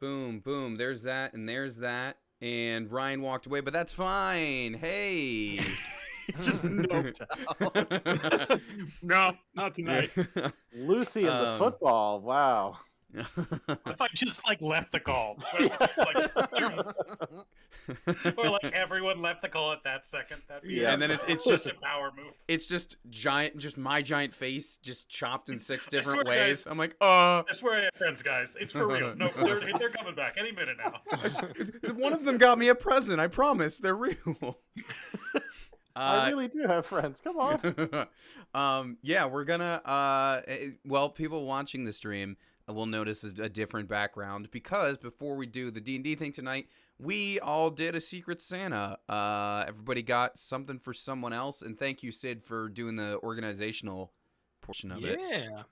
Boom, boom. There's that, and there's that. And Ryan walked away, but that's fine. Hey. Just noped out. No, not tonight. Lucy and the football. Wow. If I just like left the call, or like everyone left the call at that second, and then it's just a power move. It's just my giant face just chopped in 6 different swear, ways. guys, I'm like, I swear I have friends, guys. It's for real. No, they're coming back any minute now. One of them got me a present. I promise, they're real. I really do have friends. Come on. Yeah, we're gonna. Well, people watching the stream will notice a different background because before we do the D&D thing tonight, we all did a Secret Santa. Everybody got something for someone else, and thank you, Sid, for doing the organizational portion of it. Yeah,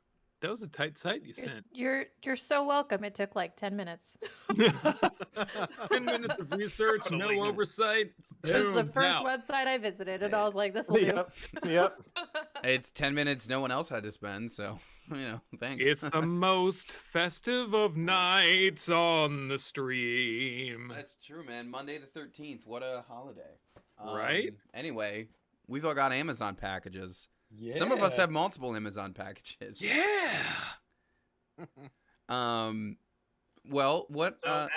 that was a tight site you sent. You're so welcome. It took like 10 minutes. 10 minutes of research, no oversight. This is the Boom, first now. website I visited, and I was like, "This will do." Yep. It's 10 minutes no one else had to spend, so thanks. It's the most festive of nights on the stream. That's true, man. Monday the 13th. What a holiday. Right? Anyway, we've all got Amazon packages. Yeah. Some of us have multiple Amazon packages. Yeah. Well, what? So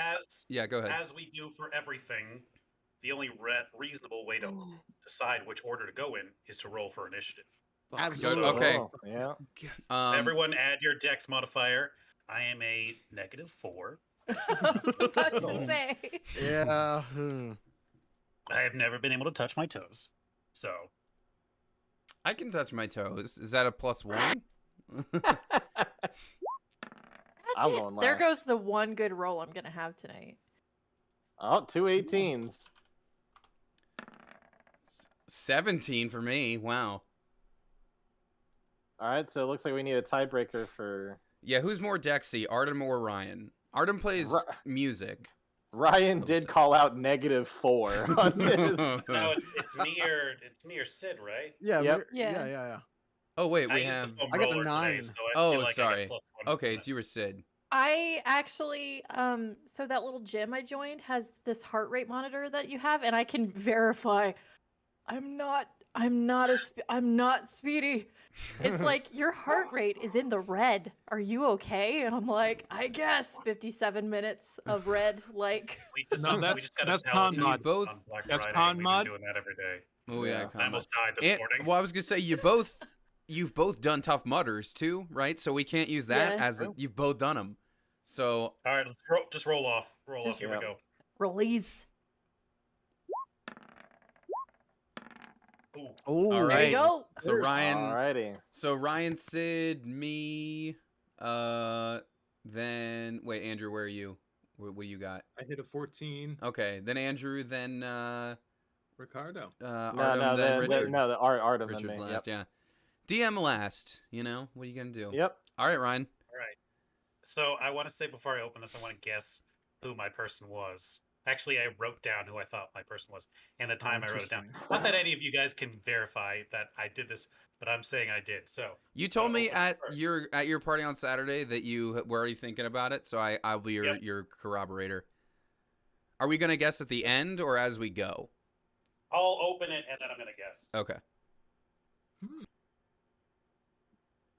yeah, go ahead. As we do for everything, the only reasonable way to decide which order to go in is to roll for initiative. Absolutely. Okay. Oh, yeah. Everyone add your dex modifier. I am a -4. I was about to say. Yeah. I have never been able to touch my toes. So I can touch my toes. Is that a +1? I'm going last. There goes the one good roll I'm gonna have tonight. Oh, 2 18s. 17 for me. Wow. All right, so it looks like we need a tiebreaker for Yeah, who's more Dexy, Artem or Ryan? Artem plays music. Ryan. Did call out -4 on this. no, it's me or Sid, right? Yeah. Yep. Yeah. Oh wait, I we used the have. foam I got a roller 9. Today, so I Oh, feel like I sorry. got +1 Okay, for it's that. you or Sid. I actually, so that little gym I joined has this heart rate monitor that you have, and I can verify. I'm not speedy. It's like your heart rate is in the red. Are you okay? And I'm like, I guess 57 minutes of red. Like, No, we just got that's a con Peloton mod. Both- on Black that's Friday, con and we've mod. been doing that every day. Oh yeah, I almost died this morning. Well, I was gonna say you've both done Tough Mudders too, right? So we can't use that Yeah. as you've both done them. So All right, let's just roll off. Here we go. release. Ooh. Oh, All There right. you go. so Ryan, Alrighty. so Ryan, Sid, me, then wait, Andrew, where are you? What do you got? I hit a 14. Okay, then Andrew, then Ricardo. Artem, No, then Richard. the Artem Richard's and me. last, yeah. DM last. What are you gonna do? Yep. All right, Ryan. All right. So I want to say before I open this, I want to guess who my person was. Actually, I wrote down who I thought my person was, and the time I wrote it down. Interesting. Not that any of you guys can verify that I did this, but I'm saying I did. So You told me open at first. your party on Saturday that you were already thinking about it, so I'll be Yep. your corroborator. Are we gonna guess at the end or as we go? I'll open it and then I'm gonna guess. Okay,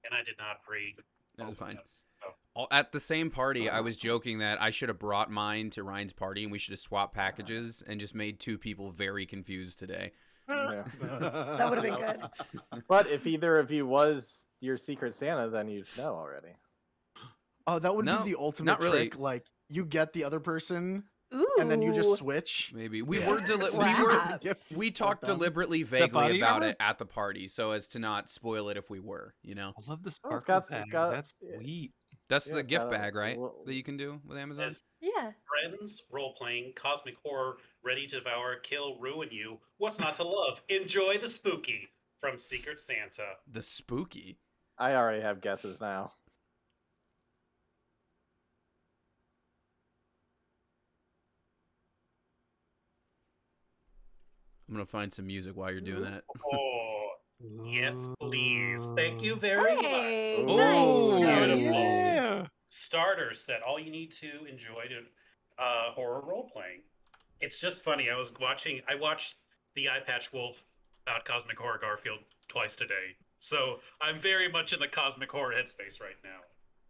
And I did not read. that's fine. this, so. At the same party, I was joking that I should have brought mine to Ryan's party and we should have swapped packages and just made 2 people very confused today. Yeah. That would have been good. But if either of you was your Secret Santa, then you'd know already. Oh, that would No, be the ultimate not really. trick. Like, you get the other person, Ooh. and then you just switch. Maybe we Yeah. were Wow. we talked deliberately body vaguely about armor? it at the party so as to not spoil it if we were. I love the it's sparkle got- bag. it's got- That's sweet. That's Yeah, the it's gift got a bag, right? little- That you can do with Amazon. As Yeah. friends, role playing, cosmic horror, ready to devour, kill, ruin you. What's not to love? Enjoy the spooky from Secret Santa. The spooky. I already have guesses now. I'm gonna find some music while you're doing that. Oh, yes, please. Thank you very Hey, much. Oh, nice. Beautiful. Yeah. starter set. All you need to enjoy to horror role playing. It's just funny. I watched the Eye Patch Wolf Cosmic Horror Garfield twice today. So I'm very much in the cosmic horror headspace right now.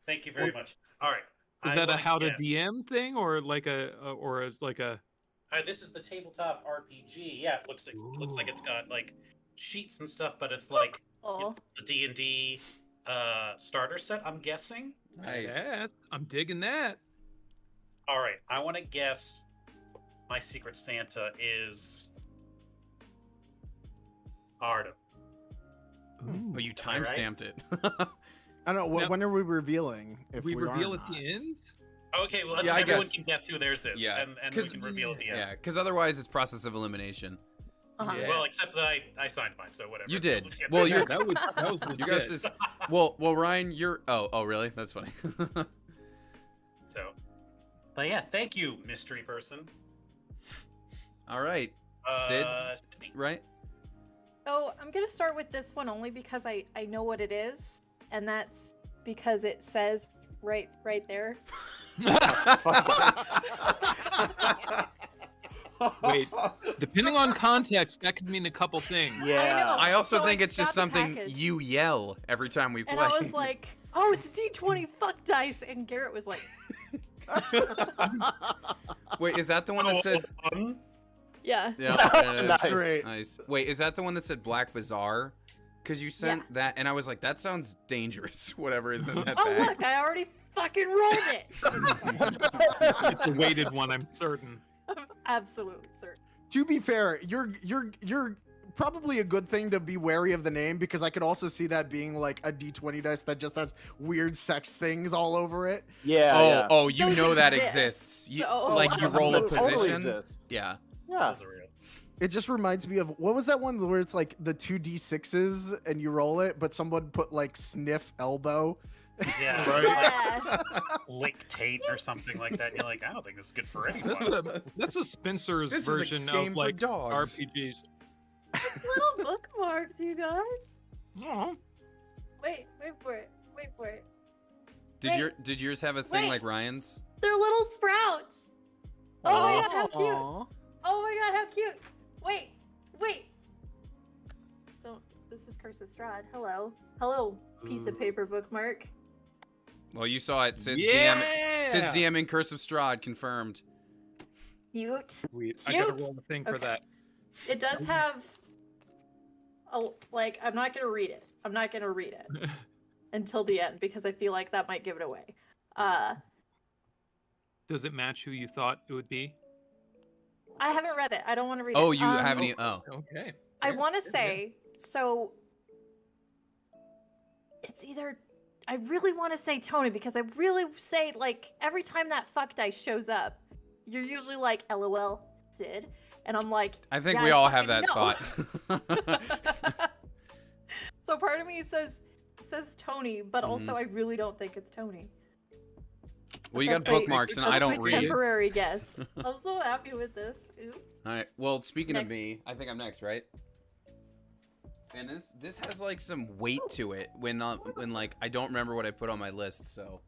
Thank you very much. All right. Is that a how to DM thing, or like a, This is the tabletop RPG. Yeah, it looks like it's got like sheets and stuff, but it's like the D&D starter set. I'm guessing. Nice. Yes, I'm digging that. All right, I want to guess. My Secret Santa is Artem. Oh, you timestamped it. I don't know. Now- When are we revealing? If we are reveal or at not? the end. Okay, well, Yeah, I everyone guess. can guess who theirs is, Yeah, and we can reveal at the end. Yeah, because otherwise it's process of elimination. Yeah. Well, except that I signed mine, so whatever. You did. We'll get Well, there. you're that was legit. you guys is well, Ryan, you're oh really? That's funny. So, but yeah, thank you, mystery person. All right, Sid, right? So I'm gonna start with this one only because I know what it is, and that's because it says right there. Wait, depending on context, that could mean a couple things. Yeah. I also So think I it's just got the something package. you yell every time we play. And I was like, oh, it's D20 fuck dice, and Garrett was like, wait, is that the one that said? yeah. Yeah, Nice. Great. nice. Wait, is that the one that said Black Bazaar? Because you sent that, and I was like, that sounds dangerous. Whatever is in that Oh bag. look, I already fucking rolled it. It's a weighted one, I'm certain. I'm absolutely certain. To be fair, you're probably a good thing to be wary of the name, because I could also see that being like a D20 dice that just has weird sex things all over it. Yeah. Oh, you Those know that exist. exists. You, So- like you roll a Absolutely. Totally position. exists. Yeah. Yeah. Those are real. It just reminds me of, what was that one where it's like the 2d6s and you roll it, but someone put like sniff elbow. Yeah, Right. Yeah. Lick Tate or something like that. You're like, I don't think this is good for anyone. That's a Spencer's This is a version game of for like dogs. RPGs. Little bookmarks, you guys. Aw. Wait for it. Wait for it. Did yours have a thing Wait. like Ryan's? They're little sprouts. Oh my god, how cute. Aw. Oh my god, how cute. Wait. Don't. This is Curse of Strahd. Hello, piece of paper bookmark. Well, you saw it. Sid's Yeah! DM in Curse of Strahd confirmed. Cute. Sweet. I gotta Cute. roll the thing for Okay. that. It does have I'm not gonna read it. I'm not gonna read it until the end because I feel like that might give it away. Does it match who you thought it would be? I haven't read it. I don't want to read it. Oh, you haven't. Oh, Okay. I Fair, want to fair, say so. It's either I really want to say Tony because I really say like every time that fuck dice shows up, you're usually like LOL Sid, and I'm like I think yeah, we I all have fucking that know. thought. So part of me says Tony, but also I really don't think it's Tony. Well, you That's got my- bookmarks, and that's I don't my read. Temporary guess. I'm so happy with this. Ooh. All right. Well, speaking of Next. me, I think I'm next, right? And this has like some weight to it when like I don't remember what I put on my list, so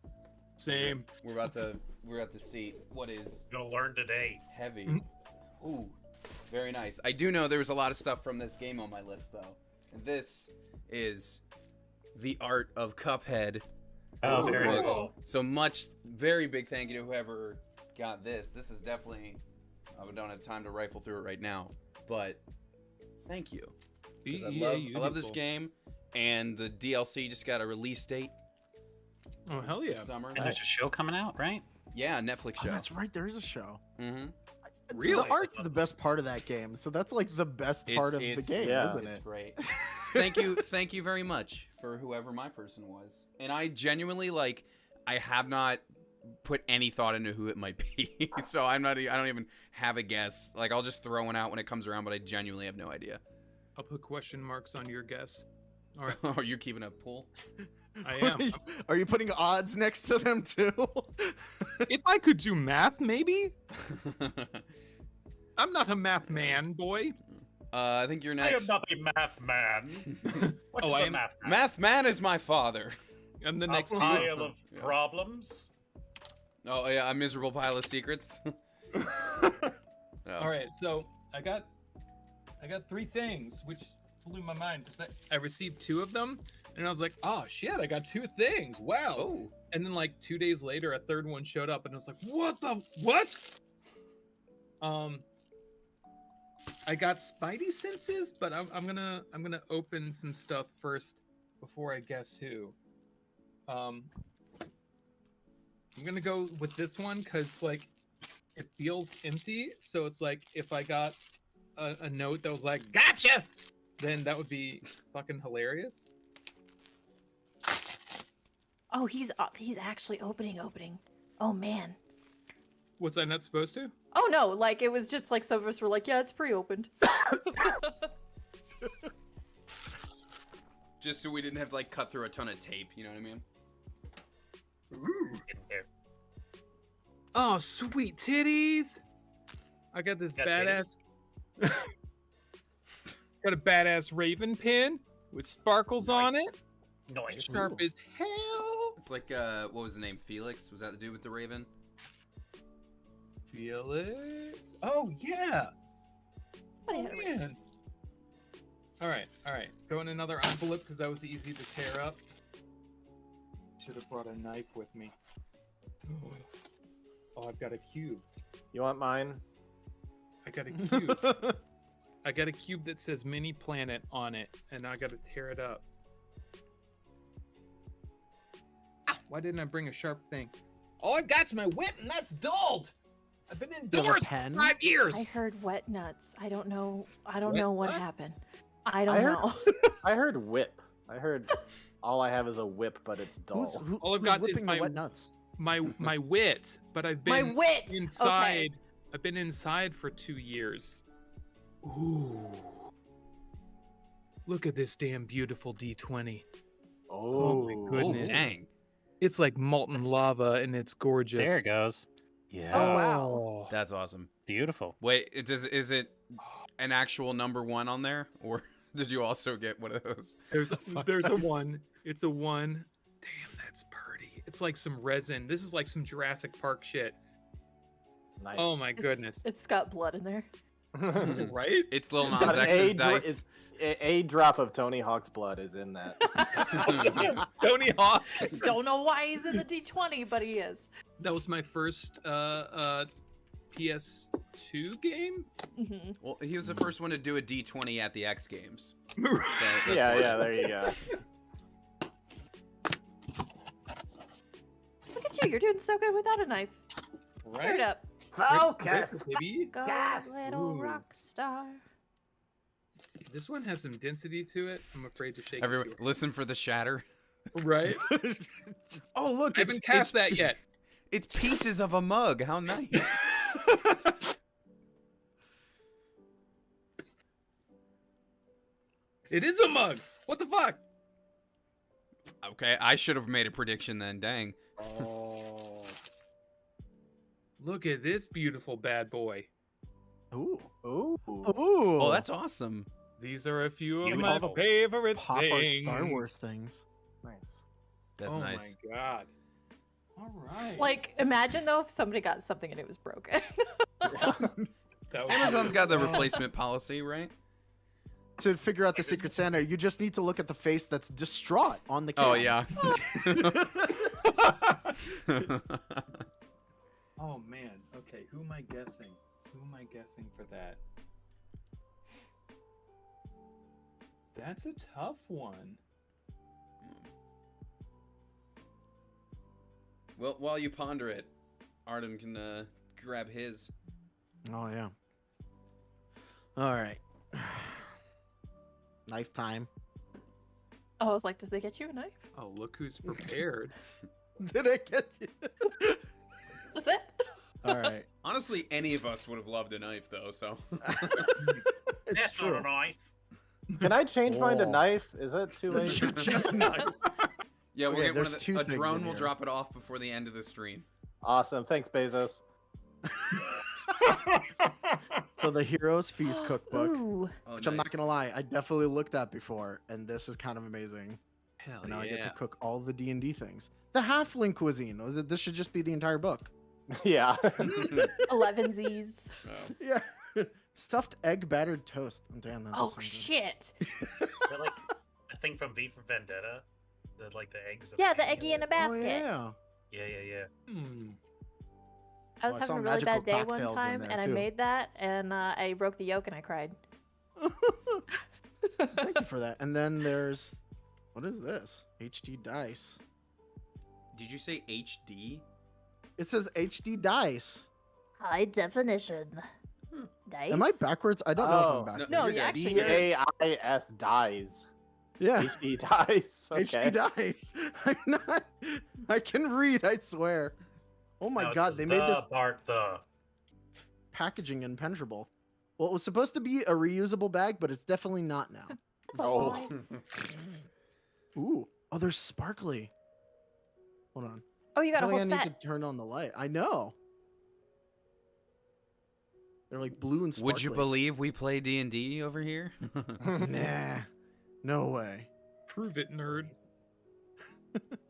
Same. we're about to see what is You're gonna learn today. heavy. Mhm. Ooh, very nice. I do know there was a lot of stuff from this game on my list though. And this is the art of Cuphead. Oh, very book. cool. So very big thank you to whoever got this. This is definitely, I don't have time to rifle through it right now, but thank you. 'Cause I love this game, and the DLC just got a release date. Oh hell yeah! This summer. And there's a show coming out, right? Yeah, Netflix Oh, show. that's right. There is a show. Mm-hmm. Really? The art's the best part of that game, so that's like the best part of the game, yeah. isn't It's it? great. Thank you very much for whoever my person was. And I genuinely I have not put any thought into who it might be, so I don't even have a guess. Like I'll just throw one out when it comes around, but I genuinely have no idea. I'll put question marks on your guess. All right, Are you keeping a pool? I am. Are you putting odds next to them too? If I could do math, maybe. I'm not a math man, boy. I think you're I am next. not a math man. What Oh, is I a am- math man? Math man is my father. I'm the A next dude. pile of Yeah. problems. Oh yeah, a miserable pile of secrets. Oh. All right, so I got 3 things, which blew my mind. 'Cause I received 2 of them, and I was like, oh shit, I got 2 things. Wow. Oh. And then like 2 days later, a third one showed up, and I was like, what? I got Spidey senses, but I'm gonna open some stuff first before I guess who. I'm gonna go with this one because like it feels empty. So it's like if I got a note that was like "Gotcha," then that would be fucking hilarious. Oh, he's actually opening. Oh man. Was I not supposed to? Oh no, like it was just like some of us were like, yeah, it's pre-opened. Just so we didn't have to like cut through a ton of tape, you know what I mean? In there. Oh, sweet titties! I got this Got badass. Got a badass raven pin with sparkles on Nice. it. Nice. Sharp as hell. It's like what was the name? Felix? Was that the dude with the raven? Felix. Oh yeah. But Oh I had a ring. man. All right. Go in another envelope because that was easy to tear up. Should have brought a knife with me. Oh, I've got a cube. You want mine? I got a cube. I got a cube that says mini planet on it, and I got to tear it up. Ah, why didn't I bring a sharp thing? All I've got's my whip, and that's dulled. I've been You have a indoors pen? for 5 years. I heard wet nuts. I don't know Wet what what? happened. I don't I heard- know. I heard whip. I heard all I have is a whip, but it's dull. All I've who's got is whipping the my- wet nuts? my wit, but I've My been wit. inside. Okay. I've been inside for 2 years. Ooh. Look at this damn beautiful D20. Oh my Oh goodness. dang. It's like molten lava and it's gorgeous. There it goes. Yeah. Oh, wow. That's awesome. Beautiful. Wait, is it an actual number 1 on there, or did you also get one of those? There's Fuck a that. 1. It's a 1. Damn, that's pretty. It's like some resin. This is like some Jurassic Park shit. Nice. Oh my goodness. It's got blood in there. Right? It's Lil Got Nas X's dice. it's- a drop of Tony Hawk's blood is in that. Tony Hawk. Don't know why he's in the D20, but he is. That was my first PS2 game. Hmm. Well, he was the first one to do a D20 at the X Games. So that's Yeah, why. yeah, there you go. Look at you. You're doing so good without a knife. Tear it up. Focus. Baby. Go, Gas. little Ooh. rock star. This one has some density to it. I'm afraid to shake Everyone, it. listen for the shatter. Right? Oh look, I haven't cast that yet. It's pieces of a mug. How nice. It is a mug. What the fuck? Okay, I should have made a prediction then. Dang. Oh. Look at this beautiful bad boy. Ooh. Ooh. Ooh. Oh, that's awesome. These are a few of Beautiful. my favorite pop art things. Star Wars things. Nice. That's oh nice. my god. All right. Like, imagine though if somebody got something and it was broken. Yeah. That was Amazon's got the replacement policy, right? To figure out the Secret Santa, you just need to look at the face that's distraught on the Oh camera. yeah. Oh man. Okay, who am I guessing? Who am I guessing for that? That's a tough one. Well, while you ponder it, Artem can grab his. Oh yeah. All right. Knife time. Oh, I was like, did they get you a knife? Oh, look who's prepared. Did I get you? That's it? All right. Honestly, any of us would have loved a knife, though. So. It's That's true. not a knife. Can I change mine to Oh. knife? Is that too That's late? just knife. Yeah, we'll Okay, get one there's of two a things drone in will here. drop it off before the end of the stream. Awesome. Thanks, Bezos. So the Heroes Feast cookbook, Ooh. Oh, which I'm not gonna lie, I definitely looked at before, and this is kind of amazing. Hell And now I get to yeah. cook all the D&D things. The halfling cuisine. This should just be the entire book. Yeah. 11Zs. Oh. Yeah. Stuffed egg battered toast. Oh, damn, that Oh does sound good. shit. They're like a thing from V for Vendetta. The eggs. Yeah, the eggy in a Oh, basket. yeah. Yeah. Hmm. I was Oh, I having saw a really magical bad day one cocktails in time, there, and I too. made that, and I broke the yolk and I cried. Thank you for that. And then there's, what is this? HD dice. Did you say HD? It says HD dice. High definition. Dice. Am I backwards? I don't know if I'm Oh. backwards. No, You're you good. actually. DAIS dies. Yeah. HD dies. Okay. HD dice. I'm not. I can read. I swear. Oh my No, god, it's they made this Bart the. packaging impenetrable. Well, it was supposed to be a reusable bag, but it's definitely not now. Oh. Ooh. Oh, they're sparkly. Hold on. Oh, you got I a feel whole like I need set. to turn on the light. I know. They're like blue and sparkly. Would you believe we play D&D over here? Nah. No way. Prove it, nerd.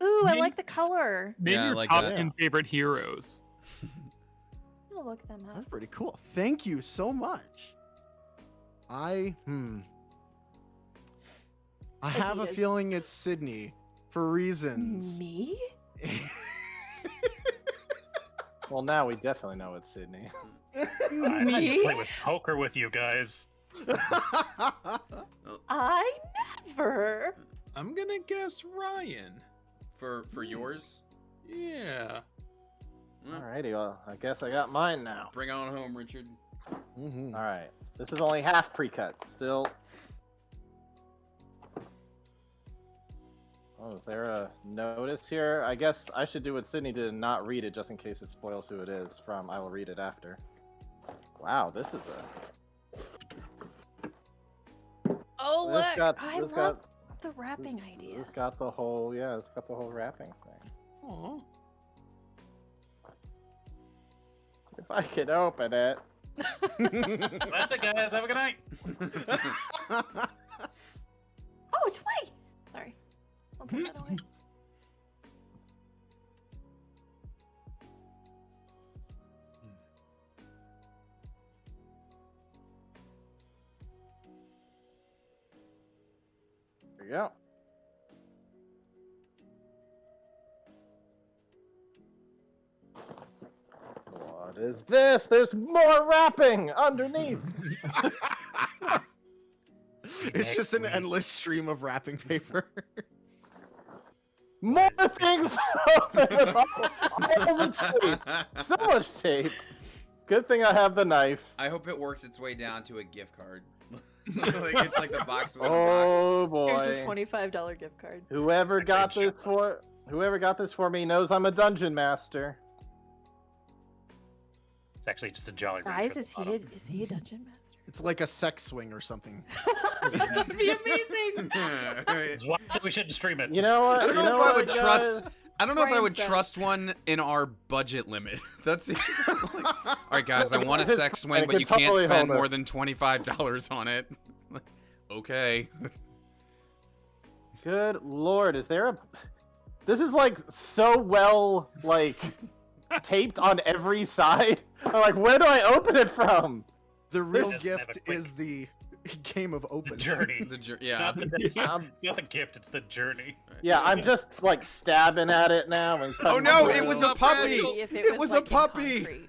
Ooh, I Name- like the color. Name Yeah, I your like top that. 10 favorite heroes. I'll look them up. That's pretty cool. Thank you so much. I have a Adidas. feeling it's Sydney for reasons. Me? Well, now we definitely know it's Sydney. I Me? play with poker with you guys. I never. I'm gonna guess Ryan. For yours? Yeah. Alrighty, well, I guess I got mine now. Bring it on home, Richard. Mhm. Alright. This is only half pre-cut. Still. Oh, is there a notice here? I guess I should do what Sydney did and not read it just in case it spoils who it is from I will read it after. Wow, this is a... Oh, This look. got- I this love got- the wrapping This- idea. It's got the whole, yeah, it's got the whole wrapping thing. Aw. If I could open it. That's it, guys. Have a good night. Oh, 20. Sorry. I'll put that away. There you go. What is this? There's more wrapping underneath. It's just an endless stream of wrapping paper. More things open with all the tape. So much tape. Good thing I have the knife. I hope it works its way down to a gift card. Like it's like the box within Oh Here's your boy. $25 gift card. Whoever That's got like this whoever got this for me knows I'm a dungeon master. It's actually just a Jolly Guys, Rancher at is the he bottom. is he a dungeon master? It's like a sex swing or something. That would be amazing. box. That's why I said we shouldn't stream it. You know what? I don't You know if I what, would guys? trust. I don't know if I Brian would said. trust one in our budget limit. That's like, all right, guys. I want a sex swing, It but could you can't totally spend hold more us. than $25 on it. Okay. Good lord, is there a... This is like so well, like, taped on every side. I'm like, where do I open it from? The real Just have a gift quick- is the game of The open. journey. The It's yeah. not the, Um, it's not the gift, it's the journey. Yeah, I'm just, like, stabbing at it now. And Oh cutting no! through. It was a puppy. If It was a like in puppy. concrete.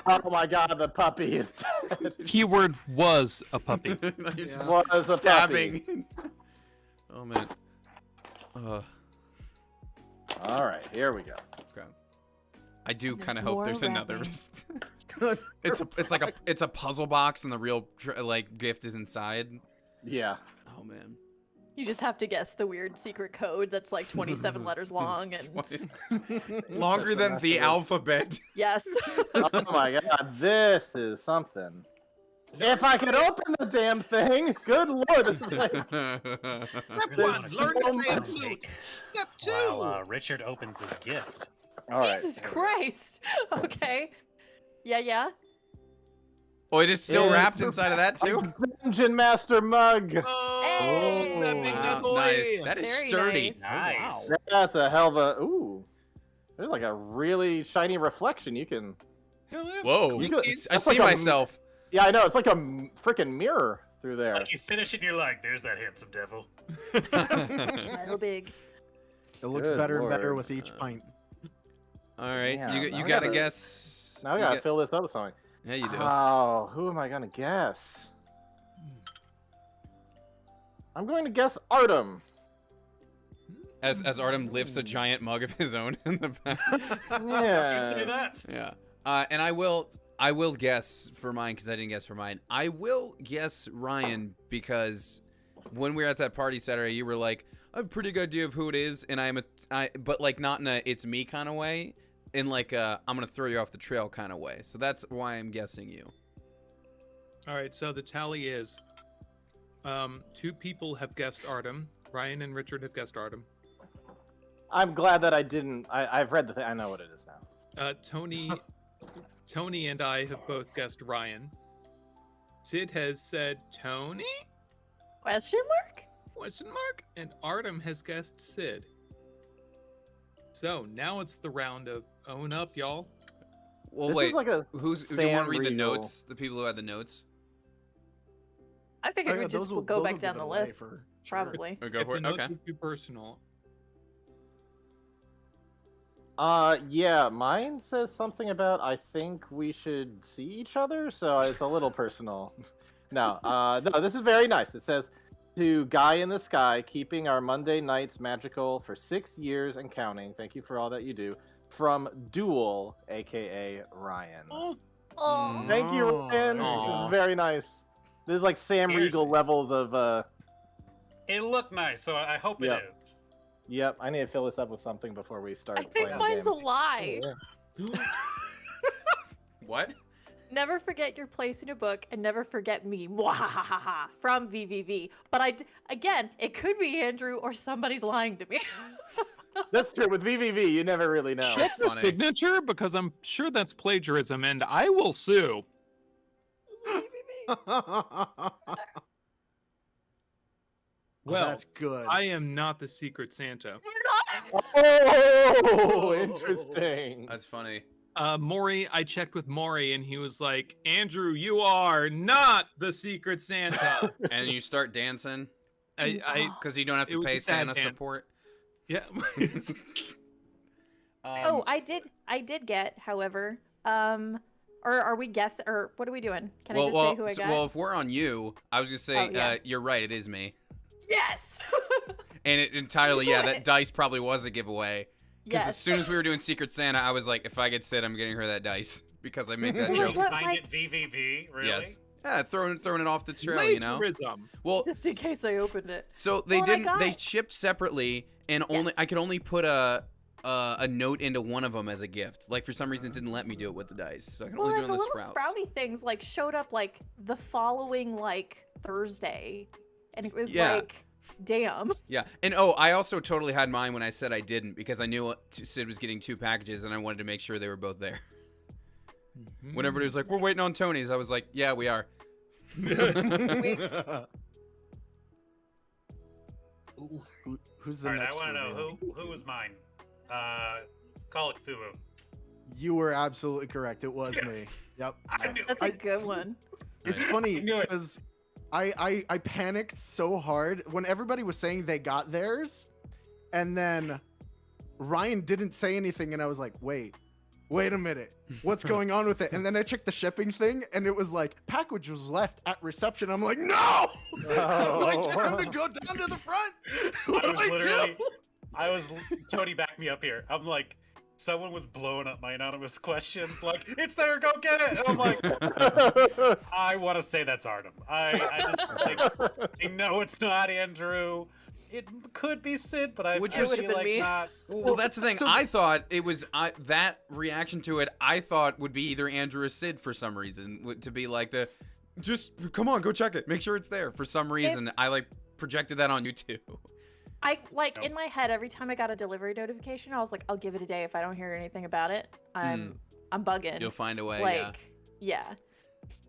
Oh my god, the puppy is dead. Keyword was a puppy. You're Yeah. just Was a stabbing. Oh man. Alright, here we go. Okay. I do There's kind of hope more there's another. wrapping. it's a puzzle box and the real like gift is inside. Yeah. Oh man. You just have to guess the weird secret code that's like 27 letters long and Longer than the alphabet. yes. Oh my god, this is something. If I could open the damn thing, good lord, this is like... Learn so much. Step While Richard opens his gift. Alright. Jesus Christ. Okay. Yeah, yeah. Oh, it is still It's wrapped inside of that too. Dungeon Master mug. Oh, that big Hey. bad Wow, boy. nice. That is Very sturdy. nice. Nice. That's a hell of a. Ooh, there's like a really shiny reflection. You can. Hell yeah. Whoa, You could- Cookies. I That's see like a- myself. Yeah, I know. It's like a freaking mirror through there. Like you finish it and you're like, there's that handsome devil. Real big. It looks Good better and better lord. with each pint. All right, Yeah, you now you we gotta gotta- guess. Now we you gotta got- fill this up with something. Yeah, you do. Oh, who am I gonna guess? I'm going to guess Artem. As Artem lifts a giant mug of his own in the back. You say Yeah. that? Yeah. And I will guess for mine because I didn't guess for mine. I will guess Ryan because when we were at that party Saturday, you were like, I have a pretty good idea of who it is, and but like not in a it's me kind of way, in like a I'm gonna throw you off the trail kind of way. So that's why I'm guessing you. All right, so the tally is 2 people have guessed Artem. Ryan and Richard have guessed Artem. I'm glad that I didn't. I've read the thing. I know what it is now. Tony and I have both guessed Ryan. Sid has said Tony? Question mark? Question mark? And Artem has guessed Sid. So now it's the round of own up, y'all. Well, This wait. is like a. Do you want Sam to read the Riegel. notes? The people who had the notes. I figured Oh, yeah, we'd just those will- go those back will down give the it away list. for sure. Probably. Oh, go If for the it. notes Okay. are too personal. Yeah, mine says something about I think we should see each other, so it's a little personal. No, this is very nice. It says, to Guy in the Sky, keeping our Monday nights magical for 6 years and counting. Thank you for all that you do. From Duel, aka Ryan. Oh. Thank you, Ryan. Aw. It's very nice. This is like Sam Here's- Riegel levels of. It looked nice, so I hope Yep. it is. Yep, I need to fill this up with something before we start I think playing the mine's a game. lie. What? Never forget your place in a book and never forget me. Mwahahaha. From VVV. But again, it could be Andrew or somebody's lying to me. That's true. With VVV, you never really know. Check the funny. signature because I'm sure that's plagiarism and I will sue. Well, that's good. I am not the Secret Santa. Oh, interesting. That's funny. Maury, I checked with Maury and he was like, Andrew, you are not the Secret Santa. And you start dancing I because you don't have It to was pay a sad Santa dance. support. yeah. Oh, I did get, however, or are we guess or what are we doing? Can I just say who I got? well, if we're on you, I was just saying, Oh, yeah. you're right. It is me. Yes. And it entirely, yeah, that dice probably was a giveaway. Because as Yes. soon as we were doing Secret Santa, I was like, if I get Sid, I'm getting her that dice because I make that Wait, joke. what? Find like- it VVV, really? Yes. Yeah, throwing it off the trail, you know. Plagiarism. Well, Just in case I opened it. so they Well, I didn't. got They it. shipped separately, and only Yes. I could only put a note into one of them as a gift. Like for some reason, it didn't let me do it with the dice, so I can Well, only and do it the on the little sprouts. sprouty things like showed up like the following like Thursday, and it was Yeah. like, damn. Yeah, and oh, I also totally had mine when I said I didn't because I knew Sid was getting 2 packages, and I wanted to make sure they were both there. When everybody was like, "We're waiting on Tony's," I was like, "Yeah, we are." Who's the All right, next I want to one, know man? who was mine. Call it Cthulhu. You were absolutely correct. It was me. Yes. Yep. I knew That's a good one. It's Nice. funny knew it. because I panicked so hard when everybody was saying they got theirs, and then Ryan didn't say anything, and I was like, wait a minute, what's going on with it? And then I checked the shipping thing, and it was like package was left at reception. I'm like, no! I'm like, get him to go down to the front. What I do was literally, do? Tony, back me up here. I'm like, someone was blowing up my anonymous questions, like, it's there, go get it. And I'm like, I want to say that's Artem. I just, like, I know it's not Andrew. It could be Sid, but I Which feel was- It would've been like me. not. Well, that's the thing. so- I thought it was that reaction to it. I thought would be either Andrew or Sid for some reason to be like just come on, go check it, make sure it's there. For some reason, I like projected that on you too. I like No. in my head every time I got a delivery notification, I was like, I'll give it a day. If I don't hear anything about it, I'm bugging. You'll find a way. like, yeah.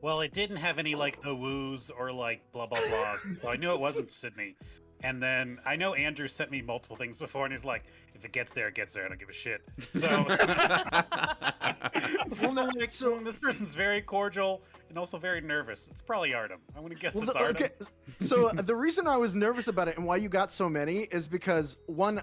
Well, it didn't have any like woos or like blah blah blahs, so I knew it wasn't Sydney. And then I know Andrew sent me multiple things before, and he's like, "If it gets there, it gets there. I don't give a shit." So, Well, no, like, so- this person's very cordial and also very nervous. It's probably Artem. I'm gonna guess Well, it's the- Artem. okay, so the reason I was nervous about it and why you got so many is because one,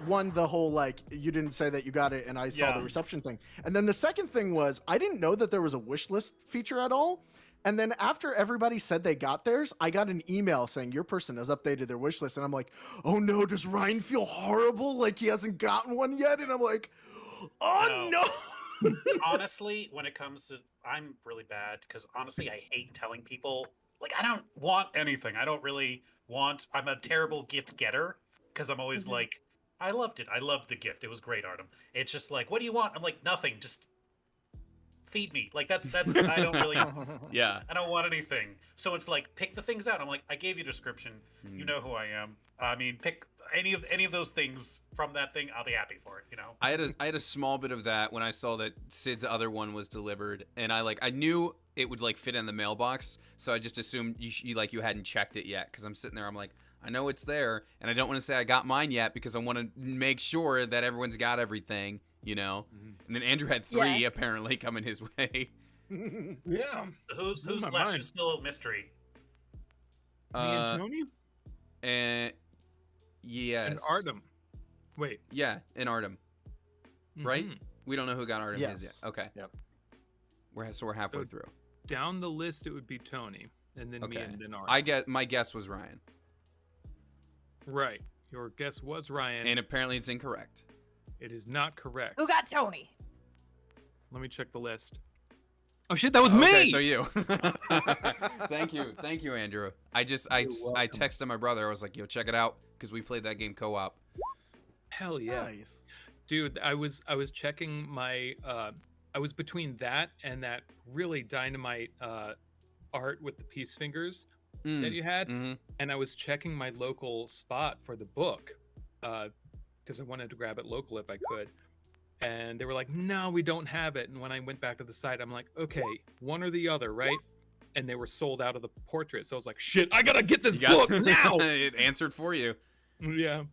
the whole like you didn't say that you got it and I saw Yeah. the reception thing, and then the second thing was I didn't know that there was a wish list feature at all. And then after everybody said they got theirs, I got an email saying your person has updated their wish list, and I'm like, oh no, does Ryan feel horrible like he hasn't gotten one yet? And I'm like, oh no. Honestly, when it comes to, I'm really bad because honestly, I hate telling people. Like, I don't want anything. I don't really want. I'm a terrible gift getter because I'm always like, I loved it. I loved the gift. It was great, Artem. It's just like, what do you want? I'm like, nothing. Just feed me. Like that's. I don't really. Yeah. I don't want anything. So it's like, pick the things out. I'm like, I gave you a description. You know who I am. I mean, pick any of those things from that thing. I'll be happy for it. You know. I had a small bit of that when I saw that Sid's other one was delivered, and I knew it would like fit in the mailbox, so I just assumed you hadn't checked it yet, because I'm sitting there, I'm like, I know it's there, and I don't want to say I got mine yet because I want to make sure that everyone's got everything, you know. And then Andrew had 3 apparently coming his way. Yeah. Who's my left? mind. Who's still a mystery? Me and Tony And yes, and Artem. Wait. Yeah, and Artem. Right? Mhm. We don't know who got Artem his Yes. yet. Okay. Yep. We're halfway So- through. Down the list, it would be Tony, and then me, Okay. and then Artem. My guess was Ryan, Right. Your guess was Ryan. and apparently it's incorrect. It is not correct. Who got Tony? Let me check the list. Oh shit, that was Okay, me! so you. Thank you, Andrew. I welcome. texted my brother. I was like, "Yo, check it out," because we played that game co-op. Hell yeah. Nice. Dude, I was checking my I was between that and that really dynamite art with the peace fingers that you had, Mm-hmm. and I was checking my local spot for the book because I wanted to grab it local if I could. And they were like, "No, we don't have it." And when I went back to the site, I'm like, "Okay, one or the other, right?" And they were sold out of the portrait. So I was like, "Shit, I gotta get this book now!" It answered for you. Yeah.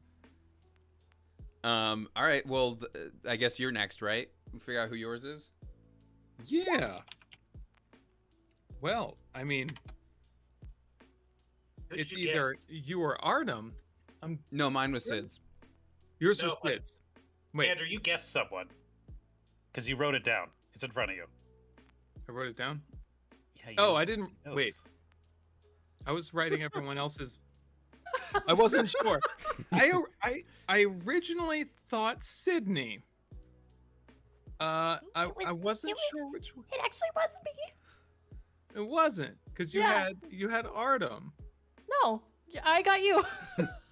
All right. Well, I guess you're next, right? We'll figure out who yours is. Yeah. Well, I mean, Who did it's you either guess? you or Artem. No, mine was Sid's. Yours No, was but- Sid's. Wait, Andrew, you guessed someone because you wrote it down. It's in front of you. I wrote it down. Yeah, you Oh, wrote I didn't. notes. Wait, I was writing everyone else's. I wasn't sure. I originally thought Sydney. I wasn't it was- sure which one. It actually wasn't me. It wasn't because Yeah. you had Artem. No, I got you.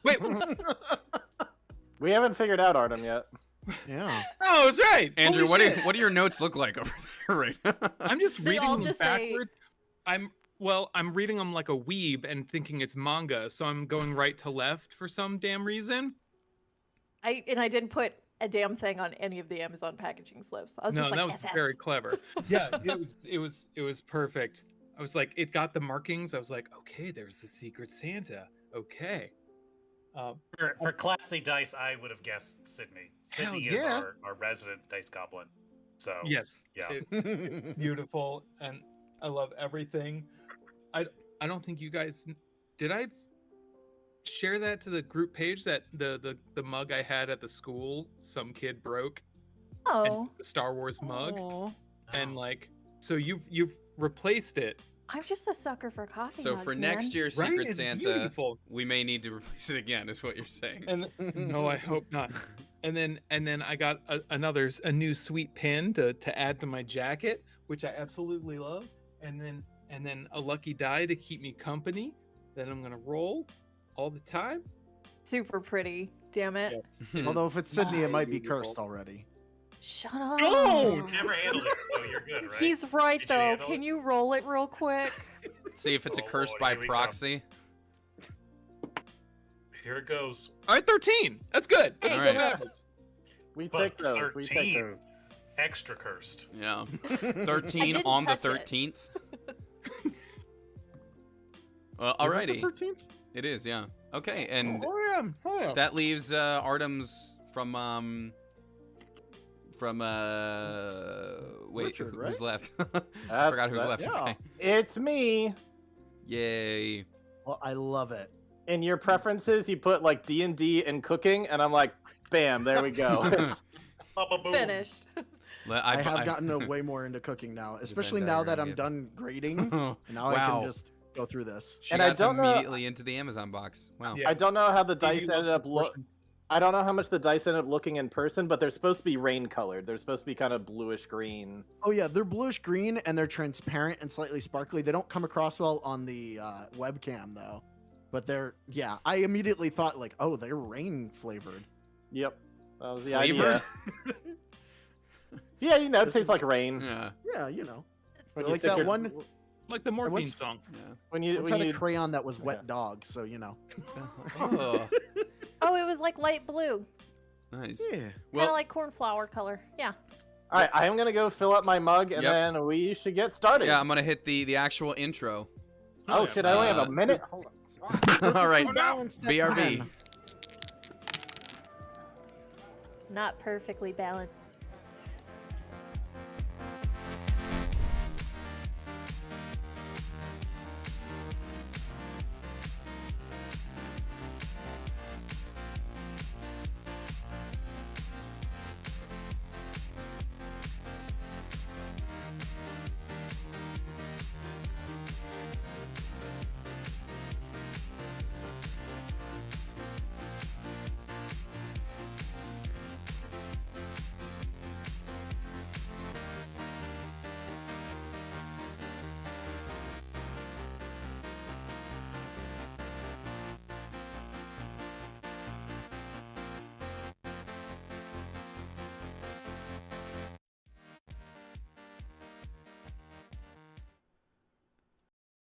Wait, We haven't figured out Artem yet. Yeah. oh, it's right. Andrew, Holy shit. what do your notes look like over there right now? I'm just They reading all them just say- backward. I'm reading them like a weeb and thinking it's manga, so I'm going right to left for some damn reason. I didn't put a damn thing on any of the Amazon packaging slips. I was No, just like, that was SS. very clever. Yeah, it was perfect. I was like, it got the markings. I was like, okay, there's the Secret Santa. Okay. For classy dice, I would have guessed Sydney. Hell Sydney yeah. is our resident dice goblin. So Yes. yeah. It's beautiful, and I love everything. I don't think you guys did. I share that to the group page that the mug I had at the school, some kid broke, and Oh, it's a Star Wars mug, Aw. and like, so you've replaced it. I'm just a sucker for coffee So mugs, for man. next year's Right? Secret It's Santa, beautiful. we may need to replace it again. Is what you're saying? And no, I hope not. And then I got a new sweet pin to add to my jacket, which I absolutely love. And then a lucky die to keep me company that I'm gonna roll all the time. Super pretty. Damn it. Yes. Although if it's Sydney, it might be Beautiful. cursed already. Shut up. No! You never handled it, so you're good, right? He's right Did you though. handle Can it? you roll it real quick? See if it's a Oh, curse Lord, by here we go. proxy. Here it goes. All right, 13. That's good. That's Hey, a good good average. We But take those. We take 13. those. Extra cursed. Yeah. I 13 didn't on the touch it. 13th. Well, Is it the alrighty. 13th? It is, yeah. Okay, and Oh yeah. that leaves Artem's from wait, Richard, who's right? left? I forgot who's left. yeah. Okay. It's me. Yay. Well, I love it. In your preferences, you put like D&D and cooking, and I'm like, bam, there we go. Baba boom. Finished. I have gotten way more into cooking now, especially Venn now that diagram I'm again. done grading. Now I Wow. can just go through this. She And I got don't know- immediately into the Amazon box. Wow. Yeah. I don't know how the dice Stevie loves ended up look. proportion. I don't know how much the dice ended up looking in person, but they're supposed to be rain colored. They're supposed to be kind of bluish green. Oh yeah, they're bluish green and they're transparent and slightly sparkly. They don't come across well on the webcam though, but they're I immediately thought like, oh, they're rain flavored. Yep, that was the Flavored? idea. Yeah, you know, it This tastes is- like rain. Yeah. Yeah, you know, It's When like stick that your- one. Like the Morphine once- song. Yeah. When you Once when had you a crayon that was wet Okay. dog, so you know. Oh, Oh, it was like light blue, nice. Yeah. kind of Well, like cornflower color. Yeah. all right, I am gonna go fill up my mug, and Yep. then we should get started. yeah, I'm gonna hit the actual intro. Oh yeah. shit! I only have a minute. Hold on. All right, Balanced at BRB. 10. Not perfectly balanced.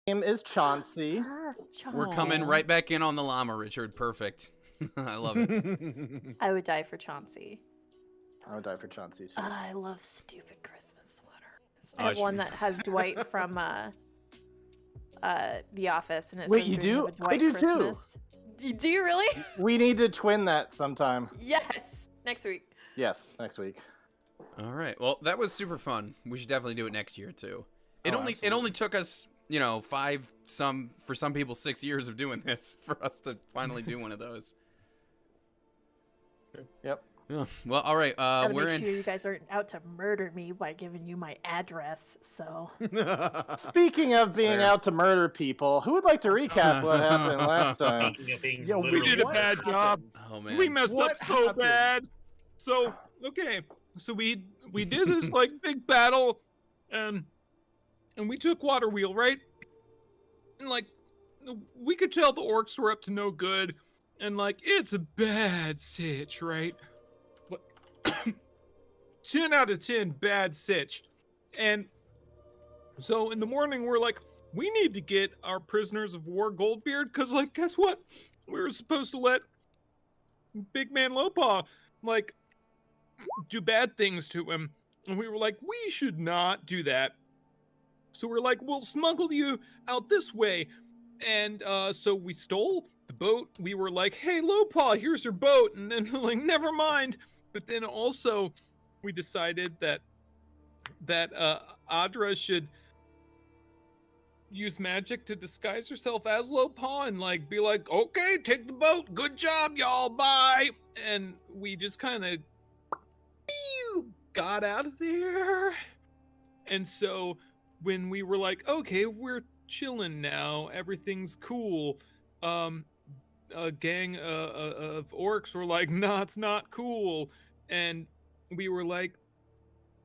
Name is Chauncey. We're coming right back in on the llama, Richard. Perfect. I love it. I would die for Chauncey. I would die for Chauncey too. I love stupid Christmas sweaters. Oh, I have sh- one that has Dwight from The Office, and it Wait, says you Dream of do? a I Dwight do too. Christmas. Do you really? We need to twin that sometime. Yes. Next week. Yes, next week. All right. Well, that was super fun. We should definitely do it next year too. It Oh, only absolutely. took us, you know, for some people 6 years of doing this for us to finally do one of those. Yep. Yeah. Well, all right. Gotta We're make in. sure you guys aren't out to murder me by giving you my address. So Speaking of being Fair. out to murder people, who would like to recap what happened last time? Speaking of being Yo, we literally did a What bad job. Oh man. We messed What up so happened? bad. So okay, so we did this like big battle, and we took Water Wheel, right? And like we could tell the orcs were up to no good, and like it's a bad sitch, right? But 10 out of 10 bad sitch, and so in the morning we're like, we need to get our prisoners of war Goldbeard, because like guess what? We were supposed to let Big Man Lopaw like do bad things to him, and we were like, we should not do that. So we're like, we'll smuggle you out this way, and so we stole the boat. We were like, hey Lopaw, here's your boat, and then we're like, never mind. But then also we decided that Adra should use magic to disguise herself as Lopaw and like be like, okay, take the boat, good job y'all, bye. And we just kind of got out of there. And so when we were like, okay, we're chilling now, everything's cool, a gang of orcs were like, nah, it's not cool. And we were like,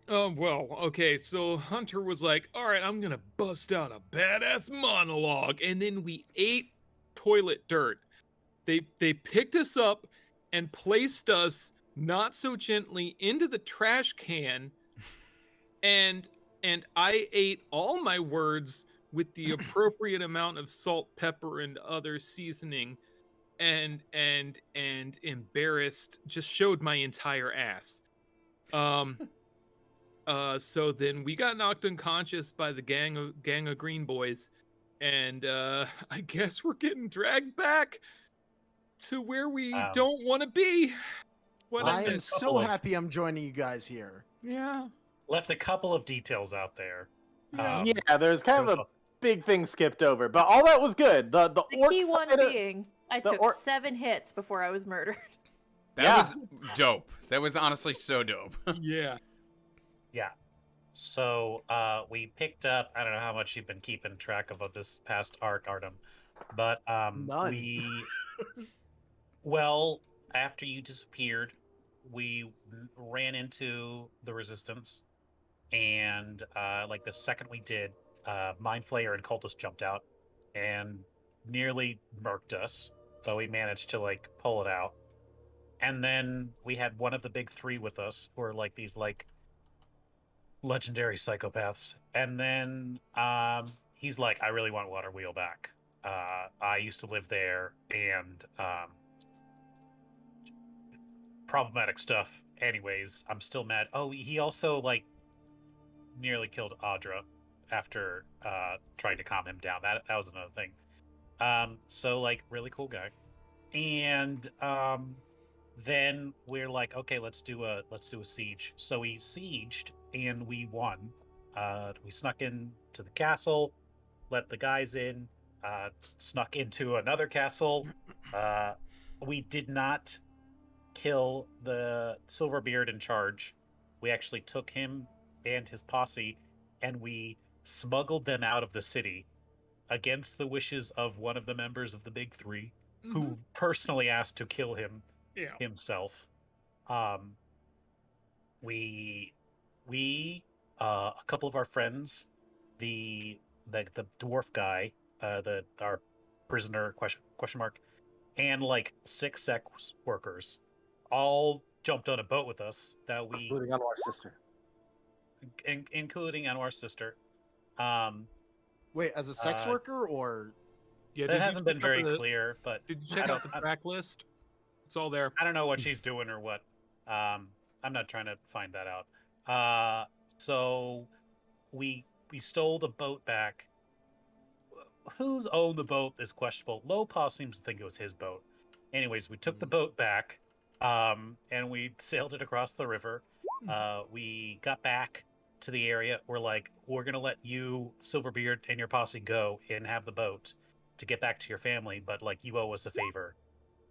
oh, well, okay. So Hunter was like, all right, I'm going to bust out a badass monologue. And then we ate toilet dirt. They picked us up and placed us not so gently into the trash can. And I ate all my words with the appropriate amount of salt, pepper, and other seasoning. And embarrassed, just showed my entire ass. So then we got knocked unconscious by the gang of green boys, and I guess we're getting dragged back to where we Um, don't want to be. What Left I is a am it? so couple of- happy I'm joining you guys here. Yeah. Left a couple of details out there. Yeah. Yeah, there's kind there of was a big thing skipped over, but all that was good. The The orc key one side of- being, I the took or- 7 hits before I was murdered. That Yeah. was dope. That was honestly so dope. Yeah. Yeah. So we picked up. I don't know how much you've been keeping track of this past arc, Artem, but None. we. Well, after you disappeared, we ran into the resistance, and like the second we did, Mind Flayer and Cultist jumped out and nearly murked us, but we managed to like pull it out. And then we had one of the big three with us, who are like these like legendary psychopaths. And then he's like, I really want Water Wheel back. I used to live there, and problematic stuff. Anyways, I'm still mad. Oh, he also like nearly killed Audra after trying to calm him down. That was another thing. So like really cool guy. And then we're like, okay, let's do a siege. So we sieged and we won. We snuck into the castle, let the guys in, snuck into another castle. We did not kill the Silverbeard in charge. We actually took him and his posse, and we smuggled them out of the city against the wishes of one of the members of the Big Three, who personally asked to kill him Yeah. himself. We a couple of our friends, the dwarf guy, our prisoner question mark, and like 6 sex workers, all jumped on a boat with us that we, including Anwar's sister. including Anwar's sister. Wait, as a sex Uh, worker or Yeah. That did you hasn't been check out very the- clear, but Did you I check out don't- the track list? It's all there. I don't know what she's doing or what. I'm not trying to find that out. So we stole the boat back. Whose owned the boat is questionable. Lopaw seems to think it was his boat. Anyways, we took the boat back, and we sailed it across the river. We got back to the area. We're like, we're gonna let you, Silverbeard, and your posse go and have the boat to get back to your family, but like you owe us a favor,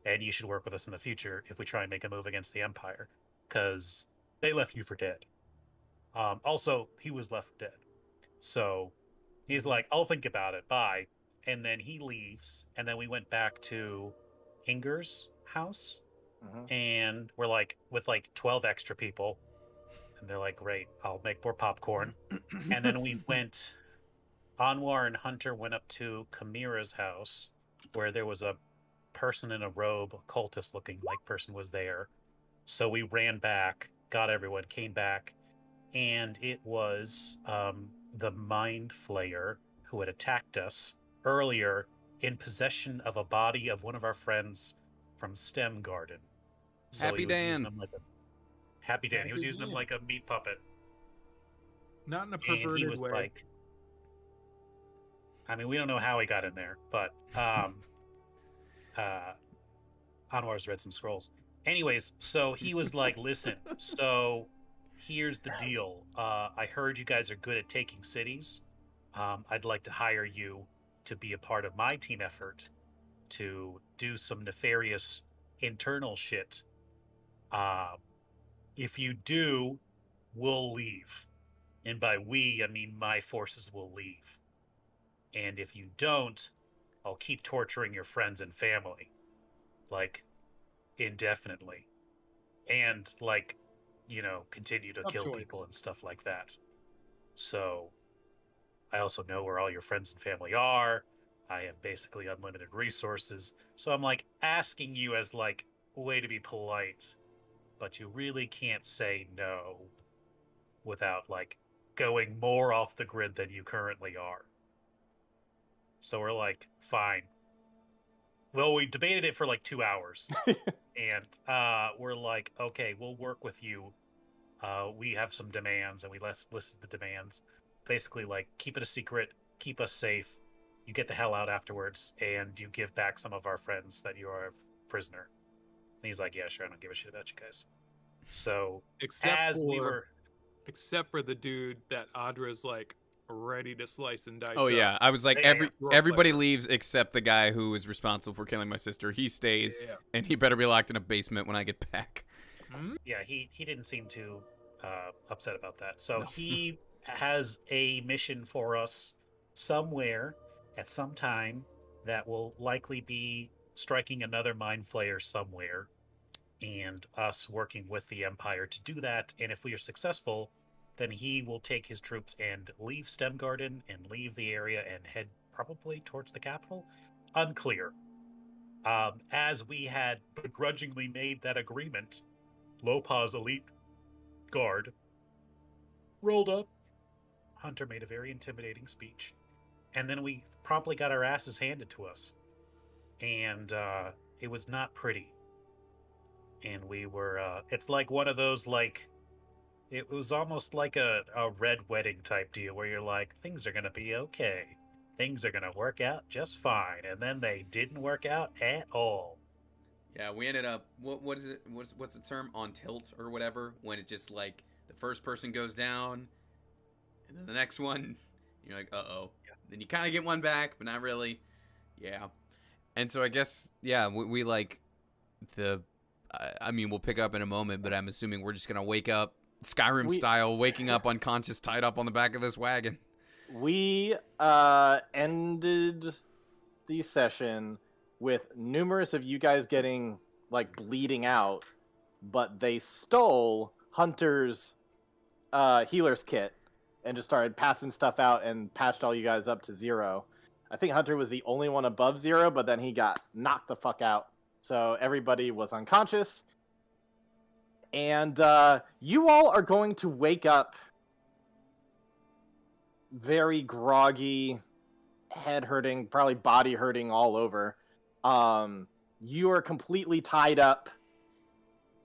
and you should work with us in the future if we try and make a move against the Empire, because they left you for dead. Also, he was left for dead. So he's like, I'll think about it, bye. And then he leaves, and then we went back to Inger's house, and we're like, with like 12 extra people, and they're like, great, I'll make more popcorn. And then we went, Anwar and Hunter went up to Kamira's house, where there was a person in a robe, a cultist looking like person was there. So we ran back, got everyone, came back, and it was the Mind Flayer who had attacked us earlier, in possession of a body of one of our friends from Stem Garden. So Happy he was using Dan. him like a Happy Dan. He was Happy using him Dan. like a meat puppet. Not in a And he perverted was way. like, I mean, we don't know how he got in there, but Anwar's read some scrolls. Anyways, so he was like, listen, so here's the deal. I heard you guys are good at taking cities. I'd like to hire you to be a part of my team effort to do some nefarious internal shit. If you do, we'll leave. And by we, I mean my forces will leave. And if you don't, I'll keep torturing your friends and family. Like, indefinitely. And, like, you know, continue to Tough kill choice. people and stuff like that. So, I also know where all your friends and family are. I have basically unlimited resources. So I'm, like, asking you as, like, a way to be polite. But you really can't say no without, like, going more off the grid than you currently are. So we're like, fine. Well, we debated it for like 2 hours. And we're like, okay, we'll work with you. We have some demands, and we listed the demands. Basically, like, keep it a secret, keep us safe. you get the hell out afterwards, and you give back some of our friends that you are a prisoner. And he's like, yeah, sure, I don't give a shit about you guys. So Except for the dude that Audra's like ready to slice and dice. Oh yeah, I was like, Yeah, yeah, everybody leaves except the guy who is responsible for killing my sister. He stays, Yeah. and he better be locked in a basement when I get back. Yeah, he didn't seem too upset about that. So No. he has a mission for us somewhere at some time that will likely be striking another mind flayer somewhere, and us working with the Empire to do that. And if we are successful, then he will take his troops and leave Stemgarden and leave the area and head probably towards the capital. Unclear. As we had begrudgingly made that agreement, Lopa's elite guard rolled up. Hunter made a very intimidating speech, and then we promptly got our asses handed to us, and it was not pretty. And we were it's like one of those, like, it was almost like a red wedding type deal where you're like, things are gonna be okay, things are gonna work out just fine, and then they didn't work out at all. Yeah, we ended up, what is it? What's the term? On tilt or whatever, when it just like the first person goes down, and then the next one, you're like, uh-oh. Yeah. Then you kind of get one back, but not really. Yeah. And so I guess, yeah, we like the. I mean, we'll pick up in a moment, but I'm assuming we're just gonna wake up Skyrim style, waking up unconscious, tied up on the back of this wagon. We ended the session with numerous of you guys getting like bleeding out, but they stole Hunter's healer's kit and just started passing stuff out and patched all you guys up to 0. I think Hunter was the only one above 0, but then he got knocked the fuck out. So everybody was unconscious. And you all are going to wake up very groggy, head hurting, probably body hurting all over. You are completely tied up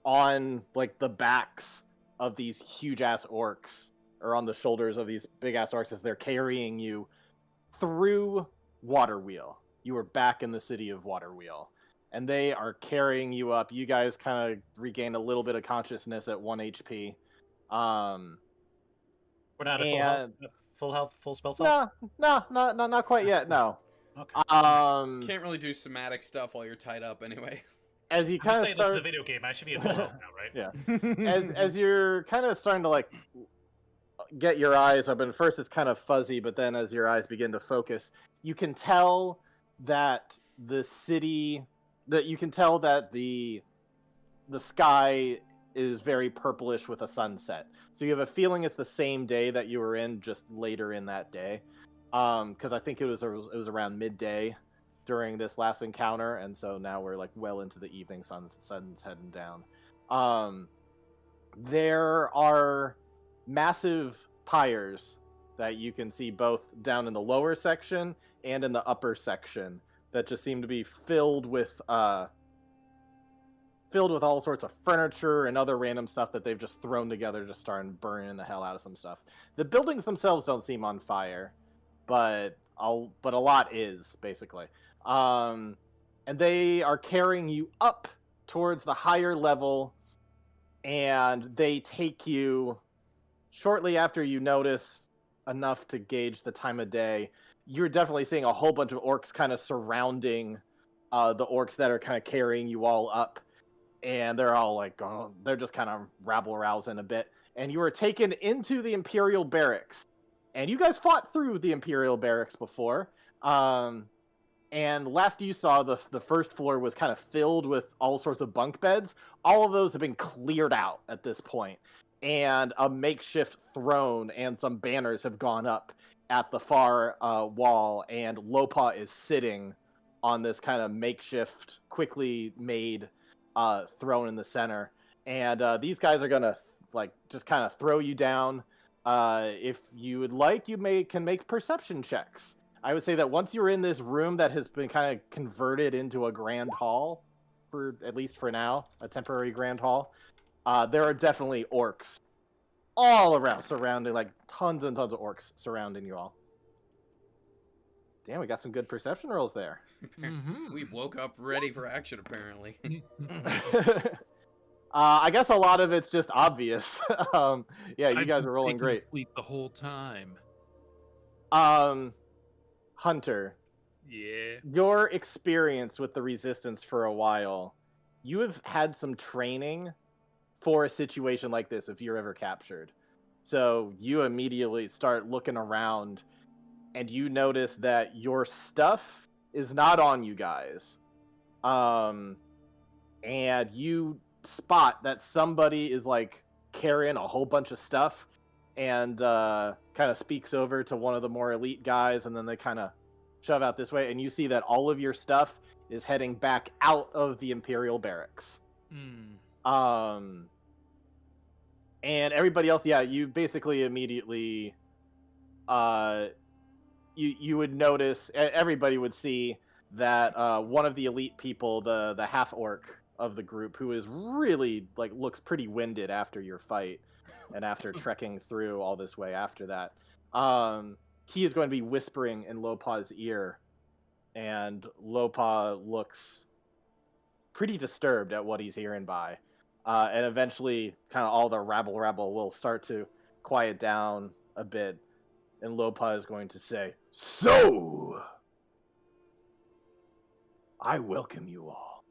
on like the backs of these huge ass orcs, or on the shoulders of these big ass orcs as they're carrying you through Waterwheel. You are back in the city of Waterwheel, and they are carrying you up. You guys kind of regained a little bit of consciousness at 1 HP. We're not at full health, full spell No, slots? not quite yet. No. Okay. Can't really do somatic stuff while you're tied up anyway. As you kind of This is a video game. I should be at full health now, right? Yeah. As you're kind of starting to like get your eyes open, first it's kind of fuzzy, but then as your eyes begin to focus, you can tell that the sky is very purplish with a sunset. So you have a feeling it's the same day that you were in, just later in that day. Because I think it was around midday during this last encounter, and so now we're like well into the evening. Sun's heading down. There are massive pyres that you can see both down in the lower section and in the upper section that just seem to be filled with all sorts of furniture and other random stuff that they've just thrown together, just starting burning the hell out of some stuff. The buildings themselves don't seem on fire, but a lot is, basically. And they are carrying you up towards the higher level, and they take you shortly after you notice enough to gauge the time of day. You're definitely seeing a whole bunch of orcs kind of surrounding the orcs that are kind of carrying you all up. And they're all like, they're just kind of rabble-rousing a bit. And you are taken into the Imperial Barracks. And you guys fought through the Imperial Barracks before. And last you saw, the first floor was kind of filled with all sorts of bunk beds. All of those have been cleared out at this point. And a makeshift throne and some banners have gone up at the far wall. And Lopa is sitting on this kind of makeshift, quickly made throne in the center. And these guys are going to just kind of throw you down. If you would like, you can make perception checks. I would say that once you're in this room that has been kind of converted into a grand hall, at least for now, a temporary grand hall, there are definitely orcs all around, surrounding, like tons and tons of orcs surrounding you all. Damn, we got some good perception rolls there. We woke up ready for action, apparently. I guess a lot of it's just obvious. Yeah, you I've guys been are rolling taking great. Sleep the whole time. Hunter, Yeah. your experience with the Resistance for a while, you have had some training for a situation like this if you're ever captured. So you immediately start looking around and you notice that your stuff is not on you guys. And you spot that somebody is like carrying a whole bunch of stuff and kind of speaks over to one of the more elite guys, and then they kind of shove out this way, and you see that all of your stuff is heading back out of the Imperial Barracks. And everybody else, yeah, you basically immediately you would notice, everybody would see that one of the elite people, the half orc of the group, who is really like looks pretty winded after your fight and after trekking through all this way after that, he is going to be whispering in Lopa's ear, and Lopa looks pretty disturbed at what he's hearing by, and eventually kind of all the rabble will start to quiet down a bit, and Lopa is going to say, "So, I welcome you all.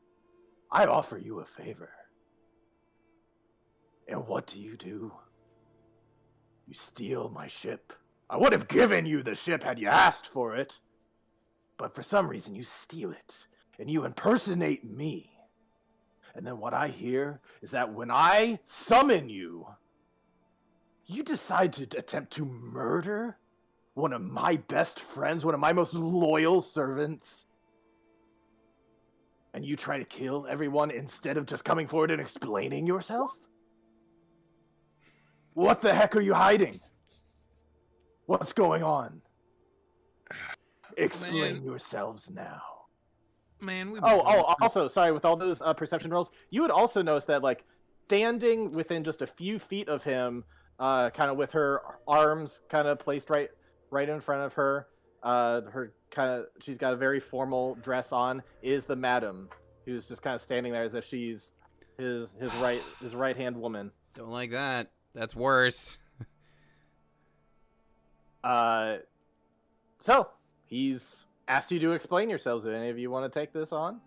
I offer you a favor. And what do? You steal my ship. I would have given you the ship had you asked for it. But for some reason you steal it, and you impersonate me. And then what I hear is that when I summon you, you decide to attempt to murder one of my best friends, one of my most loyal servants. And you try to kill everyone instead of just coming forward and explaining yourself? What the heck are you hiding? What's going on? Explain yourselves now." Man, we. Also, sorry, with all those perception rolls, you would also notice that, like, standing within just a few feet of him, kind of with her arms kind of placed right in front of her, she's got a very formal dress on, is the madam, who's just kind of standing there as if she's his right hand woman. Don't like that. That's worse. So he's asked you to explain yourselves. If any of you want to take this on?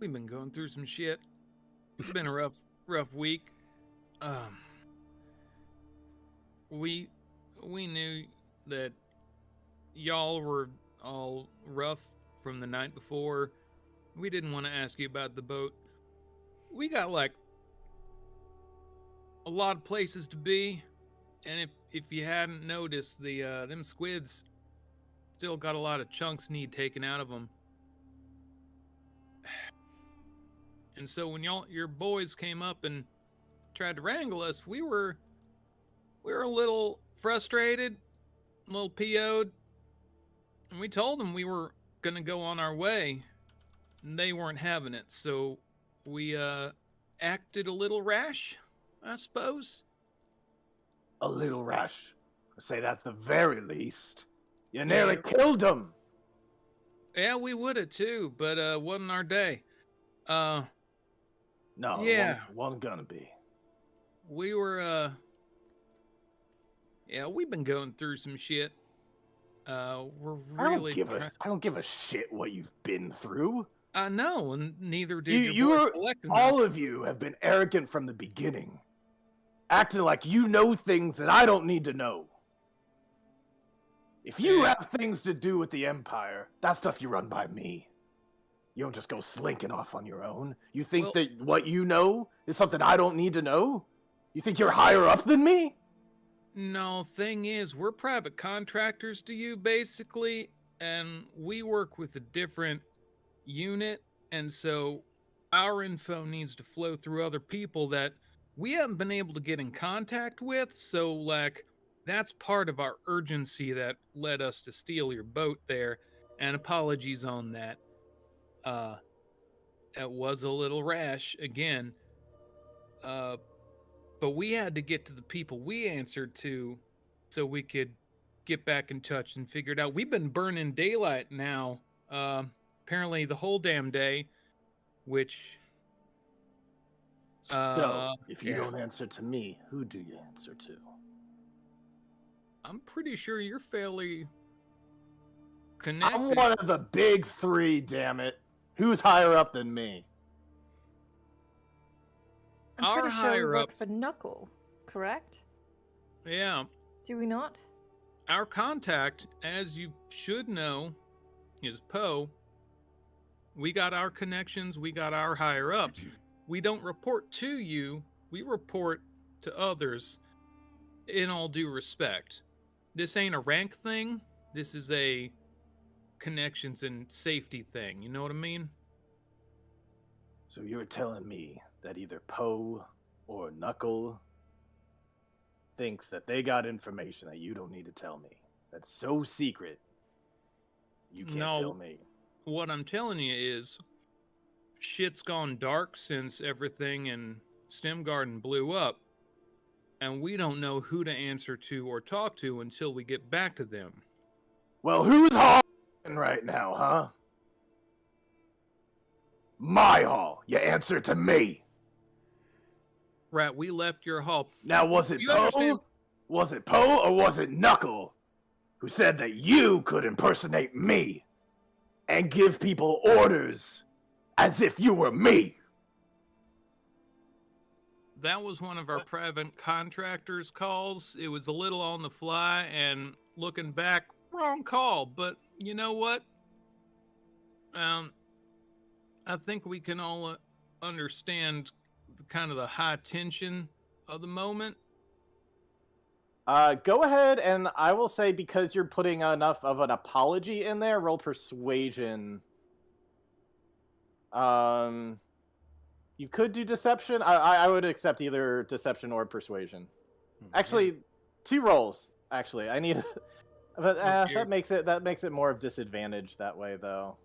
We've been going through some shit. It's been a rough week. We knew that y'all were all rough from the night before. We didn't want to ask you about the boat. We got like a lot of places to be, and if you hadn't noticed, them squids still got a lot of chunks need taken out of them. And so when your boys came up and tried to wrangle us, we were a little frustrated, a little PO'd, and we told them we were gonna go on our way, and they weren't having it. So we acted a little rash, I suppose. A little rash. I'd say that's the very least. You nearly killed him. Yeah, we would have too, but wasn't our day. No, yeah, one gonna be. We were yeah, we've been going through some shit. We're really. I don't give a shit what you've been through. I know, and neither did all of you have been arrogant from the beginning, acting like you know things that I don't need to know. If you have things to do with the Empire, that stuff you run by me. You don't just go slinking off on your own. You think that what you know is something I don't need to know? You think you're higher up than me? No, thing is, we're private contractors to you, basically, and we work with a different unit, and so our info needs to flow through other people that we haven't been able to get in contact with, so, like, that's part of our urgency that led us to steal your boat there, and apologies on that. It was a little rash, again, but we had to get to the people we answered to so we could get back in touch and figure it out. We've been burning daylight now, apparently the whole damn day, which. So, if you yeah. don't answer to me, who do you answer to? I'm pretty sure you're fairly connected. I'm one of the big three, damn it. Who's higher up than me? I'm Our pretty sure we work higher-ups- for Knuckle, correct? Yeah. Do we not? Our contact, as you should know, is Poe. We got our connections, we got our higher ups. We don't report to you, we report to others in all due respect. This ain't a rank thing, this is a connections and safety thing, you know what I mean? So you're telling me that either Poe or Knuckle thinks that they got information that you don't need to tell me. That's so secret. You can't No. tell me. What I'm telling you is, shit's gone dark since everything in STEM Garden blew up, and we don't know who to answer to or talk to until we get back to them. Well, who's hall right now, huh? My hall. You answer to me. Right, we left your hall. Now, was it You understand- Poe? Was it Poe or was it Knuckle who said that you could impersonate me and give people orders as if you were me? That was one of our private contractors' calls. It was a little on the fly, and looking back, wrong call. But you know what? I think we can all understand kind of the high tension of the moment. Go ahead, and I will say, because you're putting enough of an apology in there, roll Persuasion. You could do Deception. I would accept either Deception or Persuasion. Actually, 2 rolls. Actually, I need, but that makes it more of disadvantage that way, though.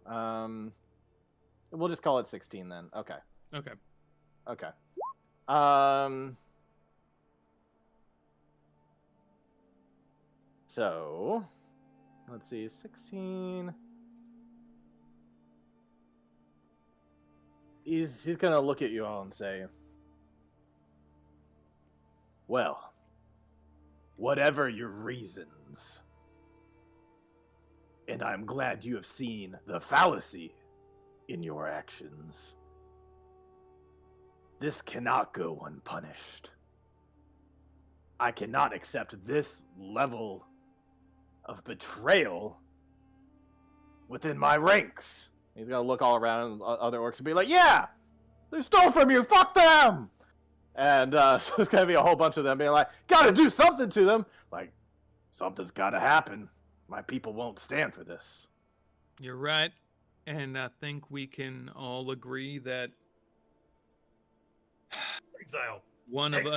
We'll just call it 16 then. Okay. Okay. So, let's see, 16. He's gonna look at you all and say, well, whatever your reasons, and I'm glad you have seen the fallacy in your actions, this cannot go unpunished. I cannot accept this level of betrayal within my ranks. He's gonna look all around and other orcs and be like, yeah, they stole from you, fuck them! And so there's gonna be a whole bunch of them being like, gotta do something to them! Like, something's gotta happen. My people won't stand for this. You're right. And I think we can all agree that Exile. one of us.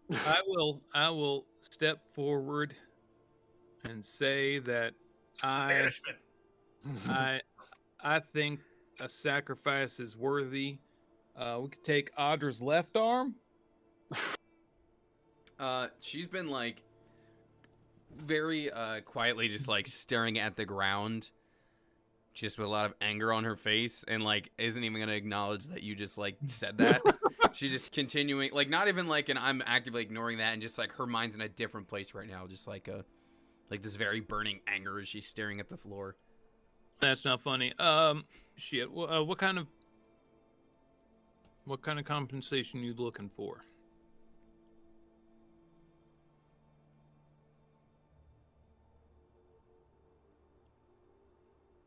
Exile. I will step forward and say that Banishment. I think a sacrifice is worthy. We could take Audra's left arm. She's been like very quietly just like staring at the ground, just with a lot of anger on her face, and like isn't even gonna acknowledge that you just like said that. She's just continuing, like not even like, and I'm actively ignoring that, and just like her mind's in a different place right now, just like this very burning anger as she's staring at the floor. That's not funny. Shit. What kind of compensation you looking for?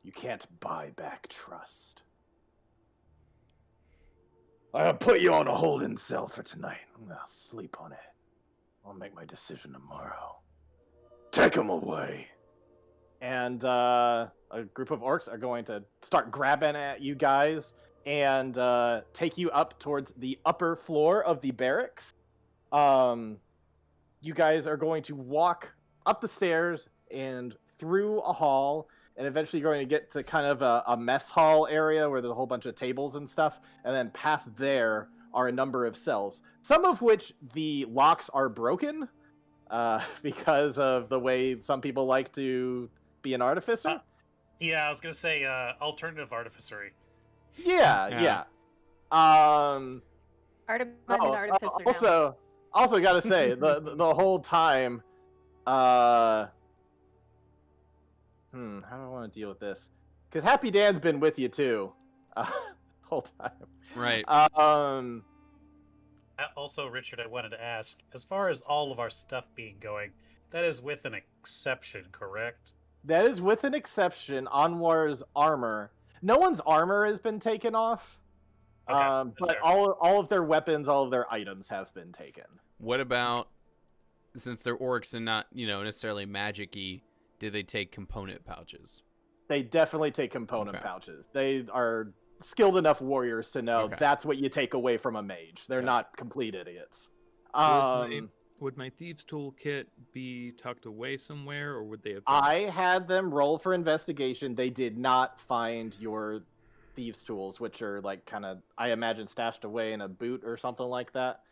You can't buy back trust. I'll put you on a holding cell for tonight. I'm gonna sleep on it. I'll make my decision tomorrow. Take him away. And a group of orcs are going to start grabbing at you guys and take you up towards the upper floor of the barracks. You guys are going to walk up the stairs and through a hall, and eventually you're going to get to kind of a mess hall area where there's a whole bunch of tables and stuff, and then past there are a number of cells, some of which the locks are broken, because of the way some people like to be an artificer. Yeah, I was gonna say alternative artificery. Yeah. Um. I'm an artificer now. Also gotta say the whole time. How do I want to deal with this? Because Happy Dan's been with you too, the whole time. Right. Also, Richard, I wanted to ask, as far as all of our stuff being going, that is with an exception, correct? That is with an exception. Anwar's armor. No one's armor has been taken off. Okay, But fair. all of their weapons, all of their items have been taken. What about, since they're orcs and not, necessarily magic-y, do they take component pouches? They definitely take component Okay. pouches. They are skilled enough warriors to know Okay. that's what you take away from a mage. They're Okay. not complete idiots. Would my thieves' tool kit be tucked away somewhere, or would they have? I had them roll for investigation. They did not find your thieves' tools, which are like kind of, I imagine, stashed away in a boot or something like that.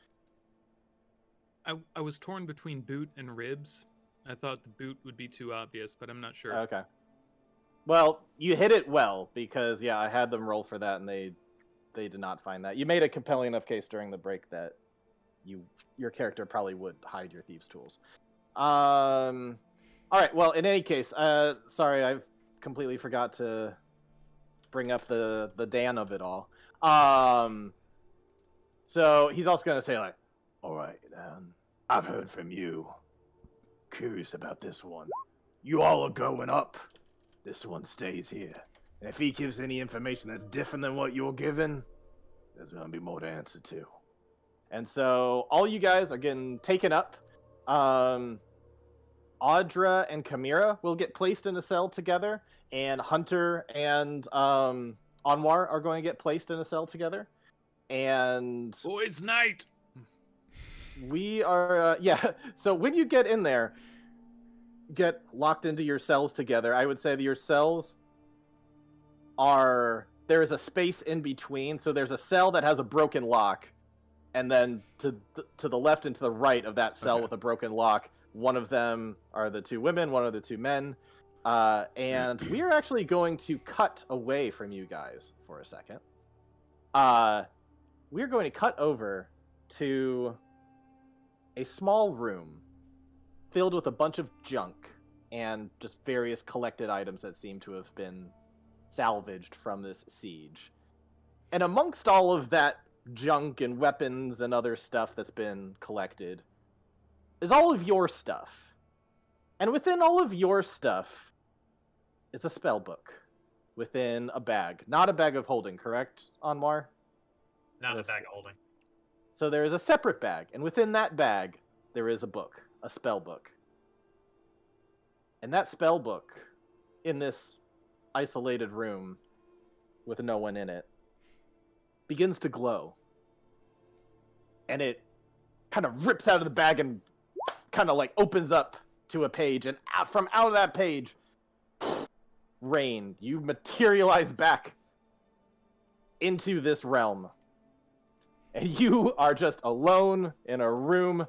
I was torn between boot and ribs. I thought the boot would be too obvious, but I'm not sure. Okay. Well, you hit it well because I had them roll for that, and they did not find that. You made a compelling enough case during the break that your character probably would hide your thieves' tools. All right. Well, in any case, sorry, I completely forgot to bring up the Dan of it all. So he's also gonna say like, all right, I've heard from you. Curious about this one. You all are going up. This one stays here. And if he gives any information that's different than what you're given, there's gonna be more to answer to. And so all you guys are getting taken up. Audra and Chimera will get placed in a cell together, and Hunter and Anwar are going to get placed in a cell together. And Boys' night. we are, so when you get in there, get locked into your cells together, I would say that your cells there is a space in between. So there's a cell that has a broken lock, and then to the left and to the right of that cell with a broken lock, one of them are the two women, one of the two men. And we are actually going to cut away from you guys for a second. We're going to cut over to a small room filled with a bunch of junk and just various collected items that seem to have been salvaged from this siege. And amongst all of that junk and weapons and other stuff that's been collected is all of your stuff. And within all of your stuff is a spell book within a bag. Not a bag of holding, correct, Anwar? Not Yes. a bag of holding. So there is a separate bag, and within that bag there is a book, a spell book. And that spell book, in this isolated room with no one in it, begins to glow. And it kind of rips out of the bag and kind of like opens up to a page, and from out of that page, Rain, you materialize back into this realm. And you are just alone in a room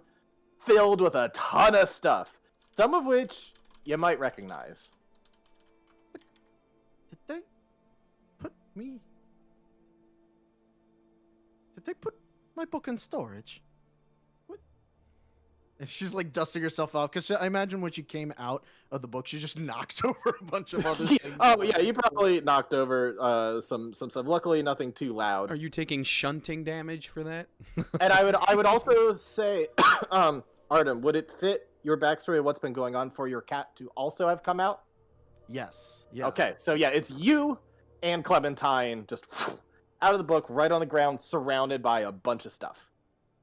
filled with a ton of stuff, some of which you might recognize. Did they put me? Did they put my book in storage? What? And she's like dusting herself off because I imagine when she came out of the book, she just knocked over a bunch of other things. Oh yeah, you probably knocked over some stuff. Luckily, nothing too loud. Are you taking shunting damage for that? And I would also say, Artem, would it fit your backstory of what's been going on for your cat to also have come out? Yes. Yeah. Okay, so yeah, it's you and Clementine just out of the book, right on the ground, surrounded by a bunch of stuff.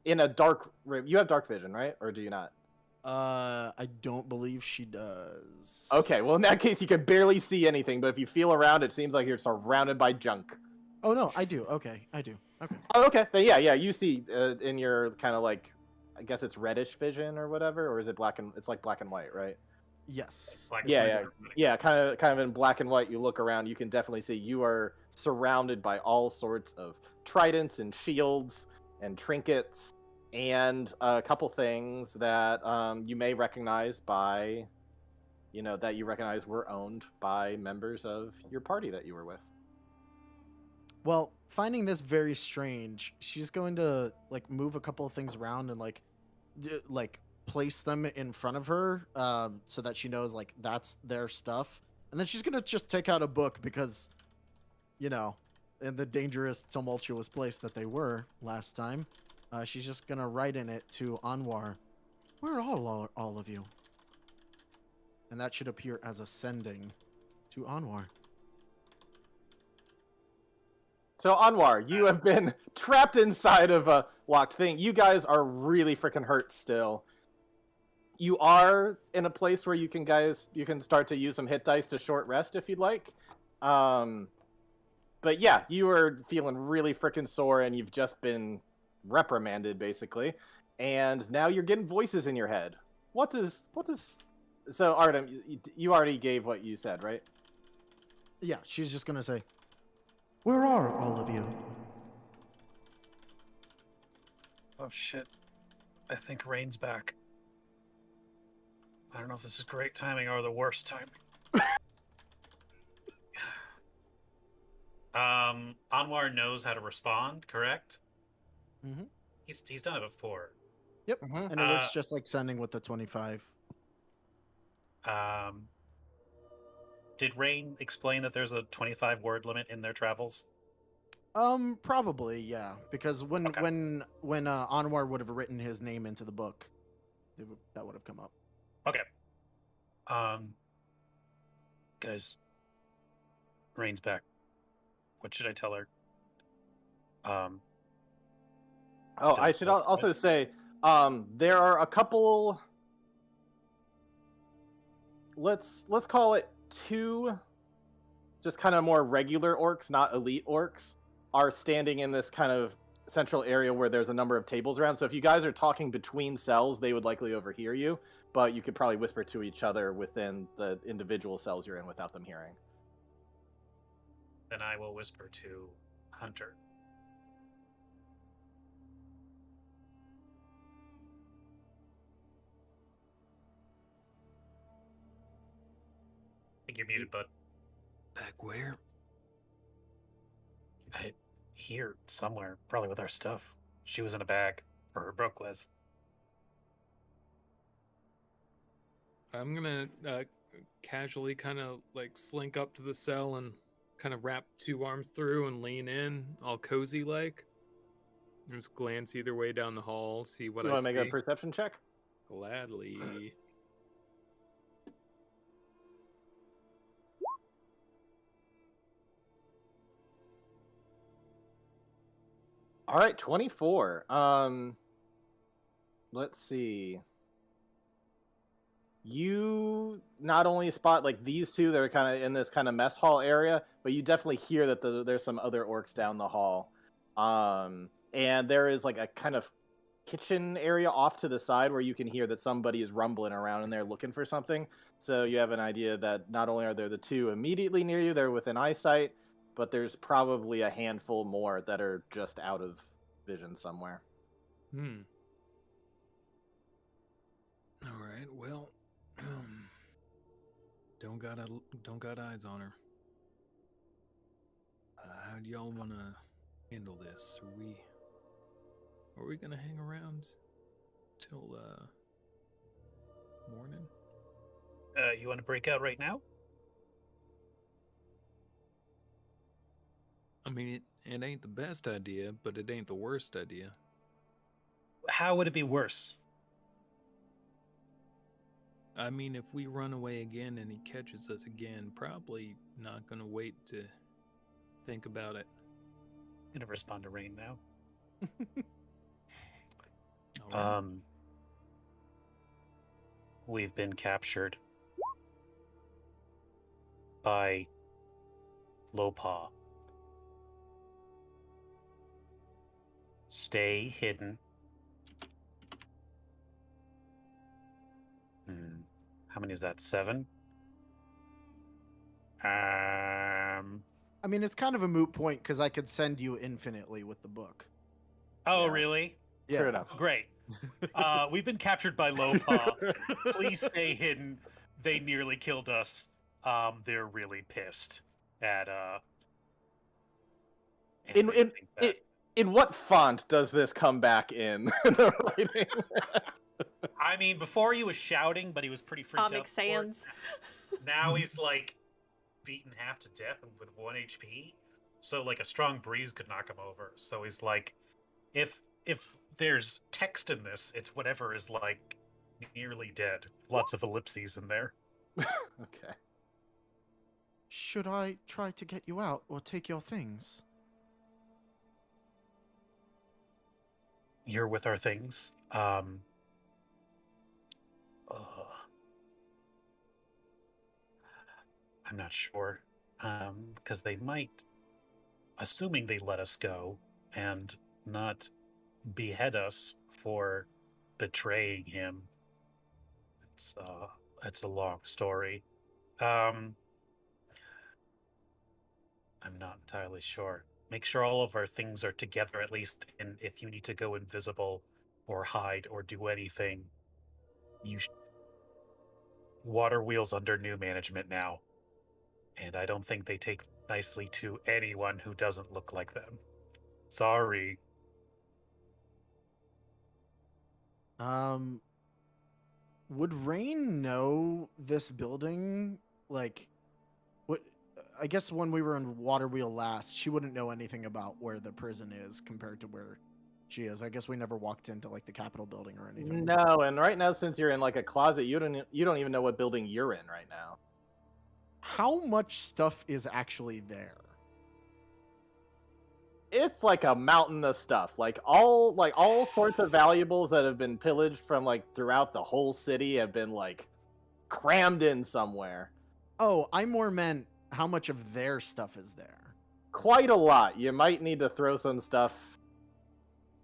In a dark room. You have dark vision, right? Or do you not? I don't believe she does. Okay, well in that case you can barely see anything, but if you feel around, it seems like you're surrounded by junk. Oh no, I do. Okay, I do. Okay. Oh, okay. Then yeah, you see in your kind of like, I guess it's reddish vision or whatever, or is it it's like black and white, right? Yes. Like Yeah, kind of in black and white. You look around, you can definitely see you are surrounded by all sorts of tridents and shields and trinkets and a couple things that you may recognize by, that you recognize were owned by members of your party that you were with. Well, finding this very strange, she's going to like move a couple of things around and like place them in front of her, so that she knows like that's their stuff. And then she's gonna just take out a book because, in the dangerous, tumultuous place that they were last time, she's just gonna write in it to Anwar, "Where are all of you?" And that should appear as a sending to Anwar. So, Anwar, you have been trapped inside of a locked thing. You guys are really freaking hurt still. You are in a place where you can start to use some hit dice to short rest if you'd like. But yeah, you are feeling really freaking sore, and you've just been reprimanded, basically. And now you're getting voices in your head. So, Artem, you already gave what you said, right? Yeah, she's just gonna say, "Where are all of you?" Oh shit. I think Rain's back. I don't know if this is great timing or the worst timing. Anwar knows how to respond, correct? Mm-hmm. He's done it before. Yep. Mhm. And it works just like sending with the 25. Did Rain explain that there's a 25 word limit in their travels? Probably, yeah. Because when Okay. when Anwar would have written his name into the book, that would have come up. Okay. Guys, Rain's back. What should I tell her? Oh, I should also say, there are a couple. Let's call it 2, just kind of more regular orcs, not elite orcs, are standing in this kind of central area where there's a number of tables around. So if you guys are talking between cells, they would likely overhear you, but you could probably whisper to each other within the individual cells you're in without them hearing. Then I will whisper to Hunter. I think you're muted, bud. Back where? Here, somewhere, probably with our stuff. She was in a bag, or her book was. I'm gonna casually kind of like slink up to the cell and kind of wrap 2 arms through and lean in, all cozy like. Just glance either way down the hall, see what You I want to see. make a perception check? Gladly. All right, 24. Let's see. You not only spot like these 2 that are kind of in this kind of mess hall area, but you definitely hear that there's some other orcs down the hall. And there is like a kind of kitchen area off to the side where you can hear that somebody is rumbling around in there looking for something. So you have an idea that not only are there the 2 immediately near you, they're within eyesight, but there's probably a handful more that are just out of vision somewhere. All right. Well, don't got eyes on her. How do y'all want to handle this? Are we gonna hang around till morning? You want to break out right now? I mean, it ain't the best idea, but it ain't the worst idea. How would it be worse? I mean, if we run away again and he catches us again, probably not gonna wait to think about it. I'm gonna respond to Rain now. All right. We've been captured by Lopaw. Stay hidden. How many is that? 7? I mean, it's kind of a moot point because I could send you infinitely with the book. Oh, Yeah. really? Yeah. Fair enough. Great. We've been captured by Lopa. Please stay hidden. They nearly killed us. They're really pissed at and In they in think that- in what font does this come back in the writing? I mean, before he was shouting, but he was pretty freaked Comic out. before. Sans. Now he's like beaten half to death with 1 HP. So like a strong breeze could knock him over. So he's like, if there's text in this, it's whatever is like nearly dead. Lots of ellipses in there. Okay. Should I try to get you out or take your things? You're with our things. I'm not sure. Because they might, assuming they let us go and not behead us for betraying him. It's a long story. I'm not entirely sure. Make sure all of our things are together at least, and if you need to go invisible or hide or do anything, Water Wheel's under new management now, and I don't think they take nicely to anyone who doesn't look like them. Sorry. Would Rain know this building? Like, what? I guess when we were in Waterwheel last, she wouldn't know anything about where the prison is compared to where she is. I guess we never walked into like the Capitol building or anything. No, and right now since you're in like a closet, you don't even know what building you're in right now. How much stuff is actually there? It's like a mountain of stuff. Like all sorts of valuables that have been pillaged from like throughout the whole city have been like crammed in somewhere. Oh, I more meant how much of their stuff is there. Quite a lot. You might need to throw some stuff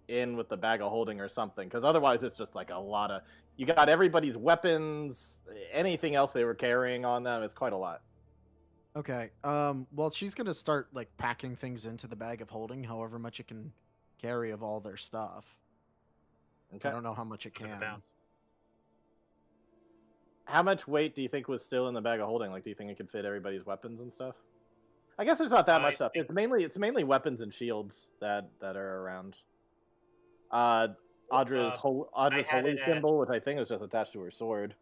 in with the bag of holding or something, because otherwise it's just like a lot of. You got everybody's weapons, anything else they were carrying on them. It's quite a lot. Okay. Well, she's gonna start like packing things into the bag of holding, however much it can carry of all their stuff. Okay. I don't know how much it For the can. bounce. How much weight do you think was still in the bag of holding? Like, do you think it could fit everybody's weapons and stuff? I guess there's not that much stuff. think- It's mainly weapons and shields that are around. Audra's I had holy it at- symbol, which I think is just attached to her sword.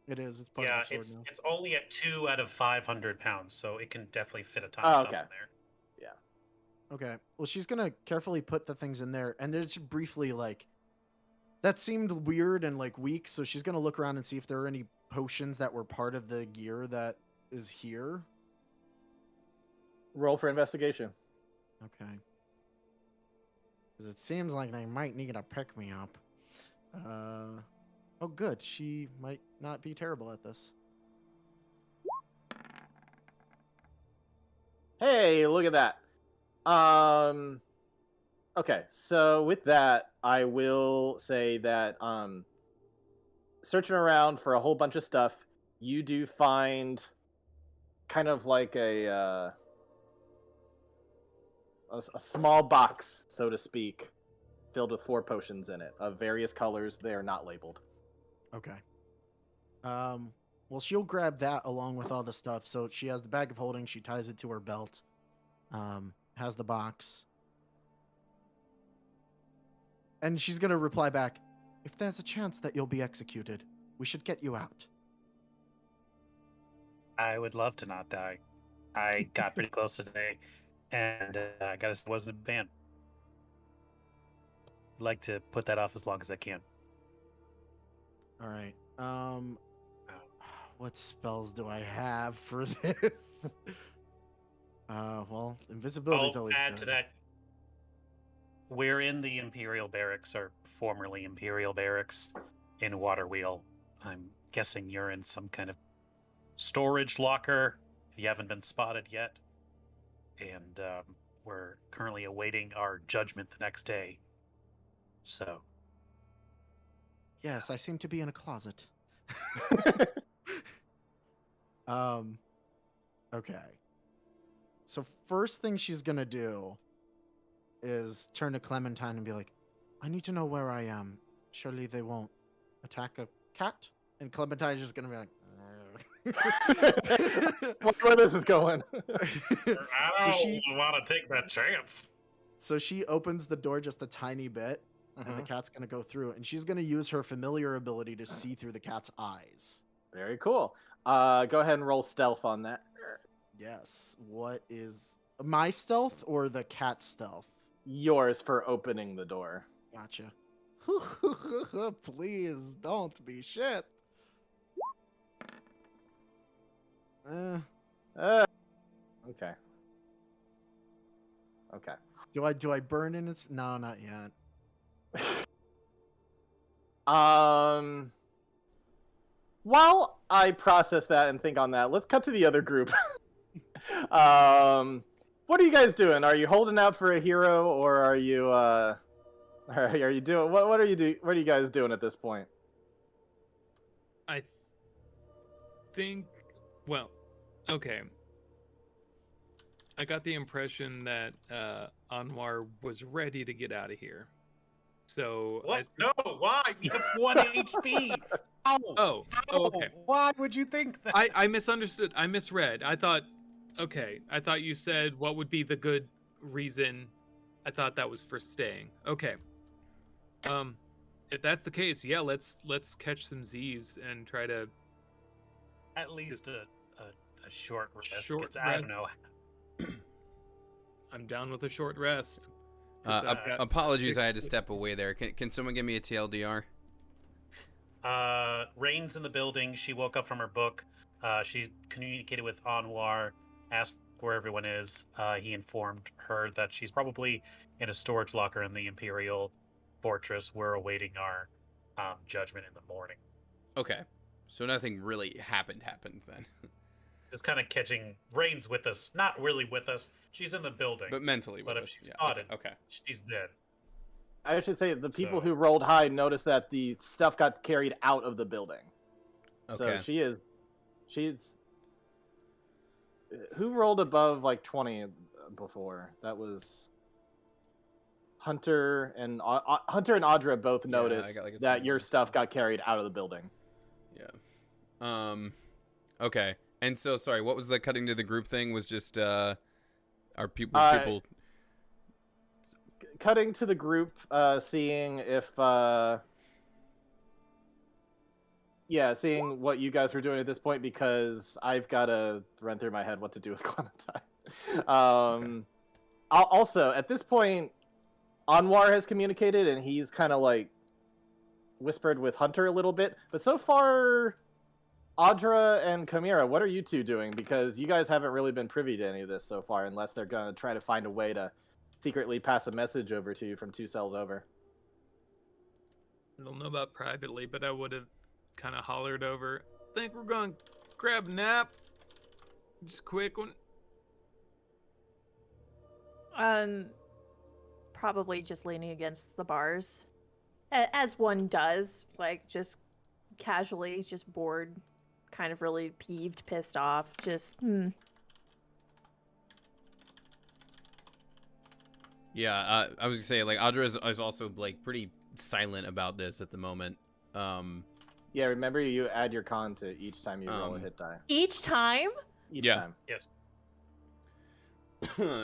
It is. It's part Yeah, of the sword now. it's only at 2 out of 500 pounds, so it can definitely fit a ton Oh, of stuff okay. in there. Okay. Well, she's gonna carefully put the things in there, and there's briefly like that seemed weird and like weak. So she's gonna look around and see if there are any potions that were part of the gear that is here. Roll for investigation. Okay. Because it seems like they might need a pick me up. Oh, good. She might not be terrible at this. Hey, look at that. Okay, so with that, I will say that searching around for a whole bunch of stuff, you do find kind of like a small box, so to speak, filled with 4 potions in it of various colors. They are not labeled. Okay. Well, she'll grab that along with all the stuff. So she has the bag of holding. She ties it to her belt. Has the box. And she's going to reply back, if there's a chance that you'll be executed, we should get you out. I would love to not die. I got pretty close today, and I got it wasn't a ban. I'd like to put that off as long as I can. All right. What spells do I have for this? Well, invisibility is I'll always add good. to that. We're in the Imperial Barracks, or formerly Imperial Barracks, in Waterwheel. I'm guessing you're in some kind of storage locker, if you haven't been spotted yet. And we're currently awaiting our judgment the next day. So, Yes, I seem to be in a closet. Okay. So first thing she's gonna do is turn to Clementine and be like, I need to know where I am. Surely they won't attack a cat? And Clementine's just gonna be like, Where this is going? I So don't want to take that chance. So she opens the door just a tiny bit, and the Mhm. cat's gonna go through, and she's gonna use her familiar ability to see through the cat's eyes. Very cool. Go ahead and roll stealth on that. Yes. What is my stealth or the cat's stealth? Yours for opening the door. Gotcha. Please don't be shit. Uh, okay. Okay. Do I burn in its? No, not yet. While I process that and think on that, let's cut to the other group. What are you guys doing? Are you holding out for a hero, or are you doing what are you guys doing at this point? I think, well, okay. I got the impression that Anwar was ready to get out of here. So What? No, why? We have 1 HP. Oh, okay. Why would you think that? I misunderstood. I misread. I thought you said what would be the good reason. I thought that was for staying. Okay. If that's the case, yeah, let's catch some Z's and try to. At least a short rest. Short 'cause I don't know. I'm down with a short rest. 'Cause I've got Apologies, I had to 6 step away there. Can someone give me a TLDR? Rain's in the building. She woke up from her book. She communicated with Anwar, asked where everyone is. He informed her that she's probably in a storage locker in the Imperial Fortress. We're awaiting our judgment in the morning. Okay, so nothing really happened then. Just kind of catching. Rain's with us. Not really with us. She's in the building. But mentally, But with if us. she's Yeah, spotted, okay. she's dead. I should say the people So- who rolled high noticed that the stuff got carried out of the building. So Okay. she's who rolled above like 20 before? That was Hunter and Audra both Yeah, I noticed got, like, a that 20. your stuff got carried out of the building. Yeah. Okay. And so, sorry, what was the cutting to the group thing? Was just our people. Cutting to the group, seeing if seeing what you guys were doing at this point, because I've got to run through my head what to do with Clementine. Also, at this point, Anwar has communicated, and he's kind of like whispered with Hunter a little bit. But so far, Audra and Chimera, what are you two doing? Because you guys haven't really been privy to any of this so far, unless they're going to try to find a way to secretly pass a message over to you from 2 cells over. I don't know about privately, but I would have kind of hollered over. Think we're going to grab a nap? Just a quick one. Probably just leaning against the bars, as one does, like just casually, just bored, kind of really peeved, pissed off, just Yeah, I was gonna say, like, Audra is also, like, pretty silent about this at the moment. Yeah, remember you add your con to each time you roll a hit die. Each time? Each Yeah. time. Yes.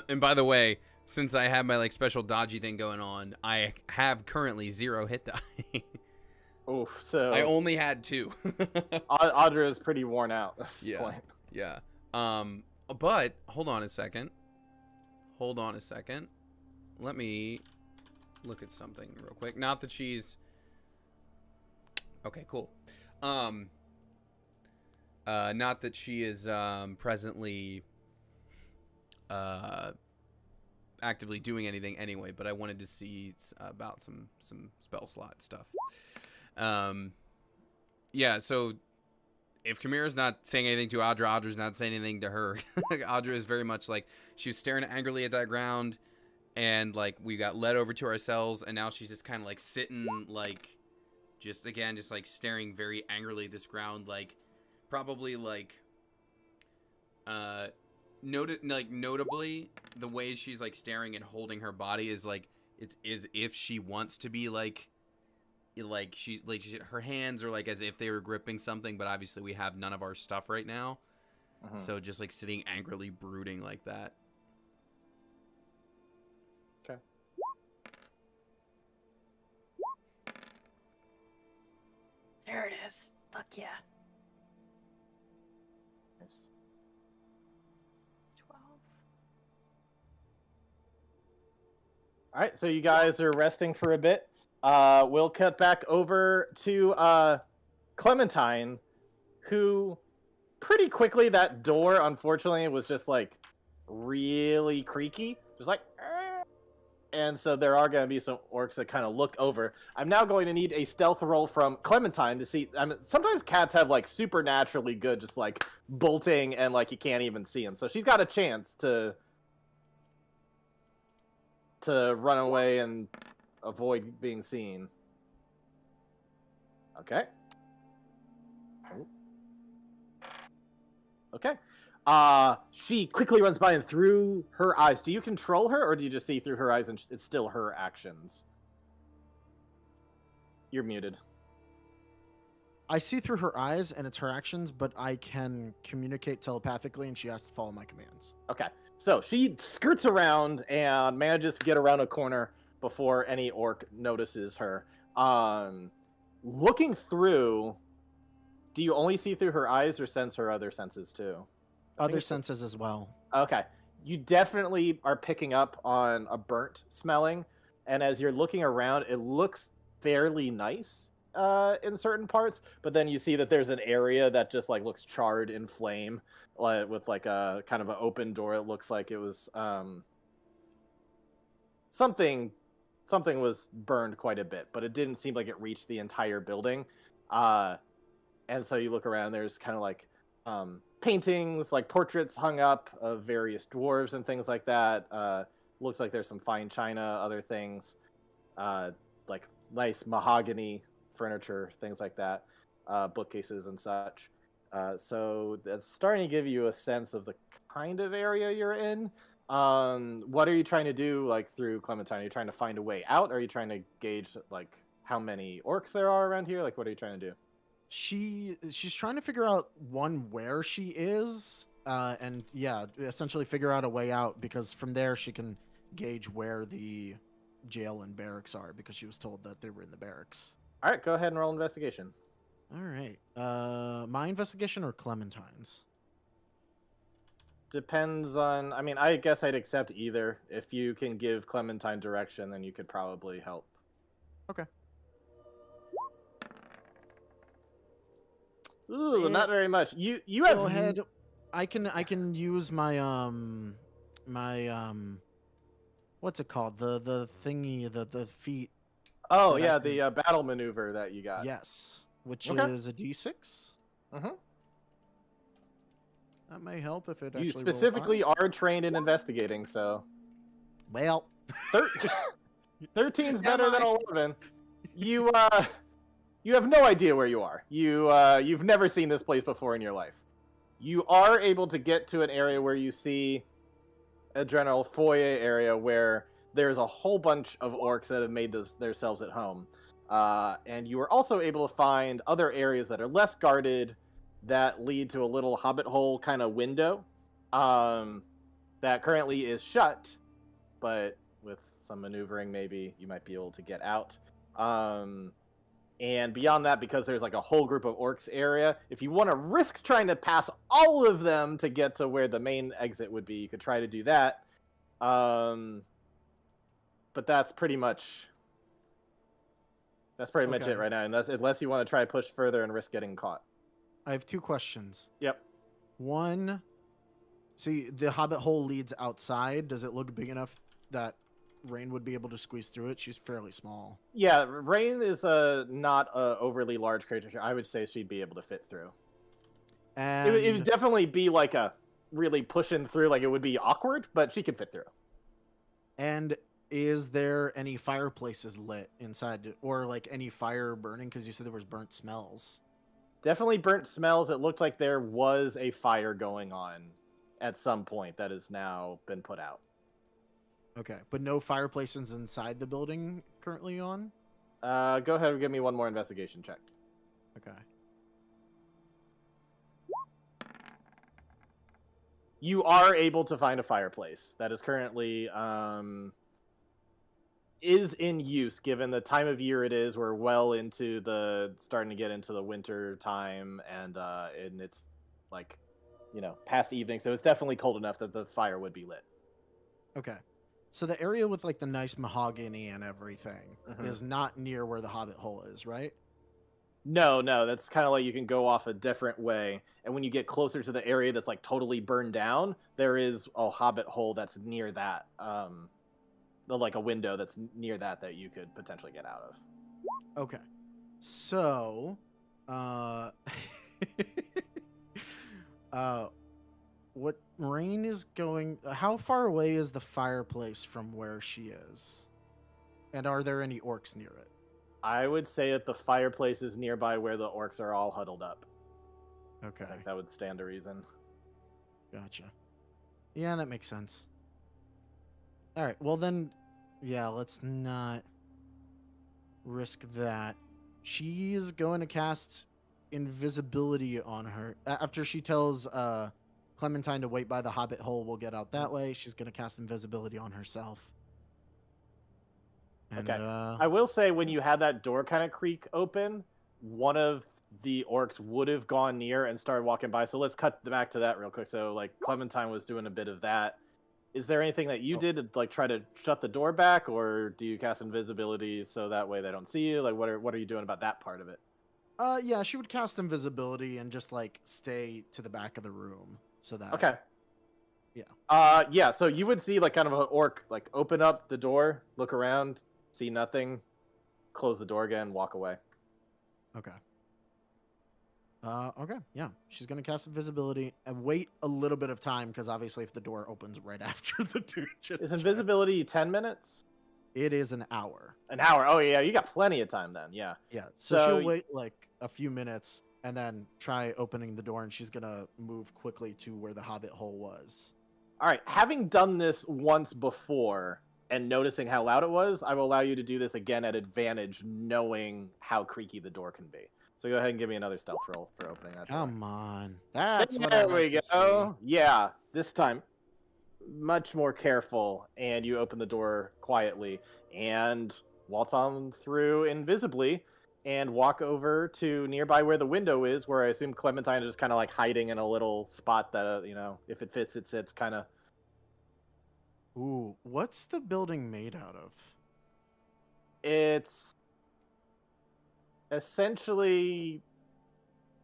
And by the way, since I have my, like, special dodgy thing going on, I have currently 0 hit die. Oof, so I only had 2. Audra is pretty worn out at this Yeah. point. Yeah. But hold on a second. Let me look at something real quick. Not that she's okay, cool. Not that she is presently actively doing anything anyway, but I wanted to see about some spell slot stuff. Yeah, so if Chimera's not saying anything to Audra, Audra's not saying anything to her. Audra is very much like, she was staring angrily at that ground, and like we got led over to ourselves, and now she's just kind of like sitting, like just like staring very angrily at this ground, like probably like notably the way she's like staring and holding her body is like it's is if she wants to be like her hands are like as if they were gripping something, but obviously we have none of our stuff right now. So just like sitting angrily brooding like that. Okay. There it is. Fuck yeah. Nice. 12. All right, so you guys are resting for a bit. We'll cut back over to Clementine, who pretty quickly, that door, unfortunately, was just like really creaky. Just like, and so there are going to be some orcs that kind of look over. I'm now going to need a stealth roll from Clementine to see. I mean, sometimes cats have like supernaturally good, just like bolting and like you can't even see them. So she's got a chance to run away and avoid being seen. Okay. Okay. She quickly runs by and through her eyes. Do you control her, or do you just see through her eyes and it's still her actions? You're muted. I see through her eyes and it's her actions, but I can communicate telepathically and she has to follow my commands. Okay. So she skirts around and manages to get around a corner before any orc notices her. Looking through, do you only see through her eyes or sense her other senses too? Other senses as well. Okay. You definitely are picking up on a burnt smelling, and as you're looking around, it looks fairly nice in certain parts, but then you see that there's an area that just like looks charred in flame, with like a kind of an open door. It looks like it was something was burned quite a bit, but it didn't seem like it reached the entire building. And so you look around, there's kind of like paintings, like portraits hung up of various dwarves and things like that. Looks like there's some fine china, other things, like nice mahogany furniture, things like that, bookcases and such. So that's starting to give you a sense of the kind of area you're in. What are you trying to do, like, through Clementine? Are you trying to find a way out? Or are you trying to gauge, like, how many orcs there are around here? Like, what are you trying to do? She's trying to figure out where she is, and yeah, essentially figure out a way out, because from there she can gauge where the jail and barracks are, because she was told that they were in the barracks. All right, go ahead and roll investigation. All right. My investigation or Clementine's? Depends on. I mean, I guess I'd accept either. If you can give Clementine direction, then you could probably help. Okay. Ooh, not very much. You have. Go ahead. I can use my what's it called? The thingy, the feat. Oh that I yeah, can- the battle maneuver that you got. Yes, which Okay. is a D6. Mhm. That may help if it You actually rolls specifically high. are trained in investigating, so Well, 13's Am better than I? 11. You have no idea where you are. You've never seen this place before in your life. You are able to get to an area where you see a general foyer area where there's a whole bunch of orcs that have made themselves at home. And you are also able to find other areas that are less guarded that lead to a little hobbit hole kind of window that currently is shut, but with some maneuvering maybe you might be able to get out. And beyond that, because there's like a whole group of orcs area, if you want to risk trying to pass all of them to get to where the main exit would be, you could try to do that. But that's pretty much much it right now, unless you want to try push further and risk getting caught. I have two questions. Yep. One, see, the hobbit hole leads outside. Does it look big enough that Rain would be able to squeeze through it? She's fairly small. Yeah, Rain is not a overly large creature. I would say she'd be able to fit through. And It would definitely be like a really pushing through, like it would be awkward, but she could fit through. And is there any fireplaces lit inside, or like any fire burning? Because you said there was burnt smells. Definitely burnt smells. It looked like there was a fire going on at some point that has now been put out. Okay, but no fireplaces inside the building currently on? Go ahead and give me one more investigation check. Okay. You are able to find a fireplace that is currently is in use, given the time of year it is. We're well into starting to get into the winter time, and it's like, past evening, so it's definitely cold enough that the fire would be lit. Okay. So the area with like the nice mahogany and everything is not near where the hobbit hole is, right? No, that's kind of like you can go off a different way, and when you get closer to the area that's like totally burned down, there is a hobbit hole that's near that, like a window that's near that you could potentially get out of. Okay. So, what Rain is going? How far away is the fireplace from where she is? And are there any orcs near it? I would say that the fireplace is nearby where the orcs are all huddled up. Okay. I think that would stand to reason. Gotcha. Yeah, that makes sense. All right. Well, then, yeah, let's not risk that. She is going to cast invisibility on her. After she tells Clementine to wait by the hobbit hole, we'll get out that way. She's going to cast invisibility on herself. And, okay. I will say, when you had that door kind of creak open, one of the orcs would have gone near and started walking by. So let's cut back to that real quick. So, like, Clementine was doing a bit of that. Is there anything that you did to, like, try to shut the door back, or do you cast invisibility so that way they don't see you? Like, what are you doing about that part of it? Yeah, she would cast invisibility and just like stay to the back of the room so that. Okay. Yeah. Yeah. So you would see like kind of an orc like open up the door, look around, see nothing, close the door again, walk away. Okay. Okay. Yeah, she's gonna cast invisibility and wait a little bit of time because obviously if the door opens right after the dude just. Is invisibility 10 minutes? It is an hour. An hour. Oh yeah, you got plenty of time then. Yeah. Yeah. So she'll wait like a few minutes and then try opening the door, and she's gonna move quickly to where the hobbit hole was. All right. Having done this once before and noticing how loud it was, I will allow you to do this again at advantage, knowing how creaky the door can be. So go ahead and give me another stealth roll for opening that door. Come on. That's what there I like we to go. see. Yeah, this time much more careful, and you open the door quietly and waltz on through invisibly and walk over to nearby where the window is, where I assume Clementine is just kind of like hiding in a little spot that, if it fits, it sits kind of. Ooh, what's the building made out of? It's essentially,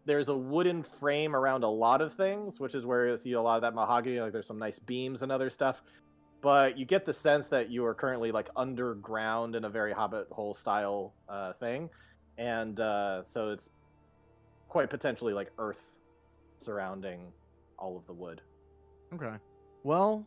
there's a wooden frame around a lot of things, which is where you see a lot of that mahogany. Like there's some nice beams and other stuff, but you get the sense that you are currently like underground in a very hobbit hole style thing, and so it's quite potentially like earth surrounding all of the wood. Okay. Well,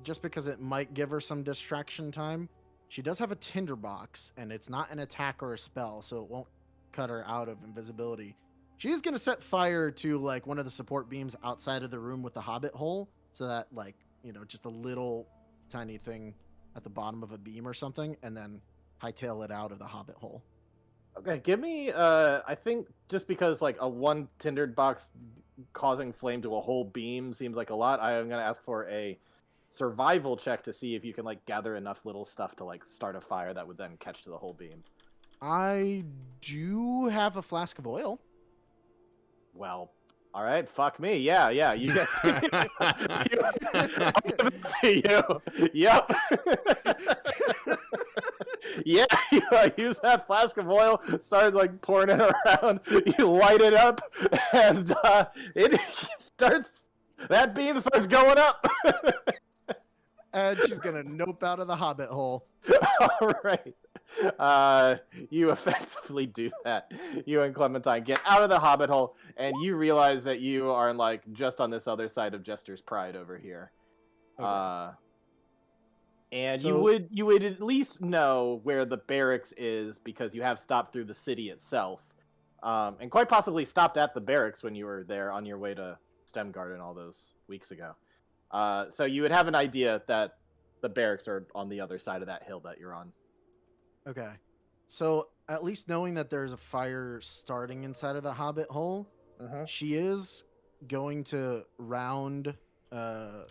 just because it might give her some distraction time, she does have a tinderbox, and it's not an attack or a spell, so it won't cut her out of invisibility. She's going to set fire to, like, one of the support beams outside of the room with the hobbit hole, so that, like, just a little tiny thing at the bottom of a beam or something, and then hightail it out of the hobbit hole. Okay, give me, I think just because, like, a one tinderbox causing flame to a whole beam seems like a lot, I am going to ask for a survival check to see if you can like gather enough little stuff to like start a fire that would then catch to the whole beam. I do have a flask of oil. Well, all right, fuck me. Yeah, you get. I'll give it to you. Yep. Yeah, you use that flask of oil, start like pouring it around. You light it up, and it starts. That beam starts going up. And she's gonna nope out of the hobbit hole. All right. You effectively do that. You and Clementine get out of the hobbit hole, and you realize that you are like just on this other side of Jester's Pride over here. Okay. And so, you would at least know where the barracks is because you have stopped through the city itself, and quite possibly stopped at the barracks when you were there on your way to Stem Garden all those weeks ago. So you would have an idea that the barracks are on the other side of that hill that you're on. Okay. So at least knowing that there's a fire starting inside of the Hobbit hole, she is going to round the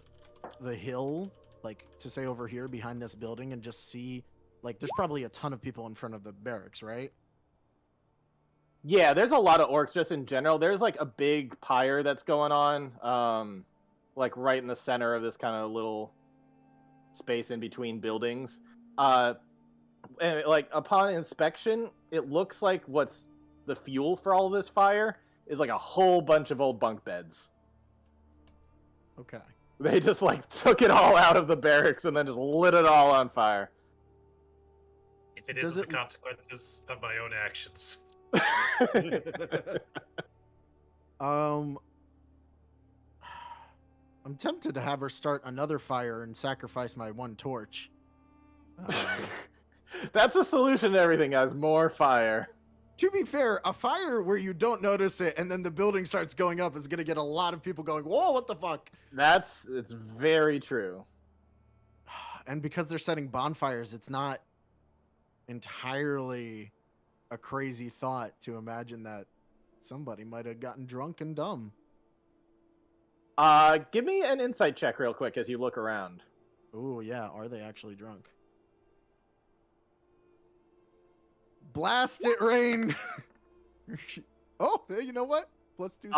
hill, like to say over here behind this building, and just see, like, there's probably a ton of people in front of the barracks, right? Yeah, there's a lot of orcs just in general. There's like a big pyre that's going on, like right in the center of this kind of little space in between buildings. And, like, upon inspection, it looks like what's the fuel for all this fire is like a whole bunch of old bunk beds. Okay. They just like took it all out of the barracks and then just lit it all on fire. If it Does isn't the it- consequences of my own actions. I'm tempted to have her start another fire and sacrifice my one torch. That's the solution to everything, guys. More fire. To be fair, a fire where you don't notice it and then the building starts going up is going to get a lot of people going, whoa, what the fuck? It's very true. And because they're setting bonfires, it's not entirely a crazy thought to imagine that somebody might have gotten drunk and dumb. Give me an insight check real quick as you look around. Oh, yeah. Are they actually drunk? Blast it, Rain! Oh, you know what? Let's do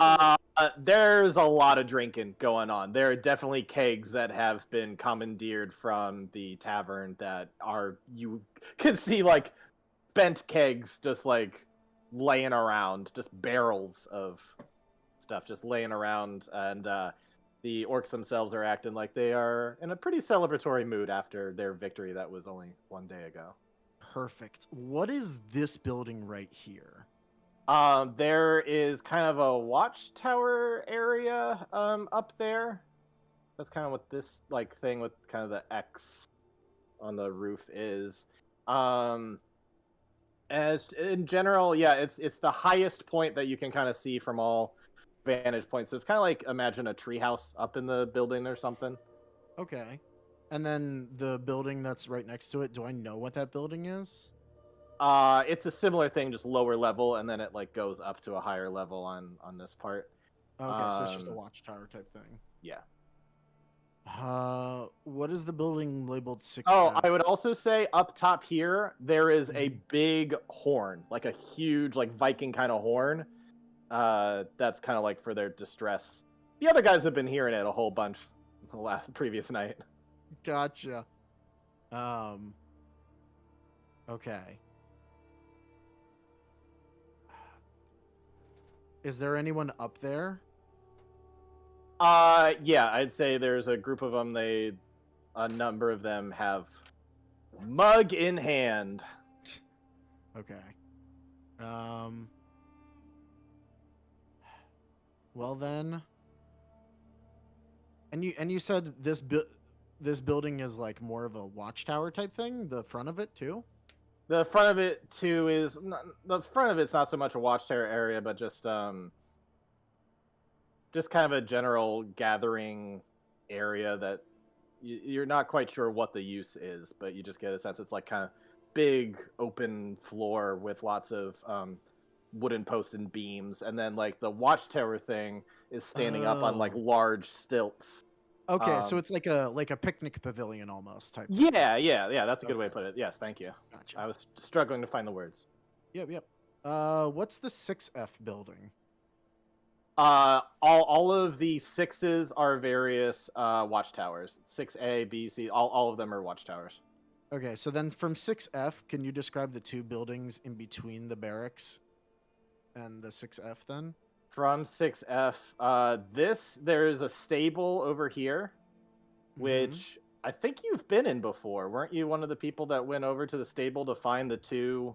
There's a lot of drinking going on. There are definitely kegs that have been commandeered from the tavern that are, you can see like bent kegs just like laying around, just barrels of stuff just laying around, and the orcs themselves are acting like they are in a pretty celebratory mood after their victory that was only one day ago. Perfect. What is this building right here? There is kind of a watchtower area up there. That's kind of what this like thing with kind of the X on the roof is. As in general, yeah, it's the highest point that you can kind of see from all vantage points. So it's kind of like, imagine a treehouse up in the building or something. Okay. And then the building that's right next to it, do I know what that building is? It's a similar thing, just lower level, and then it like goes up to a higher level on this part. Okay, so it's just a watchtower type thing. Yeah. What is the building labeled 6F? Oh, I would also say up top here, there is a big horn, like a huge, like Viking kind of horn. That's kind of like for their distress. The other guys have been hearing it a whole bunch the previous night. Gotcha. Okay. Is there anyone up there? Yeah, I'd say there's a group of them. A number of them have mug in hand. Okay. Well then. And you said this building is like more of a watchtower type thing. The front of it too. The front of it too is the front of it's not so much a watchtower area, but just kind of a general gathering area that you're not quite sure what the use is, but you just get a sense it's like kind of big open floor with lots of wooden posts and beams, and then like the watchtower thing is standing up on like large stilts. Okay, so it's like a picnic pavilion almost type. Yeah, that's a good way to put it. Yes, thank you. Gotcha. I was struggling to find the words. Yep. What's the 6F building? All of the 6s are various watchtowers. 6A, B, C, all of them are watchtowers. Okay, so then from 6F, can you describe the two buildings in between the barracks and the 6F then? From 6F, there's a stable over here, which I think you've been in before. Weren't you one of the people that went over to the stable to find the two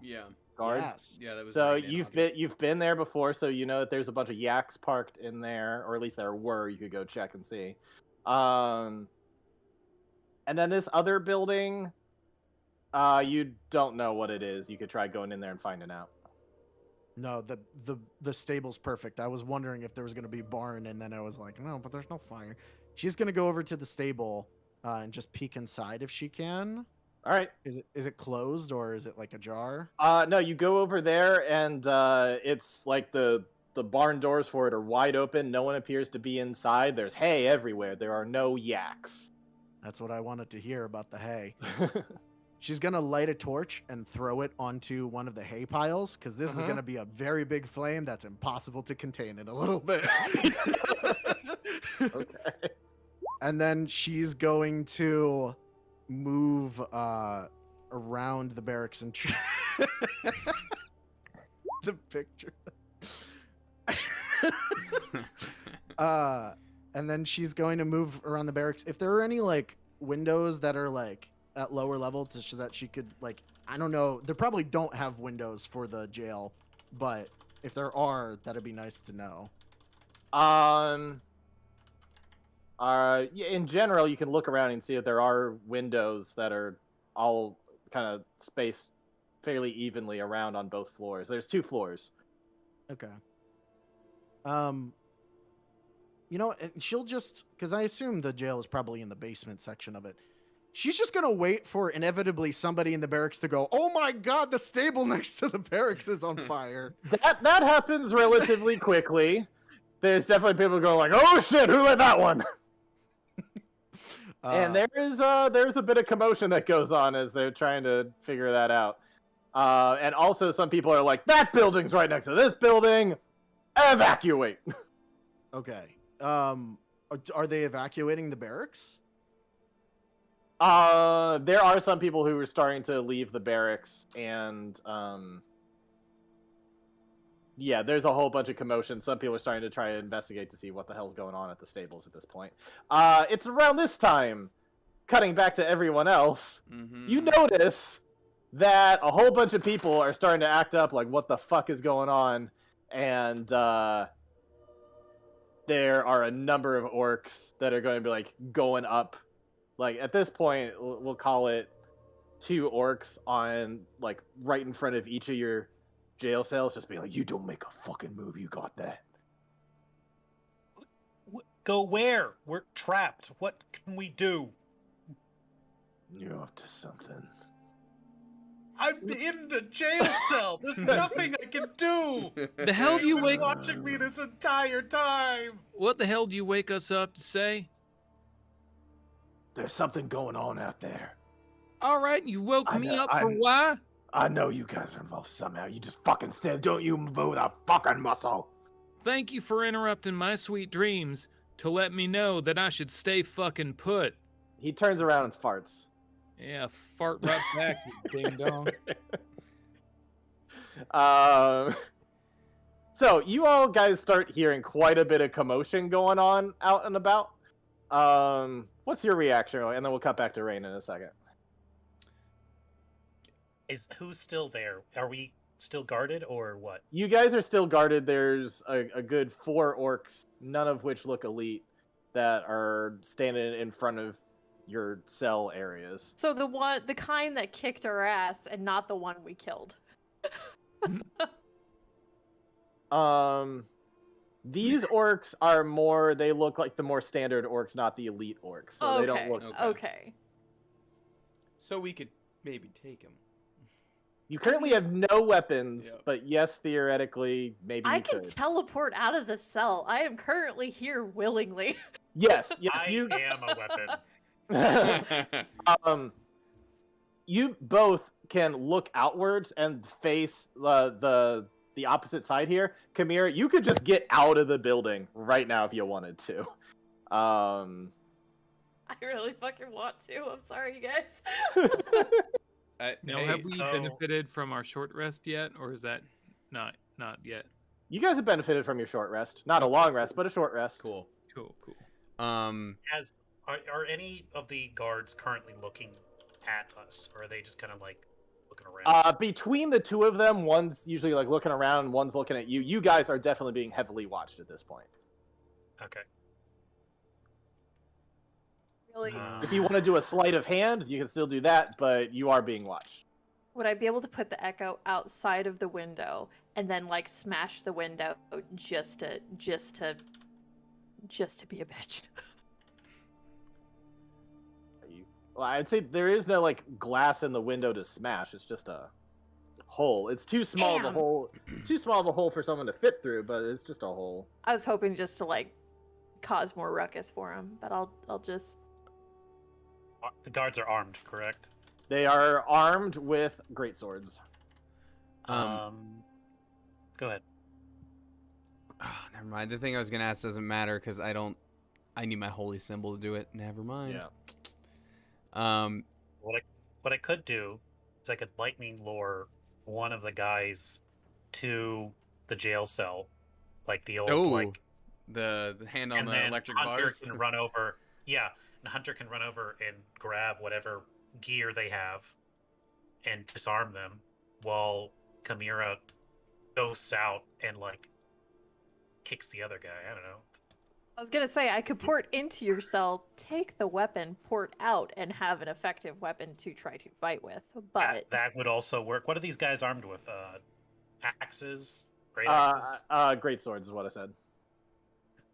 guards? Yes. Yeah, that was So Rain and you've been there before, so you know that there's a bunch of yaks parked in there, or at least there were. You could go check and see. And then this other building, you don't know what it is. You could try going in there and finding out. No, the stable's perfect. I was wondering if there was going to be barn, and then I was like, no, but there's no fire. She's going to go over to the stable and just peek inside if she can. All right. Is it closed or is it like ajar? No, you go over there, and it's like the barn doors for it are wide open. No one appears to be inside. There's hay everywhere. There are no yaks. That's what I wanted to hear about the hay. She's gonna light a torch and throw it onto one of the hay piles because this is gonna be a very big flame that's impossible to contain in a little bit. Okay. And then she's going to move around the barracks and the picture. And then she's going to move around the barracks. If there are any like windows that are like at lower level so that she could like, I don't know, they probably don't have windows for the jail, but if there are, that'd be nice to know. Yeah, in general, you can look around and see that there are windows that are all kind of spaced fairly evenly around on both floors. There's 2 floors. Okay. You know, and she'll just, because I assume the jail is probably in the basement section of it. She's just gonna wait for inevitably somebody in the barracks to go, "Oh my God, the stable next to the barracks is on fire." That happens relatively quickly. There's definitely people going like, "Oh shit, who let that one?" And there's a bit of commotion that goes on as they're trying to figure that out. And also some people are like, "That building's right next to this building. Evacuate." Okay. Are they evacuating the barracks? There are some people who are starting to leave the barracks, and yeah, there's a whole bunch of commotion. Some people are starting to try to investigate to see what the hell's going on at the stables at this point. It's around this time, cutting back to everyone else, you notice that a whole bunch of people are starting to act up like, what the fuck is going on? And there are a number of orcs that are going to be like going up. Like at this point, we'll call it 2 orcs on like right in front of each of your jail cells, just being like, "You don't make a fucking move, you got that." Go where? We're trapped. What can we do? You're up to something. I'm in the jail cell. There's nothing I can do. The hell do you You've wake? been watching me this entire time. What the hell do you wake us up to say? There's something going on out there. All right, you woke me up for I- why? I know you guys are involved somehow. You just fucking stand. Don't you move a fucking muscle. Thank you for interrupting my sweet dreams to let me know that I should stay fucking put. He turns around and farts. Yeah, fart right back, you ding dong. So you all guys start hearing quite a bit of commotion going on out and about. What's your reaction? And then we'll cut back to Rain in a second. Who's still there? Are we still guarded or what? You guys are still guarded. There's a good 4 orcs, none of which look elite, that are standing in front of your cell areas. So the kind that kicked our ass and not the one we killed. These orcs are more, they look like the more standard orcs, not the elite orcs. So okay. They don't look. Okay. So we could maybe take him. You currently have no weapons, Yep. but yes, theoretically, maybe I you can could. teleport out of the cell. I am currently here willingly. Yes, I you. am a weapon. You both can look outwards and face the opposite side here. Kamira, you could just get out of the building right now if you wanted to. I really fucking want to. I'm sorry, you guys. Now, hey, have we so- benefited from our short rest yet, or is that not yet? You guys have benefited from your short rest. Not a long rest, but a short rest. cool. Cool. Are any of the guards currently looking at us, or are they just kind of like looking around? Between the 2 of them, one's usually like looking around and one's looking at you. You guys are definitely being heavily watched at this point. Okay. Really? If you want to do a sleight of hand, you can still do that, but you are being watched. Would I be able to put the echo outside of the window and then like smash the window just to be a bitch? Well, I'd say there is no like glass in the window to smash. It's just a hole. It's too small of a Damn. hole. It's too small of a hole for someone to fit through, but it's just a hole. I was hoping just to like cause more ruckus for him, but I'll just. The guards are armed, correct? They are armed with great swords. Go ahead. Oh, never mind. The thing I was gonna ask doesn't matter because I need my holy symbol to do it. Never mind. Yeah. What I could do is I could lightning lure one of the guys to the jail cell, like the old like, the hand on and the then electric Hunter bars. can run over. Yeah, and Hunter can run over and grab whatever gear they have and disarm them, while Chimera goes out and like kicks the other guy. I don't know. I was gonna say I could port into your cell, take the weapon, port out, and have an effective weapon to try to fight with. But That would also work. What are these guys armed with? Axes? Great axes? Great swords is what I said.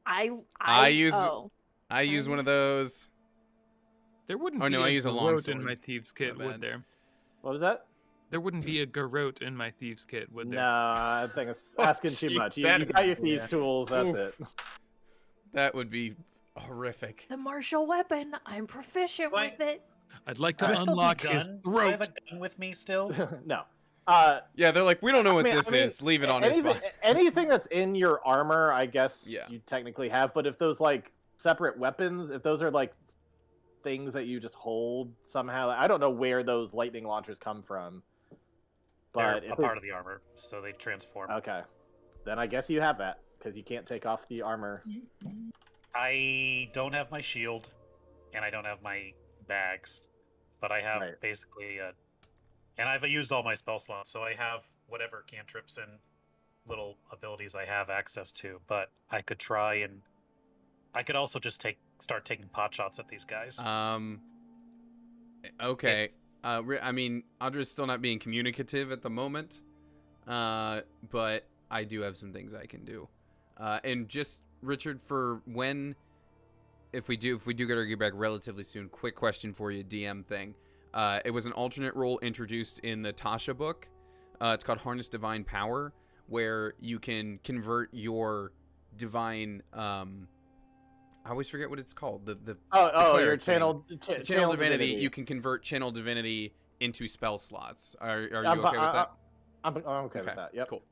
I use oh. I use one of those. There wouldn't Oh, be no, I a use a long garrote in sword. my thieves kit, My would bad. there? What was that? There wouldn't be a garrote in my thieves kit, would there? No, I think it's asking too Gee, much. You that got is- your thieves yeah. tools. That's Oof. it. That would be horrific. The martial weapon. I'm proficient Why- with it. I'd like Do I to still unlock have a his gun? Do I have throat. a gun with me still? No. Yeah, they're like, we don't know what I mean- this I mean, is. Leave it on his anything, body. anything that's in your armor, I guess Yeah. you technically have. But if those like separate weapons, if those are like things that you just hold somehow, I don't know where those lightning launchers come from. But They're a part of the armor, so they transform. Okay, then I guess you have that because you can't take off the armor. I don't have my shield, and I don't have my bags, but I have Right. basically and I've used all my spell slots, so I have whatever cantrips and little abilities I have access to. But I could try, and I could also just start taking pot shots at these guys. Okay. I mean, Audra's still not being communicative at the moment, but I do have some things I can do. And just Richard, for when, if we do get our gear back relatively soon, quick question for you, DM thing. It was an alternate role introduced in the Tasha book. It's called Harness Divine Power, where you can convert your divine. I always forget what it's called. The Your cleric thing. channel channel divinity. You can convert channel divinity into spell slots. Are you okay with that? I'm okay with that. Yep. Cool.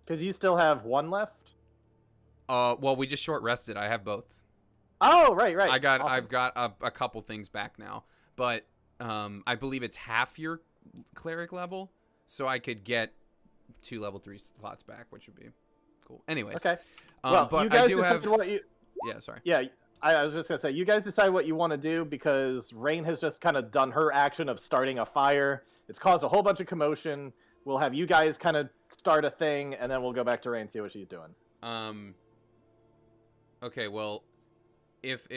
Because you still have one left. Well, we just short rested. I have both. Oh, right. I've Awesome. got a couple things back now, but I believe it's half your cleric level, so I could get 2 level 3 slots back, which would be cool. Anyways, Okay. Well, but you guys I do decided have. what you. Yeah, sorry. Yeah, I was just gonna say, you guys decide what you want to do because Rain has just kind of done her action of starting a fire. It's caused a whole bunch of commotion. We'll have you guys kind of start a thing, and then we'll go back to Rain and see what she's doing. Okay, well, if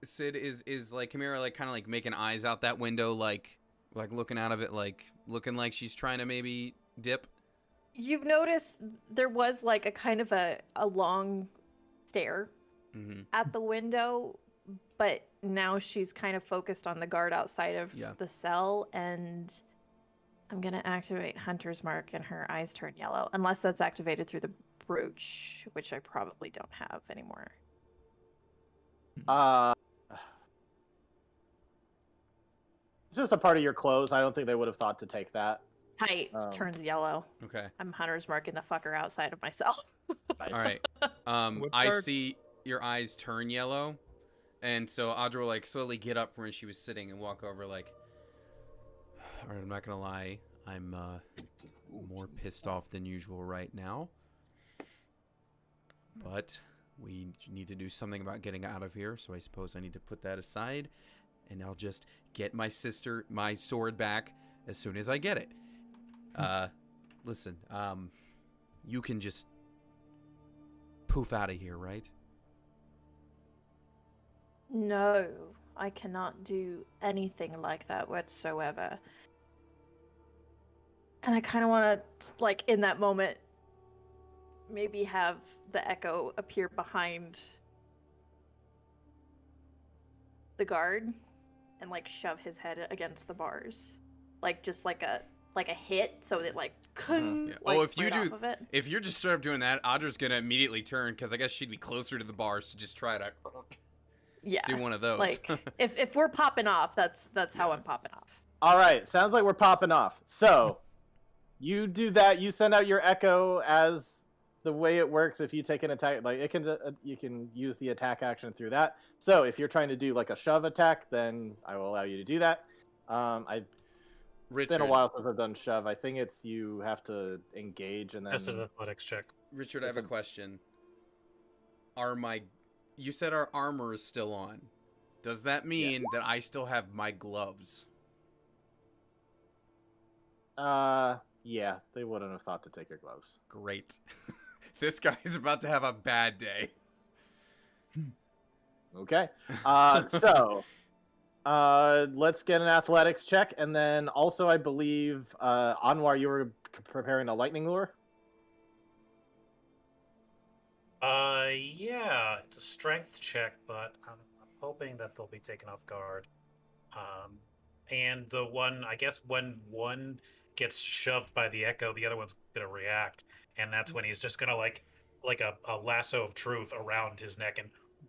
Sid is like Chimera like kind of like making eyes out that window, like looking out of it, like looking like she's trying to maybe dip. You've noticed there was like a kind of a long stare Mm-hmm. at the window, but now she's kind of focused on the guard outside of Yeah. the cell, and I'm gonna activate Hunter's Mark, and her eyes turn yellow, unless that's activated through the brooch, which I probably don't have anymore. It's just a part of your clothes. I don't think they would have thought to take that. Tight turns yellow. Okay. I'm Hunter's Marking the fucker outside of my cell. Nice. All right. What's I our- see your eyes turn yellow, and so Audra will like slowly get up from where she was sitting and walk over like. All right, I'm not gonna lie. I'm more pissed off than usual right now. But we need to do something about getting out of here, so I suppose I need to put that aside, and I'll just get my sword back as soon as I get it. Listen, you can just poof out of here, right? No, I cannot do anything like that whatsoever. And I kind of want to, like, in that moment, maybe have the echo appear behind the guard and like shove his head against the bars, like just like a hit, so that like, Yeah. like If you right do, off of it. if you're just straight up doing that, Audra's gonna immediately turn because I guess she'd be closer to the bars to just try to Yeah, do one of those. like if we're popping off, that's how I'm popping off. All right, sounds like we're popping off. So, you do that. You send out your echo as the way it works. If you take an attack, like it can, you can use the attack action through that. So, if you're trying to do like a shove attack, then I will allow you to do that. It's been a while since I've done shove. I think it's you have to engage and then. That's an athletics check. Richard, I have a question. You said our armor is still on. Does that mean that I still have my gloves? Yeah, they wouldn't have thought to take your gloves. Great. This guy's about to have a bad day. Okay. So, let's get an athletics check, and then also I believe, Anwar, you were preparing a lightning lure. Yeah, it's a strength check, but I'm hoping that they'll be taken off guard. And the one, I guess, when one gets shoved by the echo, the other one's gonna react, and that's when he's just gonna like a lasso of truth around his neck and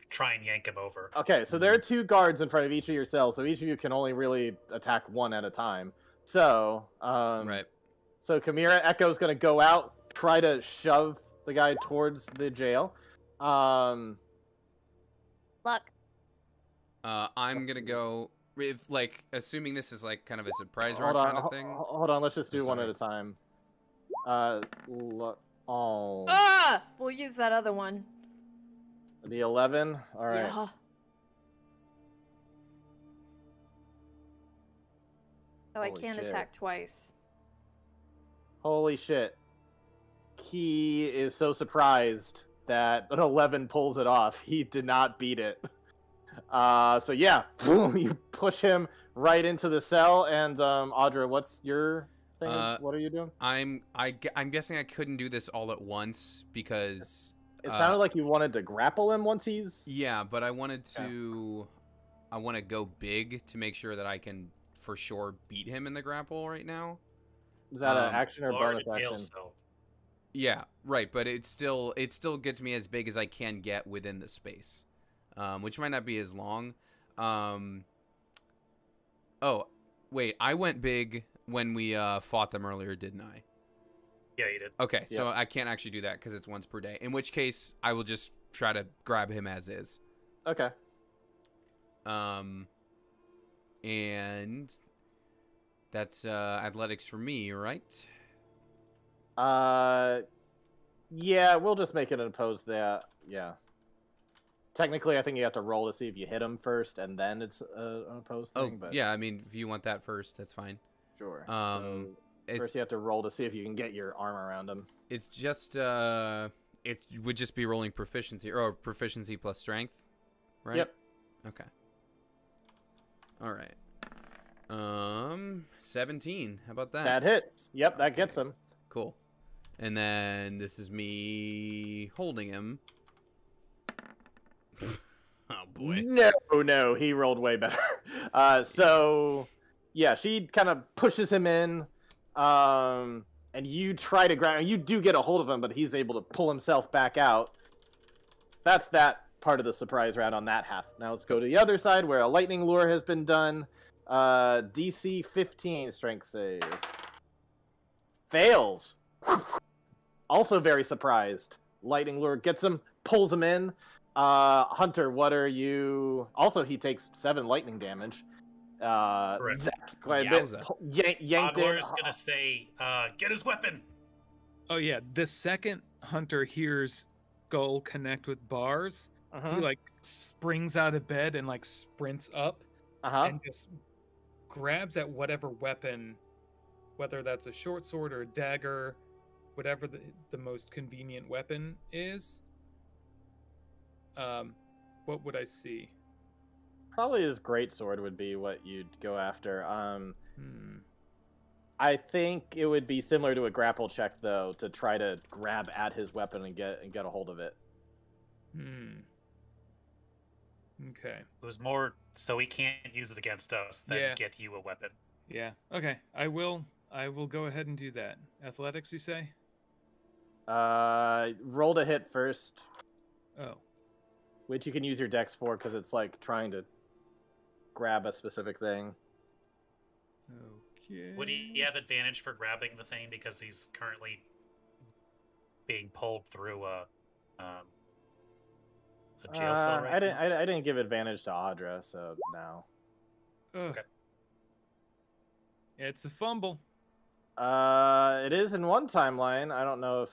try and yank him over. Okay, so there are 2 guards in front of each of your cells, so each of you can only really attack one at a time. So, Right. So Chimera Echo's gonna go out, try to shove the guy towards the jail. Luck. I'm gonna go. If like, assuming this is like kind of a surprise Hold round on, kind of thing. hold on. Let's just do one Sorry. at a time. Oh, Ah! We'll use that other one. the 11. All right. Yeah. Oh, I Holy can't shit. attack twice. Holy shit. He is so surprised that an 11 pulls it off. He did not beat it. So yeah, boom, you push him right into the cell. And Audra, what's your thing? What are you doing? I'm guessing I couldn't do this all at once because It sounded like you wanted to grapple him once he's. yeah, but I wanted to. I want to go big to make sure that I can for sure beat him in the grapple right now. Is that an action or Guard bonus and jail action? cell. Yeah, right, but it still gets me as big as I can get within the space, which might not be as long. Oh, wait, I went big when we fought them earlier, didn't I? Yeah, you did. Okay, so I can't actually do that because it's once per day. In which case, I will just try to grab him as is. Okay. And that's athletics for me, right? Yeah, we'll just make it an opposed there. Yeah. Technically, I think you have to roll to see if you hit him first, and then it's an opposed Oh, thing. But yeah. I mean, if you want that first, that's fine. sure. So First, it's you have to roll to see if you can get your arm around him. it's just it would just be rolling proficiency or proficiency plus strength, right? Yep. Okay. All right. 17. How about that? That hits. Yep, that gets him. Cool. And then this is me holding him. Oh boy. No, he rolled way better. So yeah, she kind of pushes him in, and you try to grab. You do get a hold of him, but he's able to pull himself back out. That's that part of the surprise round on that half. Now let's go to the other side where a lightning lure has been done. DC 15 strength save. Fails. Also very surprised. Lightning lure gets him, pulls him in. Hunter, what are you? Also, he takes 7 lightning damage. Correct. Yanked in. Onwar's gonna say, "Get his weapon." Oh yeah, the second Hunter hears Gull connect with bars, he like springs out of bed and like sprints up and just grabs at whatever weapon, whether that's a short sword or a dagger, whatever the most convenient weapon is. What would I see? Probably his greatsword would be what you'd go after. I think it would be similar to a grapple check though, to try to grab at his weapon and get a hold of it. Okay. It was more so he can't use it against us than Yeah. get you a weapon. Yeah. Okay. I will go ahead and do that. Athletics, you say? Roll to hit first, Oh. which you can use your dex for because it's like trying to grab a specific thing. Okay. Would he have advantage for grabbing the thing because he's currently being pulled through a jail cell right now? I didn't give advantage to Audra, so no. Ugh. Okay. It's a fumble. It is in one timeline. I don't know if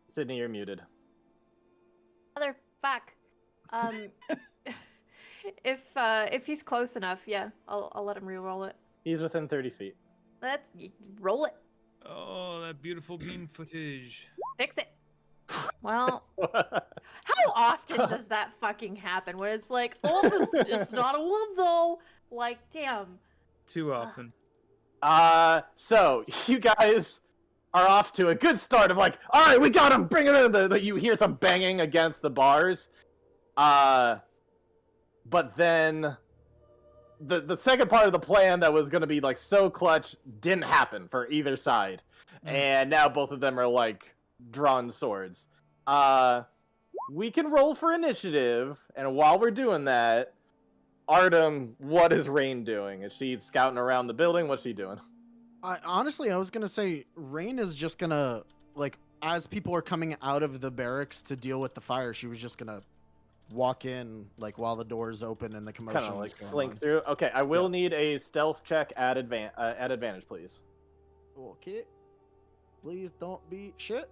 Sydney, you're muted. Motherfuck. If he's close enough, yeah, I'll let him re-roll it. He's within 30 feet. Roll it. Oh, that beautiful bean footage. Fix it. Well, how often does that fucking happen? When it's like, oh, it's not a one though. Like, damn. Too often. So you guys are off to a good start of like, all right, we got him, bring him in. You hear some banging against the bars. But then the second part of the plan that was going to be like so clutch didn't happen for either side. And now both of them are like drawn swords. We can roll for initiative, and while we're doing that, Artem, what is Rain doing? Is she scouting around the building? What's she doing? Honestly, I was gonna say Rain is just gonna, like, as people are coming out of the barracks to deal with the fire, she was just gonna walk in, like, while the doors open and the commotion Kind of like is going slink on. through. Okay, I will need a stealth check at advantage, please. Okay. Please don't be shit.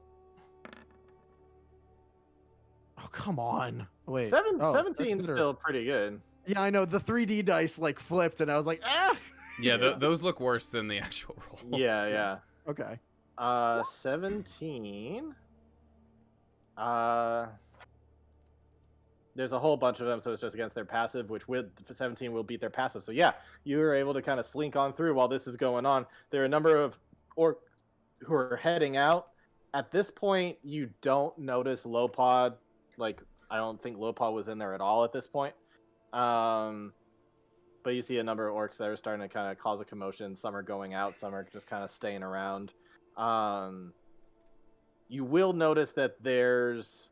Oh, come on. Wait. 17 that's better. still pretty good. Yeah, I know. The 3D dice, like, flipped, and I was like, ah! Yeah, those look worse than the actual roll. Yeah. Okay. 17. There's a whole bunch of them, so it's just against their passive, which with 17 will beat their passive. So yeah, you were able to kind of slink on through while this is going on. There are a number of orcs who are heading out. At this point, you don't notice Lopod. Like, I don't think Lopod was in there at all at this point. But you see a number of orcs that are starting to kind of cause a commotion. Some are going out, some are just kind of staying around. You will notice that there's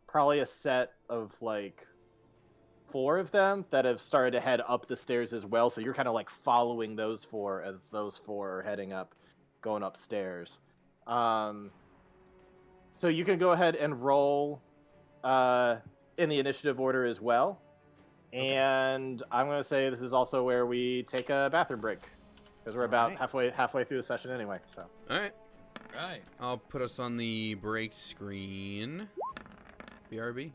probably a set of like 4 of them that have started to head up the stairs as well. So you're kind of like following those 4 as those 4 are heading up, going upstairs. So you can go ahead and roll in the initiative order as well. Okay. And I'm going to say this is also where we take a bathroom break because we're about halfway through the session anyway. So. All right. Right. I'll put us on the break screen. BRB.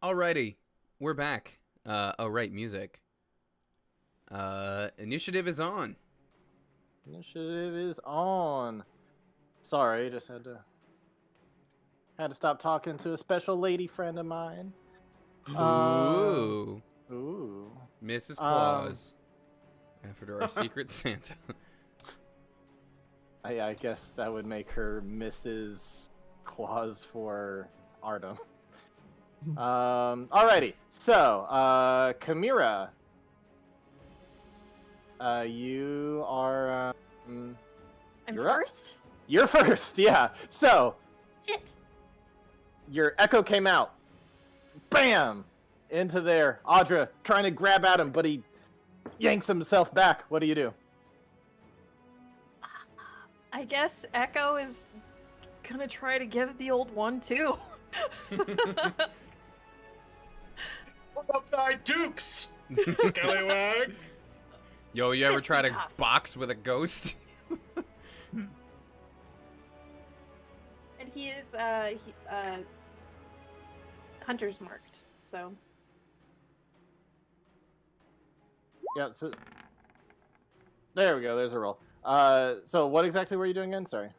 Alrighty, we're back. Oh right, music. Initiative is on. Initiative is on. Sorry, just had to stop talking to a special lady friend of mine. Ooh, Ooh. Mrs. Claus. After our Secret Santa. I guess that would make her Mrs. Claus for Artem. Alrighty. So, Chimera. You are. I'm you're up. first. You're first, yeah. So, Shit. your echo came out. Bam! Into there. Audra trying to grab at him, but he yanks himself back. What do you do? I guess Echo is gonna try to give the old one too. What up, thy dukes, scallywag? Yo, you ever try to Fisticuffs. box with a ghost? And he is hunter's marked, so Yeah, so there we go. There's a roll. So what exactly were you doing again? Sorry,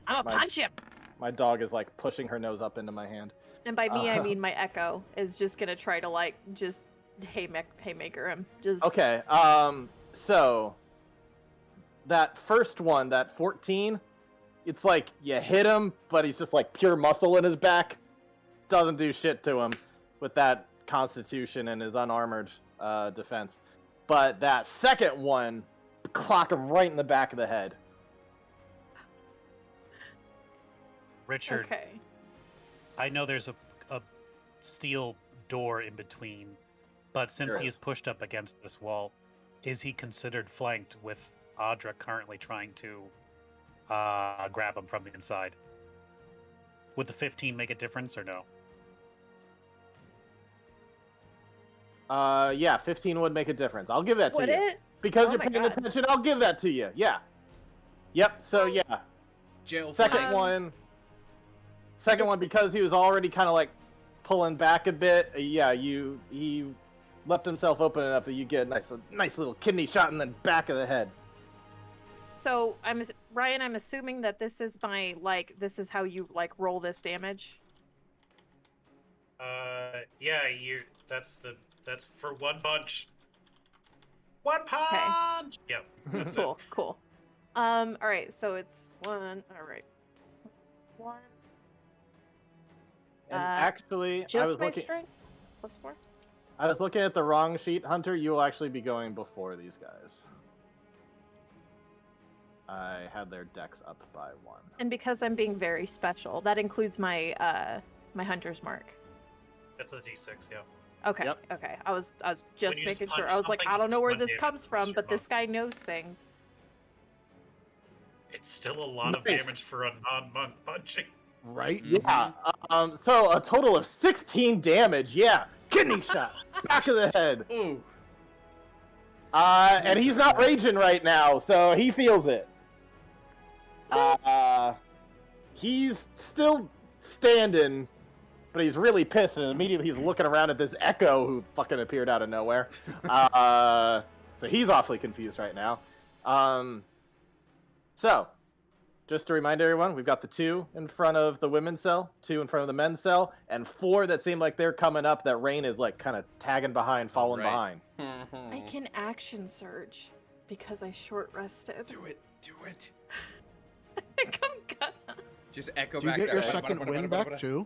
I'm gonna My- punch him. my dog is like pushing her nose up into my hand. And by me, I Uh, mean my Echo is just gonna try to like just haymaker him. Just Okay. So that first one, that 14, it's like you hit him, but he's just like pure muscle in his back. Doesn't do shit to him with that constitution and his unarmored defense. But that second one, clock him right in the back of the head. Richard, Okay. I know there's a steel door in between, but since There he is. is pushed up against this wall, is he considered flanked with Audra currently trying to grab him from the inside? Would the 15 make a difference or no? Yeah, 15 would make a difference. I'll give that to Would you. it? Because Oh you're my paying God. attention, I'll give that to you. Yeah. Yep, so yeah. Jail Second flag. one. Second This- one, because he was already kind of like pulling back a bit. Yeah, he left himself open enough that you get a nice little kidney shot in the back of the head. So Ryan. I'm assuming that this is my this is how you like roll this damage. Yeah, that's for one punch. One punch. Yep. That's Cool, cool. All right. So it's one. All right. One. And Uh, actually, I Just was my looking. strength. +4. I was looking at the wrong sheet, Hunter. You will actually be going before these guys. I had their decks up by 1. And because I'm being very special, that includes my my hunter's mark. That's the D6. Yeah. Okay. Yep. Okay. I was just you just making sure. punch I was like, something, I don't know where one this damage comes plus from, your but this mark. guy knows things. It's still a lot of Nice. damage for a non-monk punching. Right? Yeah. So a total of 16 damage. Yeah. Kidney shot. Back of the head. Ooh. And he's not raging right now, so he feels it. He's still standing, but he's really pissed, and immediately he's looking around at this Echo who fucking appeared out of nowhere. So he's awfully confused right now. So, just to remind everyone, we've got the 2 in front of the women's cell, 2 in front of the men's cell, and 4 that seem like they're coming up that Rain is like kind of tagging behind, falling Right. behind. I can action surge because I short rested. Do it. Do it. I think I'm gonna. Just echo Do you back get there. your second win back too?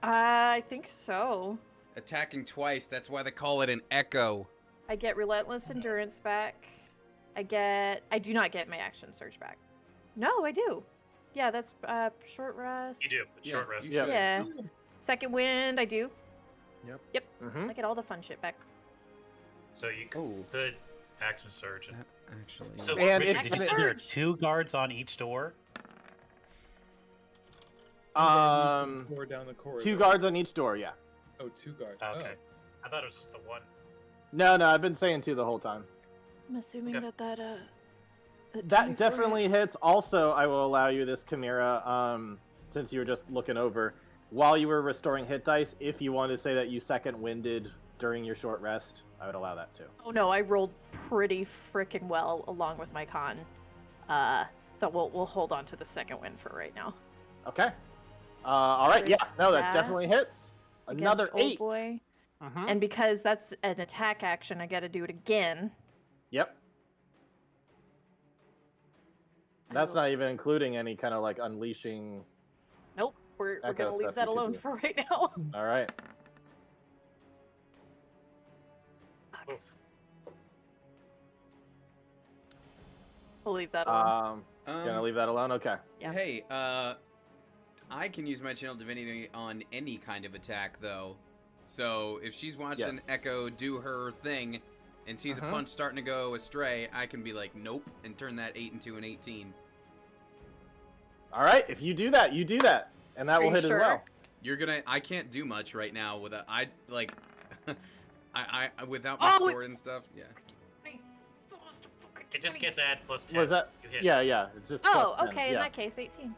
I think so. Attacking twice. That's why they call it an echo. I get relentless endurance back. I do not get my action surge back. No, I do. Yeah, that's short rest. You do. It's Yeah. short rest. Yeah. Yeah. Second wind, I do. Mm-hmm. I get all the fun shit back. So you Oh. could action surge. That actually. So And Richard, it's- did you say there are Surge. 2 guards on each door? Or down the corridor. 2 guards on each door, yeah. Oh, 2 guards. Okay. I thought it was just the one. No, I've been saying 2 the whole time. I'm assuming Okay. that That definitely hits. Also, I will allow you this, Chimera, since you were just looking over. while you were restoring hit dice, if you wanted to say that you second winded during your short rest, I would allow that too. Oh no, I rolled pretty freaking well along with my con. So we'll hold on to the second win for right now. Okay. All right. Yeah. There's No, that that definitely hits. Another Against 8. Old boy. Mhm. And because that's an attack action, I gotta do it again. Yep. I That's will- not even including any kind of like unleashing. Nope, we're Echo gonna stuff leave that you could alone do. for right now. All right. Oof. We'll leave that alone. Gonna leave that alone. Okay. Yeah. Hey, I can use my channel divinity on any kind of attack though. So if she's watching Yes. Echo do her thing and sees a punch starting to go astray, I can be like, nope, and turn that 8 into an 18. All right. If you do that, you do that, and that Are will you hit sure? as well. You're gonna. I can't do much right now with a. I like. I without my Oh, sword it's- and stuff. Yeah. It just gets add plus 10. Was that? You hit. Yeah. It's just. Oh, plus 10, okay. In Yeah. that case, 18.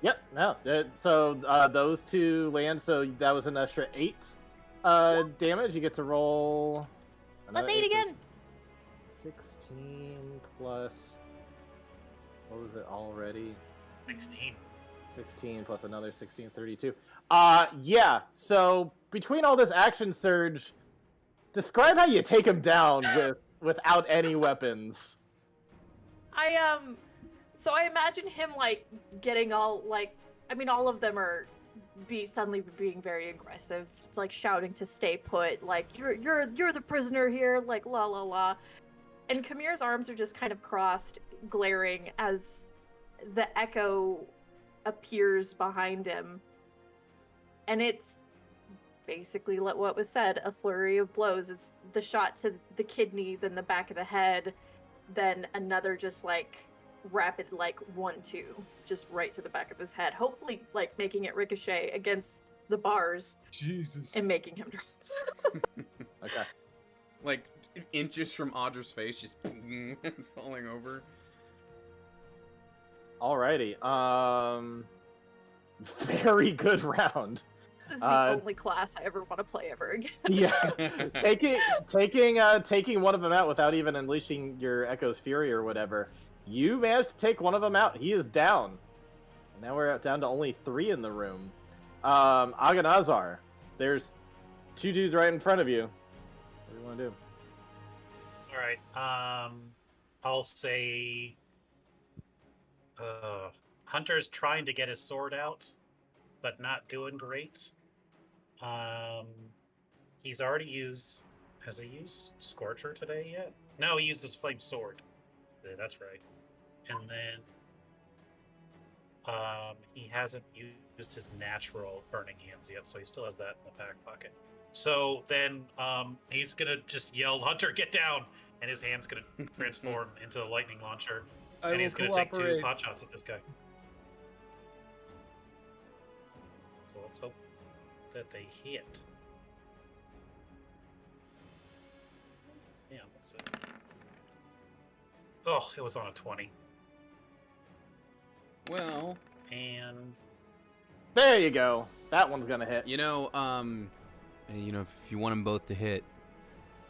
Yep. No. So those two land. So that was an extra 8 damage. You get to roll. Let's another 8 8 plus again. 16 plus. What was it already? 16. 16 plus another 16, 32. Yeah. So between all this action surge, describe how you take him down without any weapons. So I imagine him like getting all like, I mean, all of them are suddenly being very aggressive, like shouting to stay put, like you're the prisoner here, like la la la. And Kamir's arms are just kind of crossed, glaring as the echo appears behind him. And it's basically what was said, a flurry of blows. It's the shot to the kidney, then the back of the head, then another just like rapid like 1-2 just right to the back of his head, hopefully like making it ricochet against the bars Jesus. and making him drop. Okay. Like inches from Audra's face, just falling over. Alrighty. Very good round. This is the only class I ever want to play ever again. Yeah. Taking one of them out without even unleashing your Echo's Fury or whatever. You managed to take one of them out. He is down. And now we're down to only 3 in the room. Aghanazar, there's 2 dudes right in front of you. What do you want to do? All right. I'll say Hunter's trying to get his sword out, but not doing great. He's already used. Has he used Scorcher today yet? No, he used his flame sword. Yeah, that's right. And then he hasn't used his natural burning hands yet, so he still has that in the back pocket. So then he's gonna just yell, "Hunter, get down!" And his hand's gonna transform into a lightning launcher, and he's gonna take 2 pot shots at this guy. So let's hope that they hit. Yeah, that's it. Oh, it was on a 20. Well, And There you go. That one's gonna hit. if you want them both to hit,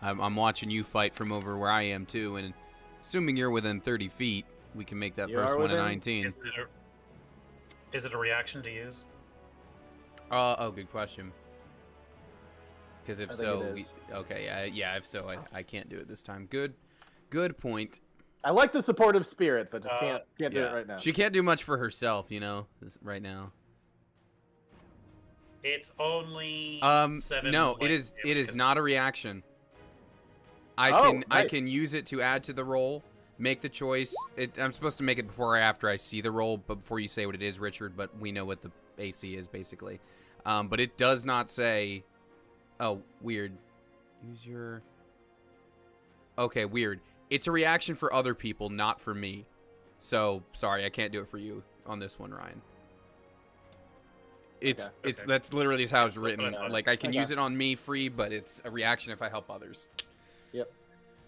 I'm watching you fight from over where I am too, and assuming you're within 30 feet, we can make that You first are one a within- 19. is it a reaction to use? Oh, good question. Because if I think so, it we, is. okay, yeah. If so, I can't do it this time. Good point. I like the supportive spirit, but just can't do Yeah, it right now. she can't do much for herself, right now. It's only 7. No, lightning it is damage, not a reaction. I Nice. can use it to add to the roll. Make the choice. I'm supposed to make it before or after I see the roll, but before you say what it is, Richard. But we know what the AC is basically. But it does not say. Oh, weird. Use your. Okay, weird. It's a reaction for other people, not for me. So sorry, I can't do it for you on this one, Ryan. It's Okay. that's literally how it's That's what I written. thought. Like I can Okay. use it on me free, but it's a reaction if I help others.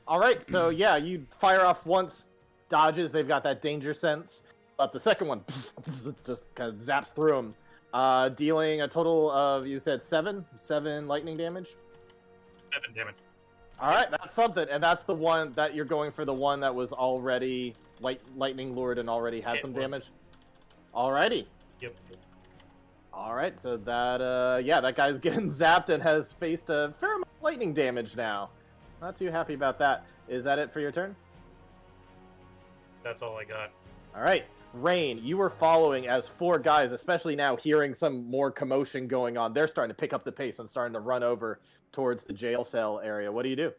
All right, so yeah, you fire off once, dodges. They've got that danger sense, but the second one just kind of zaps through them. Dealing a total of, you said 7 lightning damage. 7 damage. All right, that's something, and that's the one that you're going for, the one that was already lightning lured and already had some damage. Alrighty. Yep. All right, so that yeah, that guy's getting zapped and has faced a fair amount of lightning damage now. Not too happy about that. Is that it for your turn? That's all I got. All right, Rain, you were following as 4 guys, especially now hearing some more commotion going on. They're starting to pick up the pace and starting to run over towards the jail cell area. What do you do?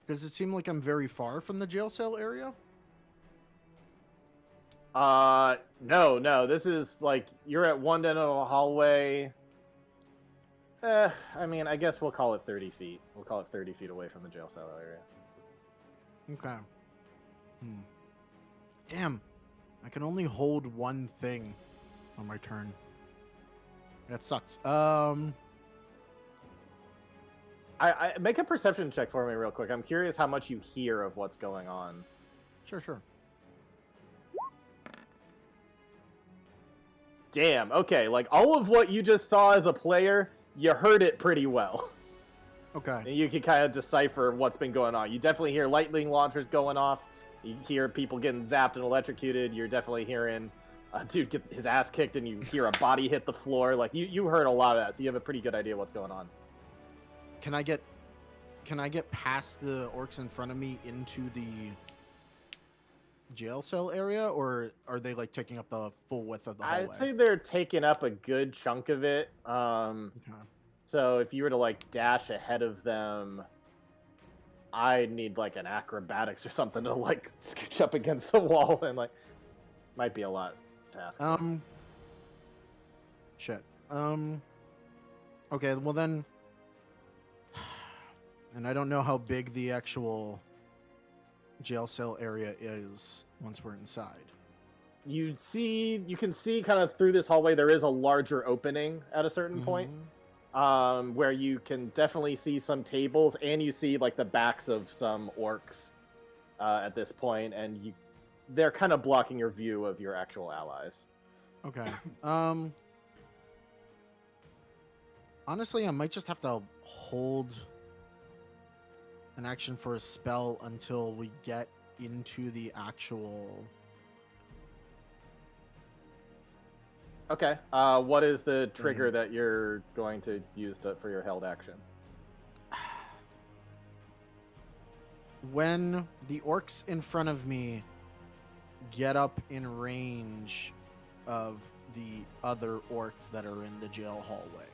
Does it seem like I'm very far from the jail cell area? No. This is like you're at one end of a hallway. I mean, I guess we'll call it 30 feet. We'll call it 30 feet away from the jail cell area. Okay. Damn. I can only hold one thing on my turn. That sucks. I make a perception check for me real quick. I'm curious how much you hear of what's going on. Sure. Damn, okay, like all of what you just saw as a player, you heard it pretty well. Okay. And you can kind of decipher what's been going on. You definitely hear lightning launchers going off. You hear people getting zapped and electrocuted. You're definitely hearing a dude get his ass kicked, and you hear a body hit the floor. Like you heard a lot of that, so you have a pretty good idea what's going on. Can I get past the orcs in front of me into the jail cell area, or are they like taking up the full width of the hallway? I'd say they're taking up a good chunk of it. Okay. So if you were to like dash ahead of them, I need like an acrobatics or something to like scooch up against the wall, and like might be a lot to ask. Shit. Okay, well then, and I don't know how big the actual jail cell area is once we're inside. You can see kind of through this hallway there is a larger opening at a certain point, where you can definitely see some tables, and you see like the backs of some orcs at this point, and they're kind of blocking your view of your actual allies. Okay. Honestly, I might just have to hold an action for a spell until we get into the actual... Okay. What is the trigger that you're going to use for your held action? When the orcs in front of me get up in range of the other orcs that are in the jail hallway,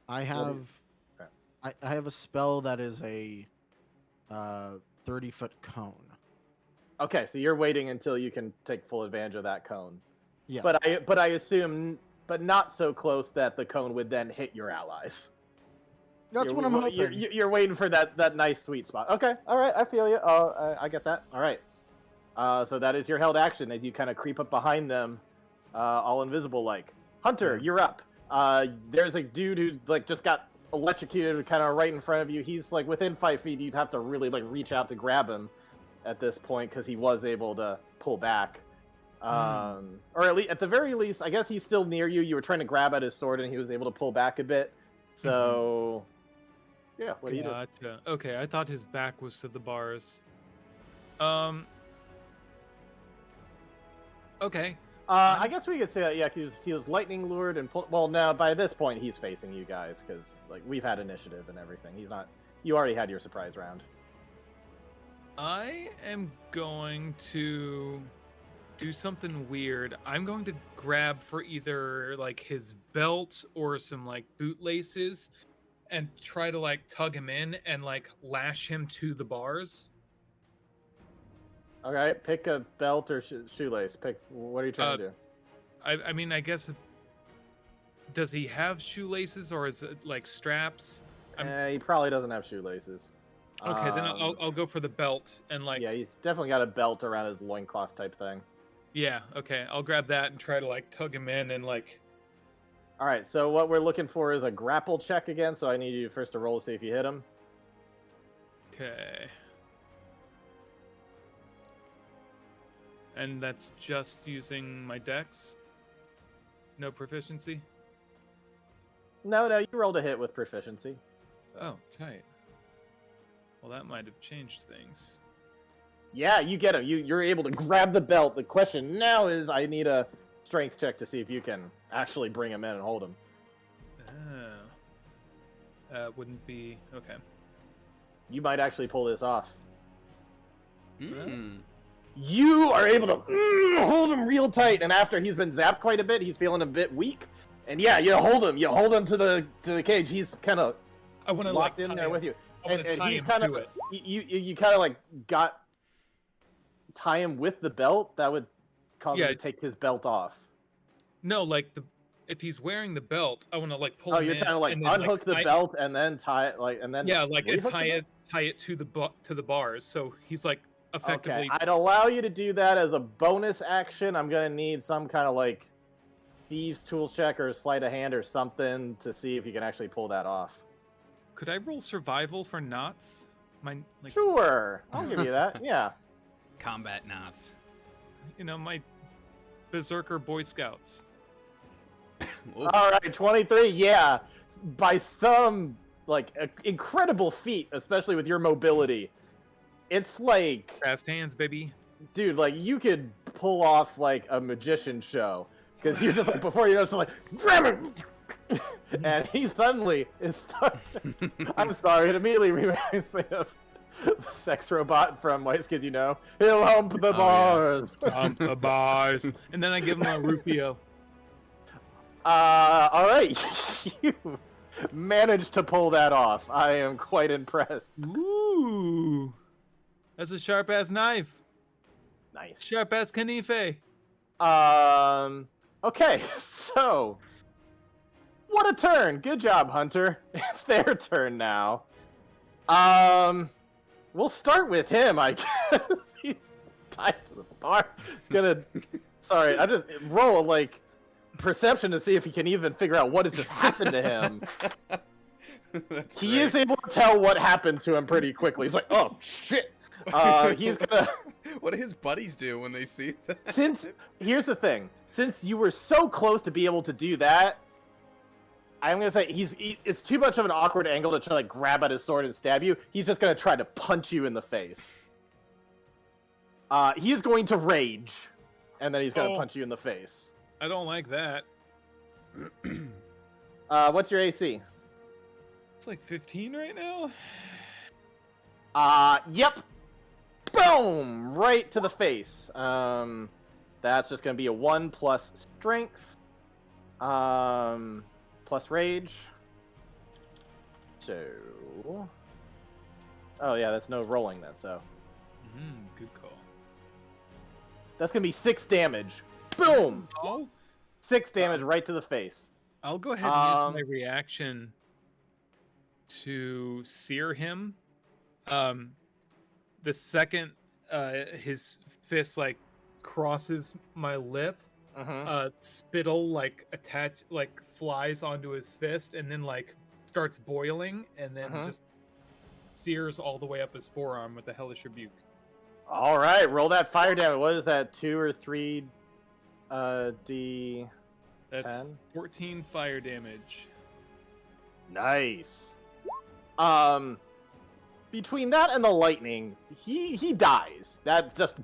I have I have a spell that is a 30-foot cone. Okay, so you're waiting until you can take full advantage of that cone. Yeah. But I assume, but not so close that the cone would then hit your allies. That's what I'm hoping. You're waiting for that nice sweet spot. Okay, all right, I feel you. I get that. All right. So that is your held action as you kind of creep up behind them, all invisible like. Hunter, you're up. There's a dude who's like just got electrocuted kind of right in front of you. He's like within 5 feet. You'd have to really like reach out to grab him at this point because he was able to pull back. Or at least, at the very least, I guess he's still near you. You were trying to grab at his sword, and he was able to pull back a bit. So, yeah, what do you do? Gotcha. Okay, I thought his back was to the bars. Okay. I guess we could say that, yeah, he was lightning lured and well, now by this point he's facing you guys because like we've had initiative and everything. He's not. You already had your surprise round. I am going to do something weird. I'm going to grab for either like his belt or some like bootlaces and try to like tug him in and like lash him to the bars. All right, pick a belt or shoelace. Pick. What are you trying to do? I mean, I guess. Does he have shoelaces or is it like straps? He probably doesn't have shoelaces. Okay, then I'll go for the belt and like. Yeah, he's definitely got a belt around his loincloth type thing. Yeah. Okay, I'll grab that and try to like tug him in and like. All right, so what we're looking for is a grapple check again. So I need you first to roll to see if you hit him. Okay. And that's just using my dex? No proficiency? No, you rolled a hit with proficiency. Oh, tight. Well, that might have changed things. Yeah, you get him. You're able to grab the belt. The question now is, I need a strength check to see if you can actually bring him in and hold him. Wouldn't be... Okay. You might actually pull this off. Mm. You are able to hold him real tight, and after he's been zapped quite a bit, he's feeling a bit weak. And yeah, you hold him. You hold him to the cage. He's kind of I want to locked in there him. with you. I want to And tie he's him kind to of it. you kind of like tie him with the belt. That would cause him to take his belt off. No, like if he's wearing the belt, I want to like pull Oh, him you're in trying to like and then, unhook the tie- belt and then tie it and then Yeah, like rehook the tie belt? it to the bars, so he's like effectively. Okay, I'd allow you to do that as a bonus action. I'm gonna need some kind of like thieves tool check or sleight of hand or something to see if you can actually pull that off. Could I roll survival for knots? My like Sure, I'll give you that. Yeah. Combat knots. my berserker Boy Scouts. Ooh. All right, 23. Yeah, by some like incredible feat, especially with your mobility. It's like, Fast hands, baby. dude, like you could pull off like a magician show because you're just like before you know, it's just like grab it, and he suddenly is stuck. I'm sorry, it immediately reminds me of the sex robot from White Kids, He'll hump the bars. Hump the bars, and then I give him a rupio. All right, you managed to pull that off. I am quite impressed. Ooh, that's a sharp ass knife. Nice. Sharp ass canife. Okay, so what a turn. Good job, Hunter. It's their turn now. We'll start with him, I guess. He's tied to the bar. He's gonna sorry, I just roll like perception to see if he can even figure out what has just happened to him. That's He great. is able to tell what happened to him pretty quickly. He's like, oh shit. He's gonna What do his buddies do when they see that? Here's the thing. Since you were so close to be able to do that, I'm gonna say it's too much of an awkward angle to try to like grab at his sword and stab you. He's just gonna try to punch you in the face. He is going to rage, and then he's gonna punch you in the face. I don't like that. What's your AC? It's like 15 right now. Yep. Boom! Right to the face. That's just gonna be a 1 plus strength. Plus rage. So... Oh yeah, that's no rolling then, so... Good call. That's gonna be 6 damage. Boom! Oh, 6 damage right to the face. I'll go ahead and use my reaction to sear him. The second his fist like crosses my lip, spittle like flies onto his fist and then like starts boiling and then just sears all the way up his forearm with the hellish rebuke. All right, roll that fire damage. What is that? 2 or 3 D10? That's 14 fire damage. Nice. Between that and the lightning, he dies. That just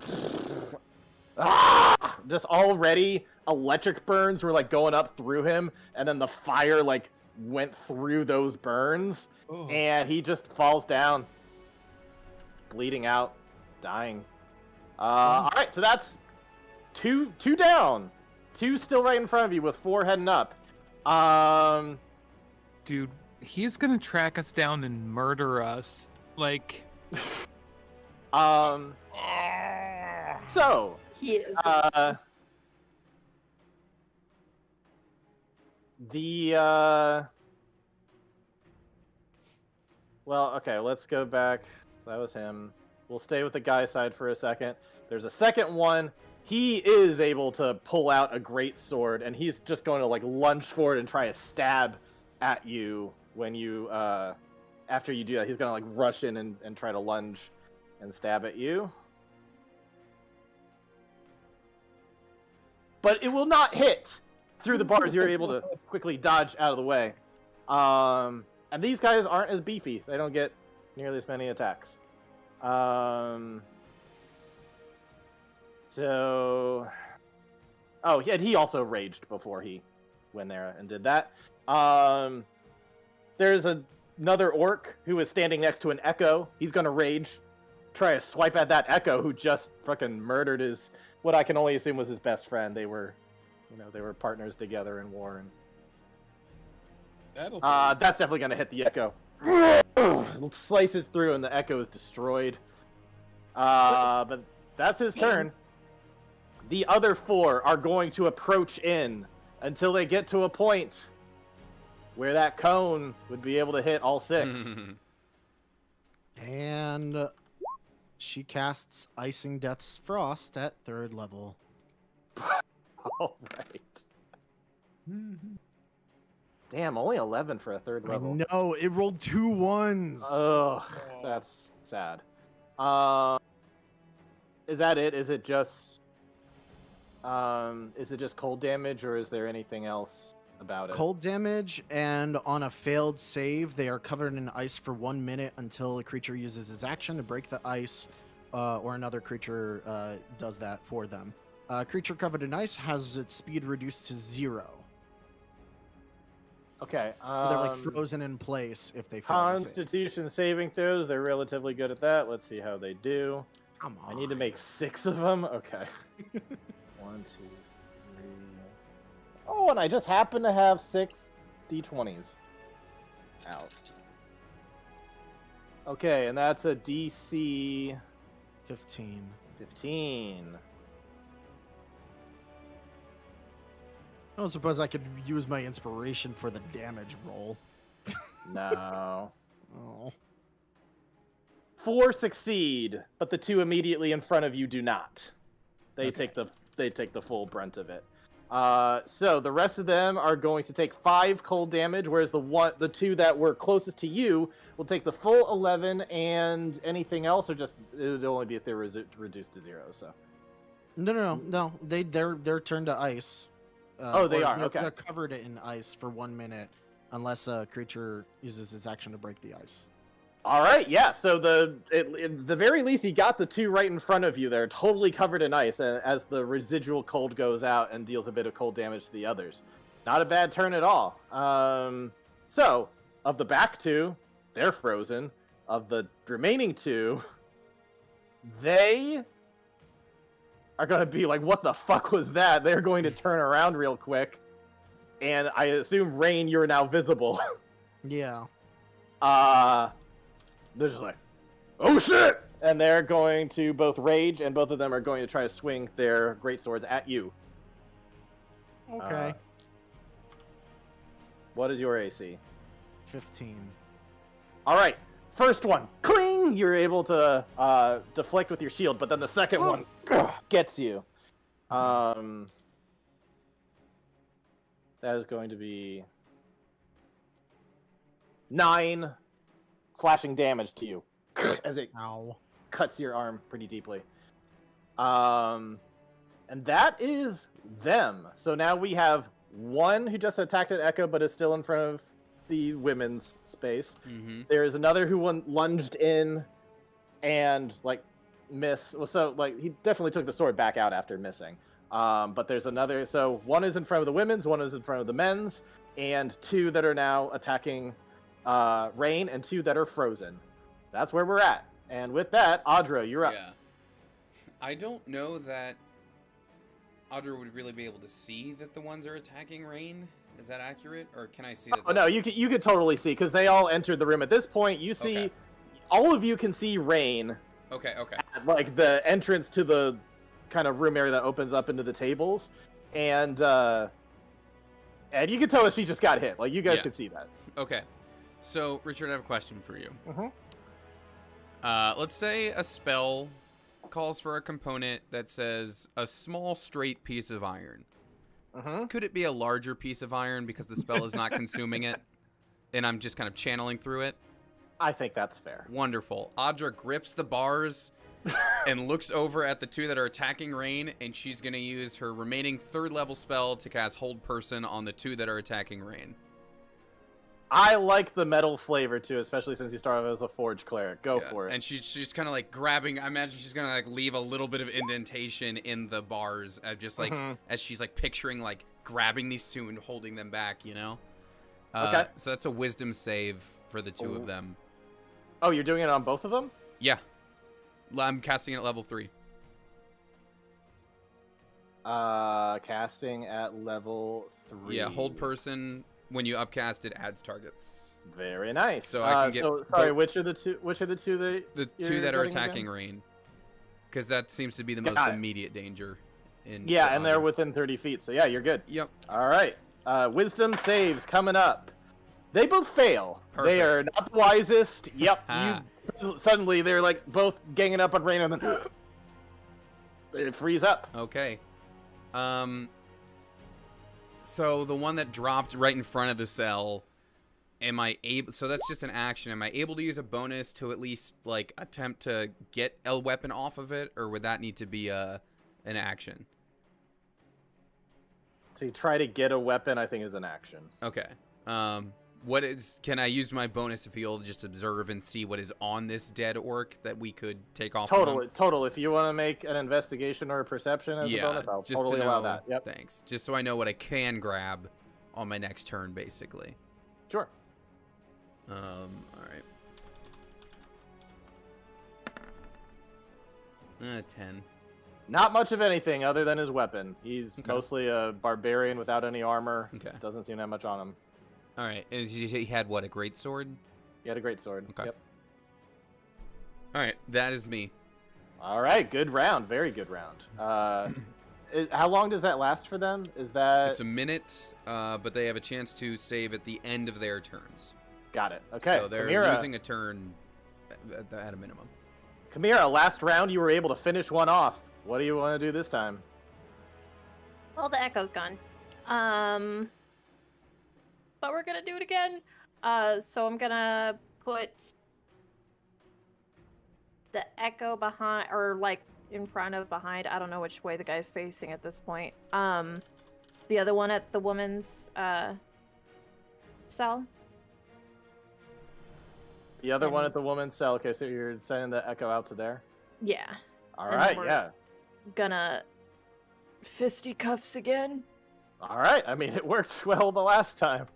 just already electric burns were like going up through him, and then the fire like went through those burns, and he just falls down, bleeding out, dying. All right, so that's two down, 2 still right in front of you with 4 heading up. Dude, he's gonna track us down and murder us. Like, so He is. Well, okay, let's go back. That was him. We'll stay with the guy side for a second. There's a second one. He is able to pull out a great sword, and he's just going to like lunge forward and try to stab at you when you after you do that. He's gonna like rush in and try to lunge and stab at you. but it will not hit through the bars. You're able to quickly dodge out of the way. And these guys aren't as beefy. They don't get nearly as many attacks. So... Oh, and he also raged before he went there and did that. There's another orc who is standing next to an echo. He's gonna rage, try to swipe at that echo who just fucking murdered his, what I can only assume was his best friend. They were, they were partners together in war. And that's definitely gonna hit the echo. It slices through and the echo is destroyed. But that's his turn. The other 4 are going to approach in until they get to a point where that cone would be able to hit all 6. And she casts Icing Death's Frost at 3rd level. All right. Damn, only 11 for a 3rd level. No, it rolled 2 1s. Oh, that's sad. Is that it? Is it just cold damage, or is there anything else about it? Cold damage, and on a failed save, they are covered in ice for 1 minute until a creature uses his action to break the ice, or another creature does that for them. A creature covered in ice has its speed reduced to 0. Okay. So they're like frozen in place if they fail the save. Constitution saving throws, they're relatively good at that. Let's see how they do. Come on. I need to make 6 of them? Okay. 1, 2, 3. Oh, and I just happen to have 6 d20s out. Okay, and that's a DC 15. 15. I don't suppose I could use my inspiration for the damage roll. No. Oh. 4 succeed, but the 2 immediately in front of you do not. They take the full brunt of it. So the rest of them are going to take 5 cold damage, whereas the 2 that were closest to you will take the full 11, and anything else, or just it'll only be if they're reduced to 0. So. No. They're turned to ice. They are. Okay. They're covered in ice for 1 minute, unless a creature uses its action to break the ice. All right, yeah. So at the very least, you got the 2 right in front of you. They're totally covered in ice, as the residual cold goes out and deals a bit of cold damage to the others. Not a bad turn at all. So of the back 2, they're frozen. Of the remaining 2, they are going to be like, "What the fuck was that?" They're going to turn around real quick, and I assume, Rain, you're now visible. Yeah. They're just like, "Oh shit!" And they're going to both rage, and both of them are going to try to swing their greatswords at you. Okay. What is your AC? 15. All right, first one, cling! You're able to deflect with your shield, but then the second one gets you. That is going to be 9 slashing damage to you as it cuts your arm pretty deeply. And that is them. So now we have 1 who just attacked an echo but is still in front of the women's space. Mm-hmm. There's another who lunged in and missed. Well, so he definitely took the sword back out after missing. But there's another. So 1 is in front of the women's, 1 is in front of the men's, and 2 that are now attacking Rain, and 2 that are frozen. That's where we're at. And with that, Audra, you're up. Yeah. I don't know that Audra would really be able to see that the ones are attacking Rain. Is that accurate? Or can I see that? Oh, no, you could totally see, because they all entered the room. At this point, you see, all of you can see Rain. Okay. At, the entrance to the kind of room area that opens up into the tables. And you can tell that she just got hit. You guys can see that. Okay. So, Richard, I have a question for you. Mm-hmm. Let's say a spell calls for a component that says a small straight piece of iron. Mm-hmm. Could it be a larger piece of iron because the spell is not consuming it, and I'm just kind of channeling through it? I think that's fair. Wonderful. Audra grips the bars and looks over at the two that are attacking Rain, and she's going to use her remaining 3rd level spell to cast Hold Person on the two that are attacking Rain. I like the metal flavor too, especially since you start off as a Forge Cleric. Go for it. And she's kind of like grabbing, I imagine she's going to like leave a little bit of indentation in the bars, just like as she's like picturing like grabbing these two and holding them back, you know? Okay. So that's a wisdom save for the two of them. Oh, you're doing it on both of them? Yeah. I'm casting it at level 3. Casting at level 3. Yeah, Hold Person, when you upcast it, adds targets. Very nice. So I can get sorry, which are the two that the two that are attacking Rain, because that seems to be the most immediate danger. And they're within 30 feet. So yeah, you're good. Yep. All right. Wisdom saves coming up. They both fail. Perfect. They are not the wisest. Yep. Suddenly they're like both ganging up on Rain, and then they freeze up. Okay. So the one that dropped right in front of the cell, am I able? So that's just an action. Am I able to use a bonus to at least like attempt to get a weapon off of it, or would that need to be an action? So you try to get a weapon, I think, is an action. Okay. Can I use my bonus to feel to just observe and see what is on this dead orc that we could take off? Total. If you want to make an investigation or a perception as a bonus, I'll just totally to know, allow that. Yep. Thanks. Just so I know what I can grab on my next turn, basically. Sure. All right. 10. Not much of anything other than his weapon. He's mostly a barbarian without any armor. Okay. Doesn't seem to have much on him. All right. And he had what, a great sword? He had a great sword. Okay. Yep. All right. That is me. All right. Good round. Very good round. How long does that last for them? Is that... It's a minute, but they have a chance to save at the end of their turns. Got it. Okay. So they're Chimera, losing a turn at a minimum. Chimera, last round you were able to finish one off. What do you want to do this time? Well, the echo's gone. But we're gonna do it again. So I'm gonna put the echo behind, or like in front of, behind. I don't know which way the guy's facing at this point. The other one at the woman's cell. The other one at the woman's cell. Okay, so you're sending the echo out to there. Yeah. All right. Yeah. Gonna fisticuffs again. All right. I mean, it worked well the last time.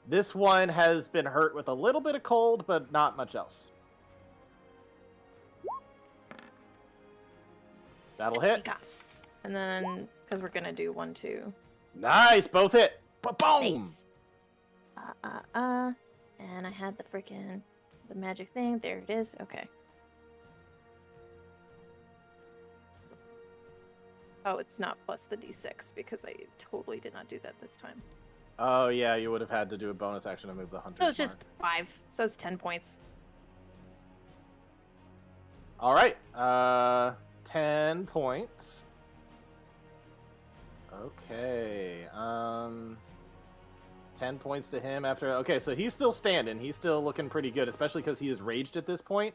This one has been hurt with a little bit of cold, but not much else. That'll hit. Fisticuffs. And then, because we're gonna do 1, 2. Nice, both hit. Boom. Nice. And I had the magic thing. There it is. Okay. Oh, it's not plus the d6 because I totally did not do that this time. Oh yeah, you would have had to do a bonus action to move the hunter. So it's just 5. So it's 10 points. All right. 10 points. Okay. 10 points to him after. Okay, so he's still standing. He's still looking pretty good, especially because he is raged at this point.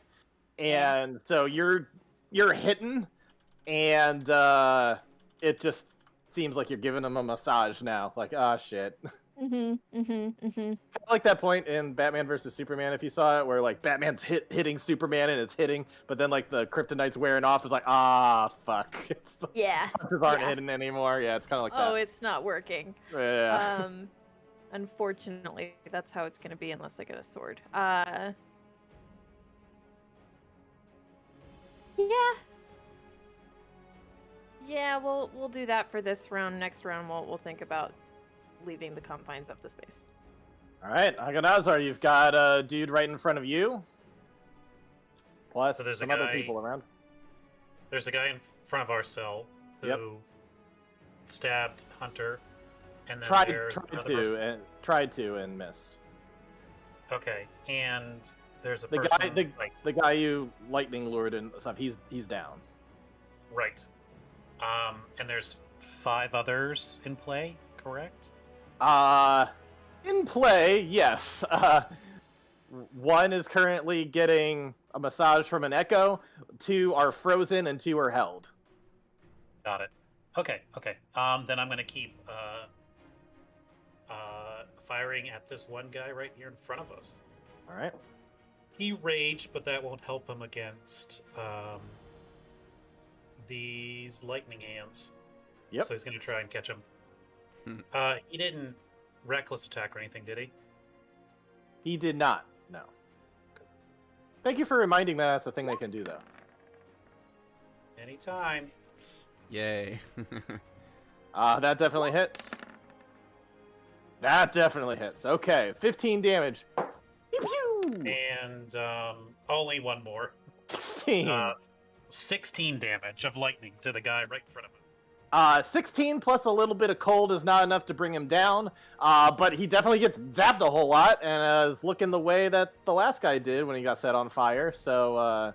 And so you're hitting, and it just seems like you're giving him a massage now. Like, ah, shit. Kind of like that point in Batman versus Superman, if you saw it, where like Batman's hitting Superman and it's hitting, but then like the kryptonite's wearing off. It's like, ah, fuck. It's, Yeah. punches aren't hitting anymore. Yeah, it's kind of like that. Oh, it's not working. Yeah. Unfortunately, that's how it's gonna be unless I get a sword. Yeah, we'll do that for this round. Next round, we'll think about leaving the confines of the space. All right, Haganazar, you've got a dude right in front of you. Plus So there's some a other guy- people around. There's a guy in front of our cell who stabbed Hunter, and then there's another person. Tried to and missed. Okay, and there's a The person guy, like the guy you lightning lured and stuff. He's down. right. And there's 5 others in play, correct? In play, yes. One is currently getting a massage from an echo. 2 are frozen and 2 are held. Got it. Okay. Then I'm gonna keep firing at this one guy right here in front of us. All right. He raged, but that won't help him against these lightning hands. Yep. So he's gonna try and catch him. Hmm. He didn't reckless attack or anything, did he? He did not. No. Thank you for reminding me that's a thing they can do, though. Anytime. Yay. That definitely hits. That definitely hits. Okay, 15 damage. Pew pew. And only one more. 16. 16 damage of lightning to the guy right in front of him. 16 plus a little bit of cold is not enough to bring him down, but he definitely gets zapped a whole lot and is looking the way that the last guy did when he got set on fire. So,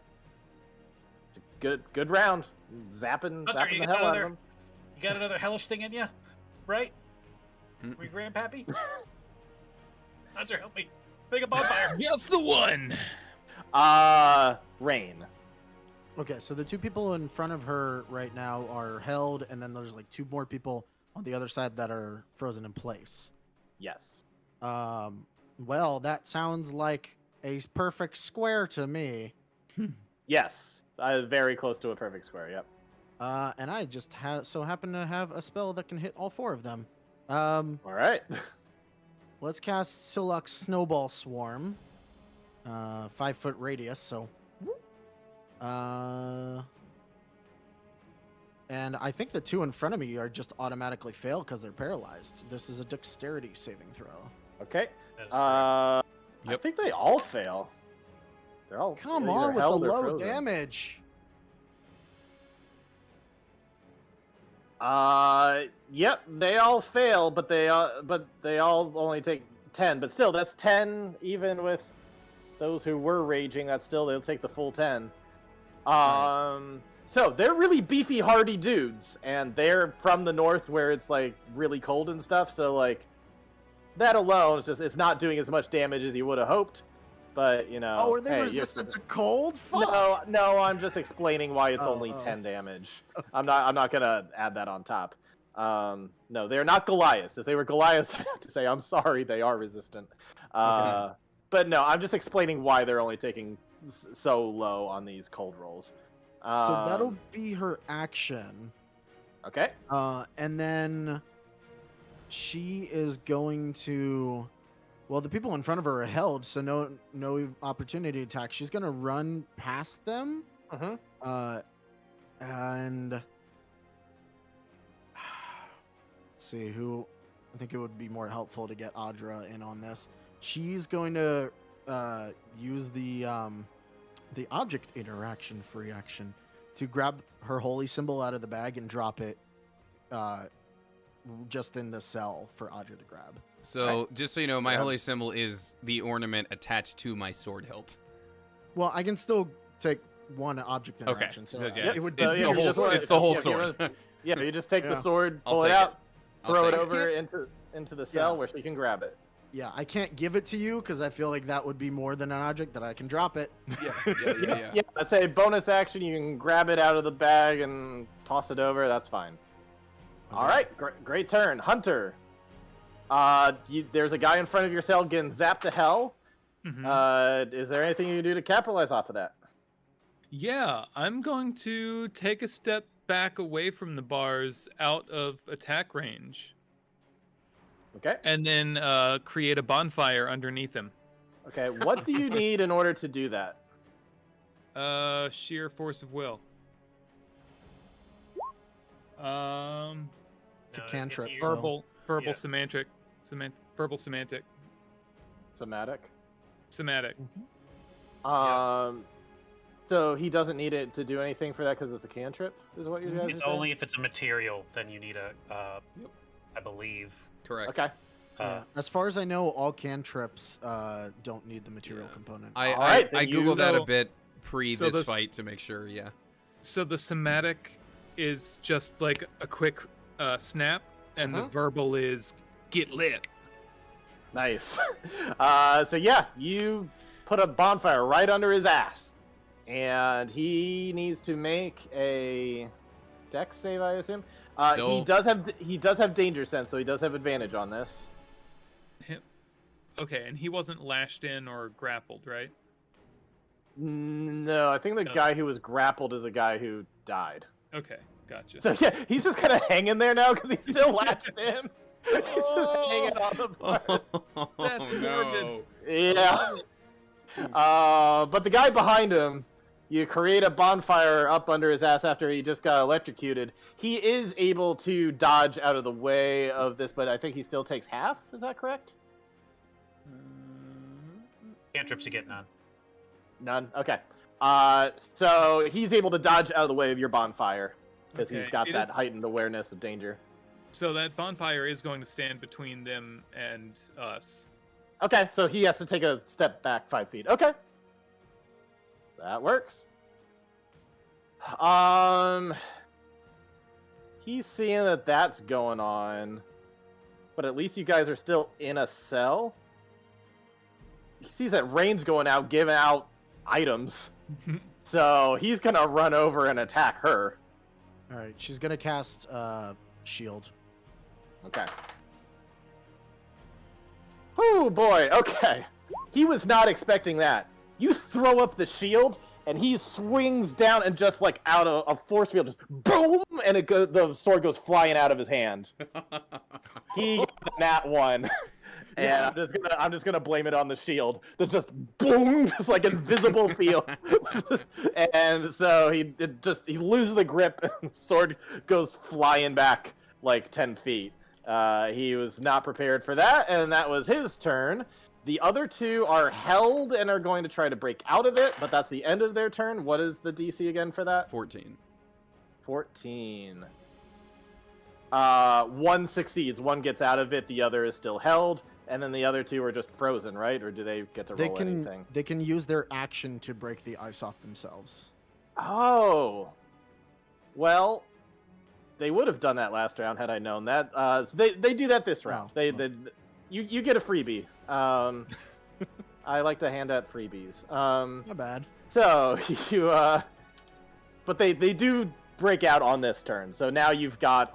it's a good round. Zapping Hunter, the hell out of him. You got another hellish thing in you, right? Mm. Were you grandpappy? Hunter, help me. Make a bonfire. Yes, the one. Rain. Okay, so the 2 people in front of her right now are held, and then there's like 2 more people on the other side that are frozen in place. Yes. Well, that sounds like a perfect square to me. Yes. Very close to a perfect square, yep. And I just so happen to have a spell that can hit all 4 of them. All right. Let's cast Silux Snowball Swarm. 5-foot radius, so... and I think the 2 in front of me are just automatically fail because they're paralyzed. This is a dexterity saving throw. Okay. That is I Yep. think they all fail. They're all Come either on with the held or low frozen. damage. Yep, they all fail, but they all only take 10. But still, that's 10 even with those who were raging. That's still they'll take the full 10. So they're really beefy, hardy dudes, and they're from the north where it's like really cold and stuff. So like that alone is just it's not doing as much damage as you would have hoped. But you know, Oh, are they hey, resistant to cold? Fuck. No, I'm just explaining why it's Oh, only oh. 10 damage. I'm not gonna add that on top. No, they're not Goliaths. If they were Goliaths, I'd have to say I'm sorry, they are resistant. But no, I'm just explaining why they're only taking so low on these cold rolls. So that'll be her action. Okay. And then she is going to. Well, the people in front of her are held, so no opportunity attack. She's gonna run past them. Mhm. And let's see who. I think it would be more helpful to get Audra in on this. She's going to use the object interaction free action to grab her holy symbol out of the bag and drop it just in the cell for Audra to grab. So, just so you know, my Yeah. holy symbol is the ornament attached to my sword hilt. Well, I can still take one object Okay. interaction. So Yeah, it would so it's yeah, the you whole, just- it's the whole yeah, sword. Yeah, you just take the Yeah. sword, I'll pull it take out, I'll throw it take over into the cell Yeah. where she can grab it. Yeah, I can't give it to you because I feel like that would be more than an object that I can drop it. Yeah. Yeah, I'd say bonus action. You can grab it out of the bag and toss it over. That's fine. All right, great turn, Hunter. There's a guy in front of your cell getting zapped to hell. Mhm. Is there anything you can do to capitalize off of that? Yeah, I'm going to take a step back away from the bars out of attack range Okay. and then create a bonfire underneath him. Okay. What do you need in order to do that? Sheer force of will. It's a cantrip. if you- so- Verbal Yeah. semantic. Verbal semantic. Somatic. Somatic. So he doesn't need it to do anything for that because it's a cantrip, is what you guys It's are saying? only if it's a material, then you need a, I believe. Correct. Okay. Yeah. As far as I know, all cantrips don't need the material Yeah. component. I Alright, then Googled that a So- bit pre so this this- fight to make sure, yeah. So the somatic is just like a quick snap, and the verbal is get lit. Nice. So yeah, you put a bonfire right under his ass. and he needs to make a dex save, I assume. Still- He does have danger sense, so he does have advantage on this. Okay, and he wasn't lashed in or grappled, right? No, I think the No. guy who was grappled is the guy who died. Okay, gotcha. So yeah, he's just kind of hanging there now because he's still latched in. He's just hanging on the bars. That's morbid. Yeah. But the guy behind him, you create a bonfire up under his ass after he just got electrocuted. He is able to dodge out of the way of this, but I think he still takes half. Is that correct? Cantrips, you get none. None? Okay. So he's able to dodge out of the way of your bonfire because he's Okay, got it that heightened awareness of danger. So that bonfire is going to stand between them and us. Okay, so he has to take a step back 5 feet. Okay. That works. He's seeing that that's going on, but at least you guys are still in a cell. He sees that Rain's going out, giving out items, so he's gonna run over and attack her. All right, she's gonna cast shield. Okay. Oh boy, okay. He was not expecting that. You throw up the shield, and he swings down and just like out of a force field, just boom, and the sword goes flying out of his hand. He got that one, and Yeah. I'm just gonna blame it on the shield. That just boom, just like invisible field, and so he loses the grip, and the sword goes flying back like 10 feet. He was not prepared for that, and that was his turn. The other two are held and are going to try to break out of it, but that's the end of their turn. What is the DC again for that? 14. 14. One succeeds. One gets out of it. The other is still held. And then the other two are just frozen, right? Or do they get to roll anything? They can use their action to break the ice off themselves. Oh. Well, they would have done that last round had I known that. So they do that this round. Oh. You get a freebie. I like to hand out freebies. Not bad. So but they do break out on this turn. So now you've got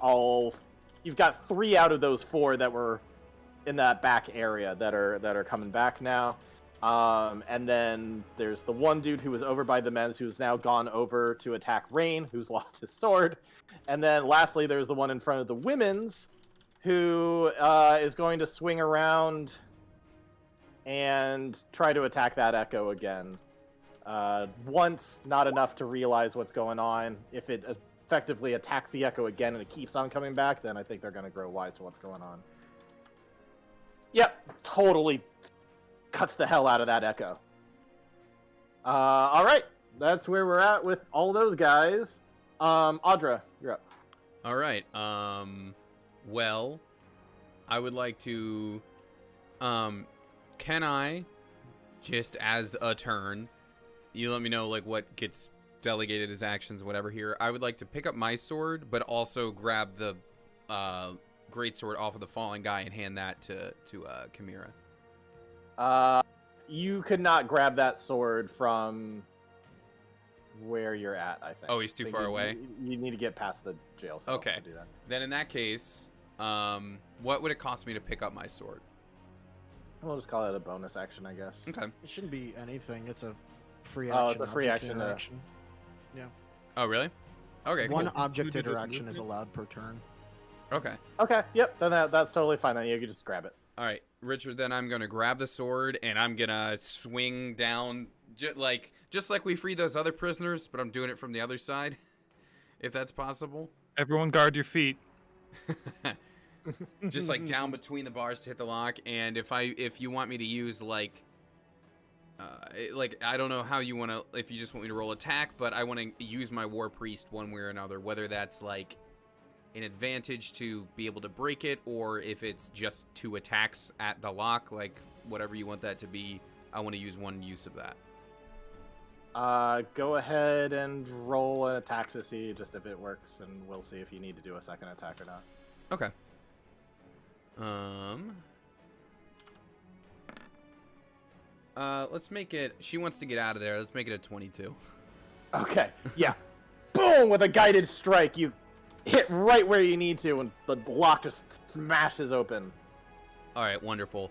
3 out of those 4 that were in that back area that are coming back now. And then there's the one dude who was over by the men's who's now gone over to attack Rain, who's lost his sword. And then lastly, there's the one in front of the women's who is going to swing around and try to attack that echo again. Once, not enough to realize what's going on. If it effectively attacks the echo again and it keeps on coming back, then I think they're going to grow wise to what's going on. Yep, totally cuts the hell out of that echo. All right, that's where we're at with all those guys. Audra, you're up. All right. Well, I would like to. Can I, just as a turn, you let me know like what gets delegated as actions, whatever. Here, I would like to pick up my sword, but also grab the greatsword off of the fallen guy and hand that to Chimera. You could not grab that sword from where you're at, I think. Oh, he's too far away? You need to get past the jail cell Okay. to do that. Then in that case, what would it cost me to pick up my sword? We'll just call it a bonus action, I guess. Okay. It shouldn't be anything. It's a free action. Oh, it's a free object action, interaction. Oh, really? Okay, One cool. object Who did it interaction is movement? allowed per turn. Okay. Okay, yep, then that's totally fine. Then you can just grab it. All right, Richard, then I'm going to grab the sword and I'm going to swing down just like we freed those other prisoners, but I'm doing it from the other side, if that's possible. Everyone guard your feet. Just like down between the bars to hit the lock, and if you want me to use like I don't know how you want to, if you just want me to roll attack, but I want to use my War Priest one way or another, whether that's like an advantage to be able to break it, or if it's just 2 attacks at the lock, like whatever you want that to be, I want to use one use of that. Go ahead and roll an attack to see just if it works, and we'll see if you need to do a second attack or not. Okay. Let's make it, she wants to get out of there. Let's make it a 22. Okay, yeah. Boom! With a guided strike, you hit right where you need to, and the lock just smashes open. All right, wonderful.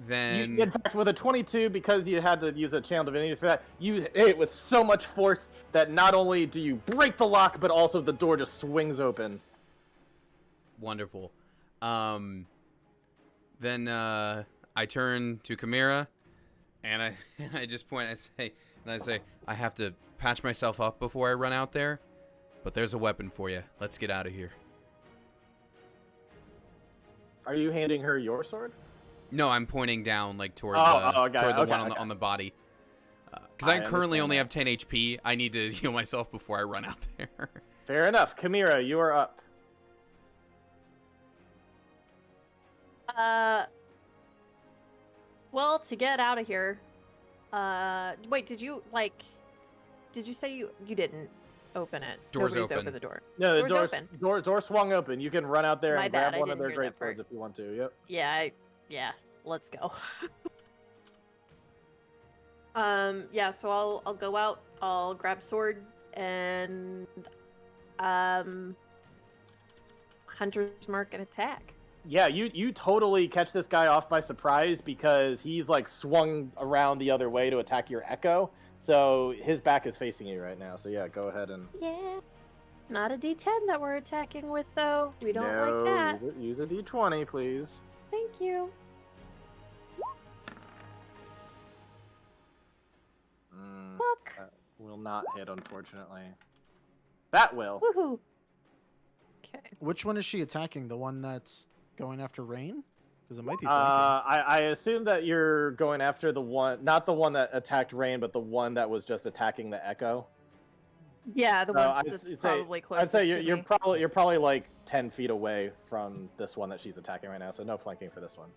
Then In fact, with a 22, because you had to use a channel divinity for that, you hit it with so much force that not only do you break the lock, but also the door just swings open. wonderful. Then I turn to Chimera, and I just point. I say, I have to patch myself up before I run out there, but there's a weapon for you. Let's get out of here. Are you handing her your sword? No, I'm pointing down, like toward got toward it. the Okay, one okay. on the body. Because I currently understand only that. have 10 HP. I need to heal myself before I run out there. Fair enough. Chimera, you are up. Well, to get out of here. Wait, did you say you didn't open it? Door's Nobody's open. opened the door. No, the Door's door swung open. You can run out there My and bad, grab I one of didn't their hear great that part. swords if you want to. Yep. Yeah, let's go. Yeah, so I'll go out, I'll grab sword, and hunter's mark and attack. Yeah, you totally catch this guy off by surprise because he's like swung around the other way to attack your echo. So his back is facing you right now. So yeah, go ahead and Yeah. Not a D10 that we're attacking with, though. We don't like that. Use a D20, please. Thank you. Look. That will not hit, unfortunately. That will. Woohoo. Okay. Which one is she attacking? The one that's going after Rain? Because it might be. I assume that you're going after the one, not the one that attacked Rain, but the one that was just attacking the Echo. Yeah, the So one I'd that's say- probably closest I'd say to you're me. probably like 10 feet away from this one that she's attacking right now, so no flanking for this one.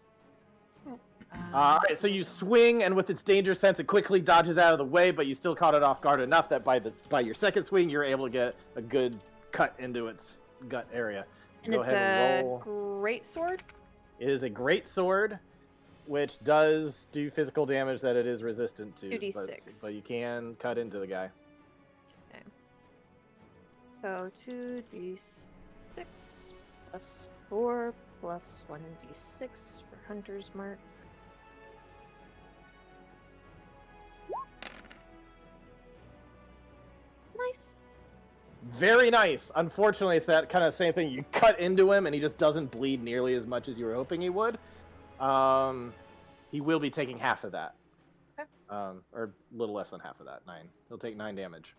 All right, so you swing, and with its danger sense, it quickly dodges out of the way, but you still caught it off guard enough that by your second swing, you're able to get a good cut into its gut area. And Go it's ahead and a roll. great sword. It is a great sword, which does do physical damage that it is resistant to. 2d6. But you can cut into the guy. Okay. So 2d6 plus 4 plus 1d6 for Hunter's Mark. Nice. Very nice. Unfortunately, it's that kind of same thing. You cut into him, and he just doesn't bleed nearly as much as you were hoping he would. He will be taking half of that. Okay. Or a little less than half of that. 9. He'll take 9 damage.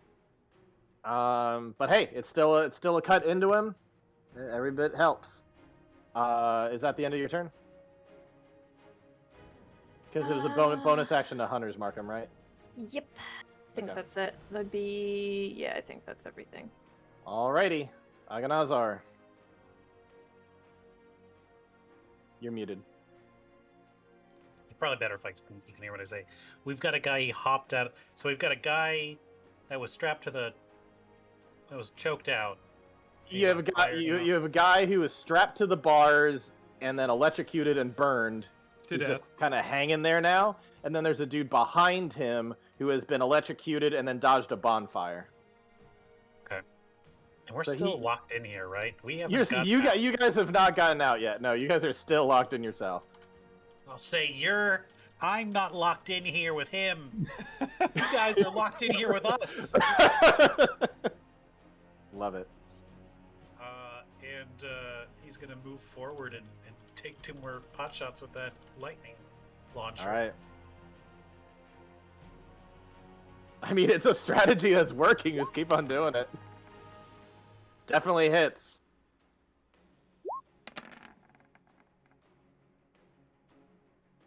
But hey, it's still a cut into him. Every bit helps. Is that the end of your turn? Because it was a bonus action to Hunter's Mark him, right? Yep. I think Okay. that's it. That'd be... Yeah, I think that's everything. Alrighty. Aghanazar. You're muted. It's probably better if you can hear what I say. We've got a guy he hopped out. So we've got a guy that was strapped to the. That was choked out. You have a guy. You have a guy who is strapped to the bars and then electrocuted and burned. To He's death. just kind of hanging there now. And then there's a dude behind him who has been electrocuted and then dodged a bonfire. And we're So still he- locked in here, right? We haven't. You guys have not gotten out yet. No, you guys are still locked in your cell. I'll say I'm not locked in here with him. You guys are locked in here with us. Love it. And he's gonna move forward and take 2 more pot shots with that lightning launcher. All right. I mean, it's a strategy that's working. Just keep on doing it. Definitely hits.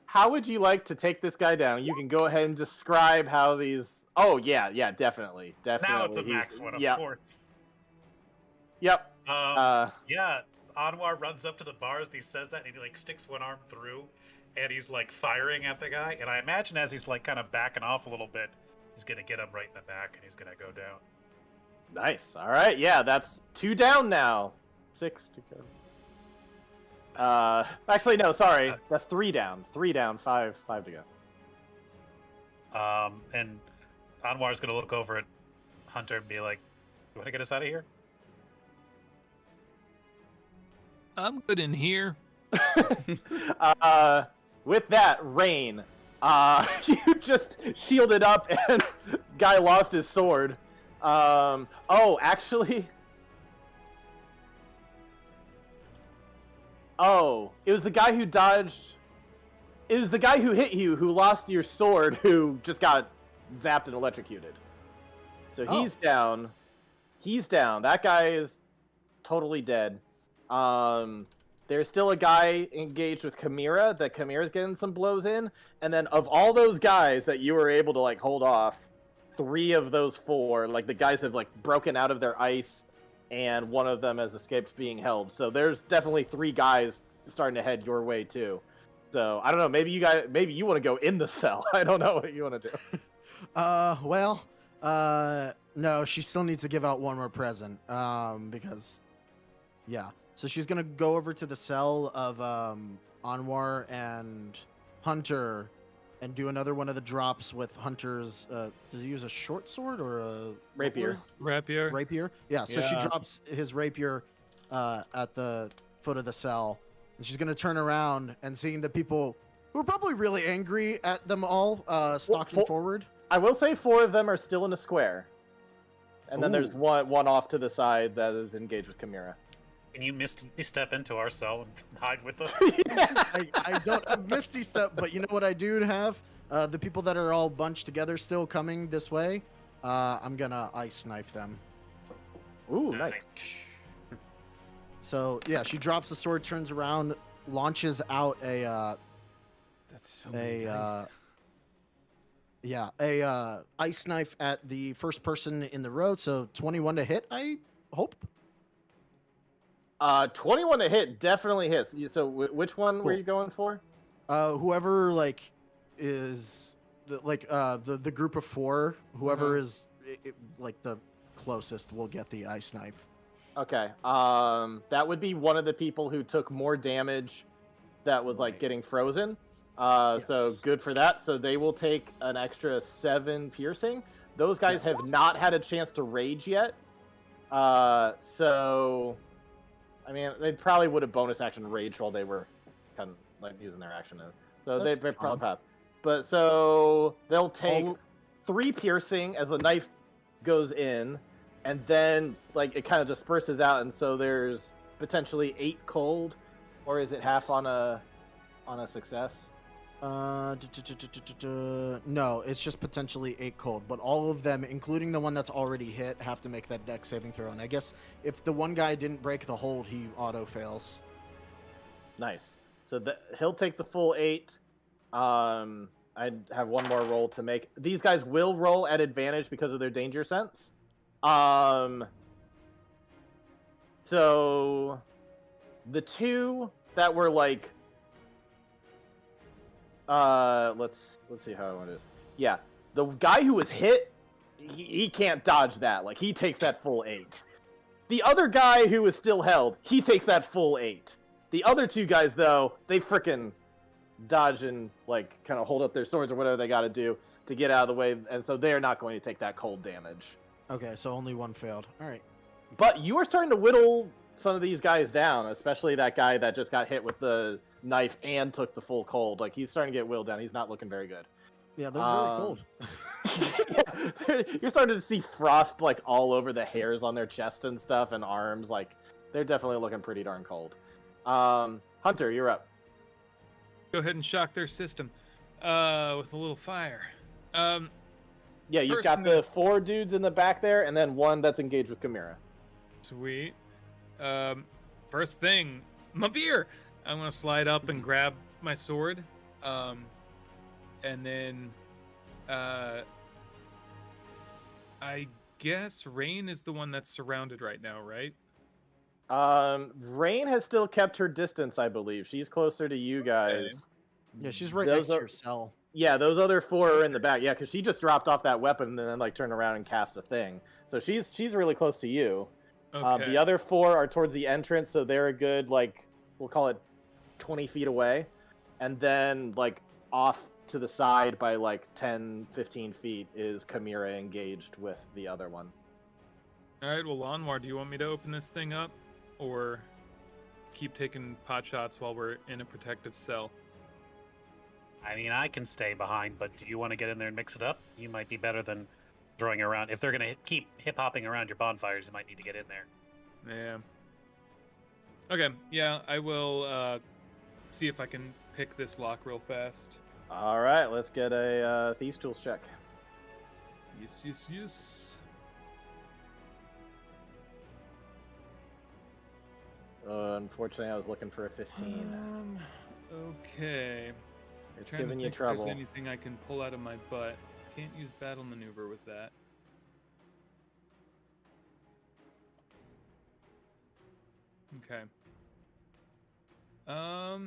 How would you like to take this guy down? You can go ahead and describe how these. Oh yeah, definitely. Now it's a He's- max one, of Yep. course. Yep. Yeah, Anwar runs up to the bars and he says that and he like sticks one arm through and he's like firing at the guy. And I imagine as he's like kind of backing off a little bit, he's gonna get him right in the back and he's gonna go down. Nice. All right. Yeah, that's 2 down now. 6 to go. Actually, no. Sorry, that's 3 down. 3 down. 5 to go. And Anwar's gonna look over at Hunter and be like, "You want to get us out of here?" I'm good in here. With that, Rain, you just shielded up and guy lost his sword. Oh, actually... Oh, it was the guy who dodged... It was the guy who hit you, who lost your sword, who just got zapped and electrocuted. So he's down. He's down. That guy is totally dead. There's still a guy engaged with Chimera, that Chimera's getting some blows in. And then of all those guys that you were able to, like, hold off, 3 of those 4, like, the guys have, like, broken out of their ice, and one of them has escaped being held. So there's definitely 3 guys starting to head your way, too. So, I don't know, maybe you want to go in the cell. I don't know what you want to do. No, she still needs to give out one more present. Because, yeah. So she's gonna go over to the cell of Anwar and Hunter, and do another one of the drops with Hunter's. Does he use a short sword or a Rapier? Rapier. Rapier. Yeah. So she Yeah. drops his rapier at the foot of the cell, and she's gonna turn around and seeing the people who are probably really angry at them all stalking forward. I will say 4 of them are still in a square. And then there's Ooh. one off to the side that is engaged with Chimera. Can you misty step into our cell and hide with us? I don't have Misty Step, but you know what I do have? The people that are all bunched together still coming this way, I'm gonna ice knife them. Ooh, nice. So yeah, she drops the sword, turns around, launches out That's so many dice. ice knife at the first person in the row. So 21 to hit, I hope. 21 to hit definitely hits. So which one were Cool. you going for? Whoever is the group of 4, whoever is like the closest will get the ice knife. Okay. That would be one of the people who took more damage that was like Right. getting frozen. So Yes. good for that. So they will take an extra 7 piercing. Those guys Yes. have not had a chance to rage yet. So I mean, they probably would have bonus action rage while they were kind of like using their action. So That's they probably fine. have. But so they'll take All- 3 piercing as the knife goes in, and then like it kind of disperses out, and so there's potentially 8 cold, or is it half Yes. on a success? No, it's just potentially 8 cold, but all of them, including the one that's already hit, have to make that dex saving throw. And I guess if the one guy didn't break the hold, he auto fails. Nice. So he'll take the full 8. I'd have one more roll to make. These guys will roll at advantage because of their danger sense. So the 2 that were like, let's see how I want to do this. Yeah, the guy who was hit, he can't dodge that. Like, he takes that full 8. The other guy who is still held, he takes that full 8. The other 2 guys, though, they frickin' dodge and, like, kind of hold up their swords or whatever they gotta do to get out of the way, and so they're not going to take that cold damage. Okay, so only one failed. All right. But you are starting to whittle some of these guys down, especially that guy that just got hit with the knife and took the full cold. Like, he's starting to get whittled down. He's not looking very good. Yeah, they're very cold. Yeah, you're starting to see frost, like, all over the hairs on their chest and stuff and arms. Like, they're definitely looking pretty darn cold. Hunter, you're up. Go ahead and shock their system with a little fire. Yeah, you've First got I'm the gonna- 4 dudes in the back there, and then 1 that's engaged with Chimera. Sweet. First thing, my beer. I'm gonna slide up and grab my sword, and then I guess Rain is the one that's surrounded right now, right? Rain has still kept her distance, I believe. She's closer to you guys. Yeah, she's right Those next to are- your cell. Yeah, those other 4 are in the back. Yeah, because she just dropped off that weapon and then like turned around and cast a thing. So she's really close to you. Okay. The other 4 are towards the entrance, so they're a good, like, we'll call it 20 feet away. And then, like, off to the side by like 10, 15 feet is Chimera engaged with the other one. All right, well, Lonwar, do you want me to open this thing up, or keep taking pot shots while we're in a protective cell? I mean, I can stay behind, but do you want to get in there and mix it up? You might be better than throwing around. If they're going to keep hip-hopping around your bonfires, you might need to get in there. Yeah. Okay, yeah, I will see if I can pick this lock real fast. All right, let's get a Thieves' Tools check. Yes. Unfortunately, I was looking for a 15. Okay. It's Trying to giving you think if there's trouble. anything I can pull out of my butt. Can't use battle maneuver with that. Okay. All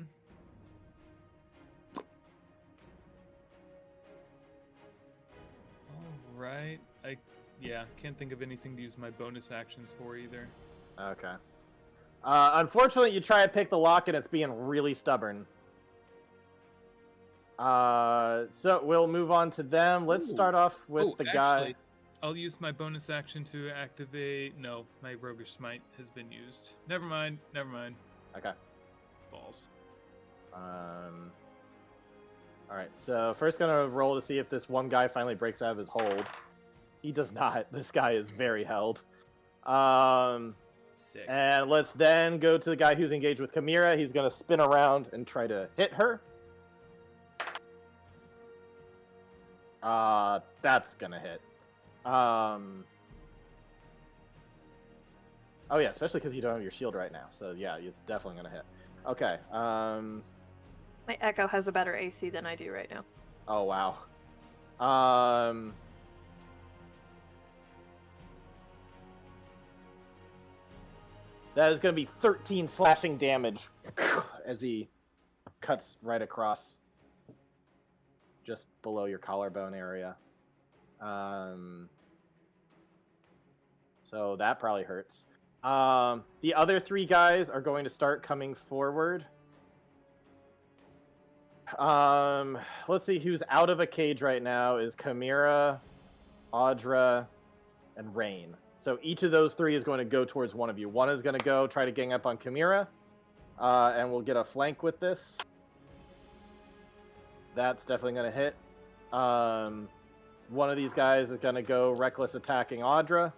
right. Can't think of anything to use my bonus actions for either. Okay. Unfortunately, you try to pick the lock and it's being really stubborn. So we'll move on to them. Let's start off with the guy. Actually, I'll use my bonus action to activate. No, my Roguish Smite has been used. Never mind. Okay. Balls. All right. So first, gonna roll to see if this one guy finally breaks out of his hold. He does not. This guy is very held. Sick. And let's then go to the guy who's engaged with Chimera. He's gonna spin around and try to hit her. That's gonna hit. Oh yeah, especially because you don't have your shield right now. So yeah, it's definitely gonna hit. Okay. My Echo has a better AC than I do right now. Oh wow. That is gonna be 13 slashing damage as he cuts right across, just below your collarbone area. So that probably hurts. The other three guys are going to start coming forward. Let's see who's out of a cage right now is Chimera, Audra, and Rain. So each of those three is going to go towards one of you. One is going to go try to gang up on Chimera, and we'll get a flank with this. That's definitely going to hit. One of these guys is going to go reckless attacking Audra.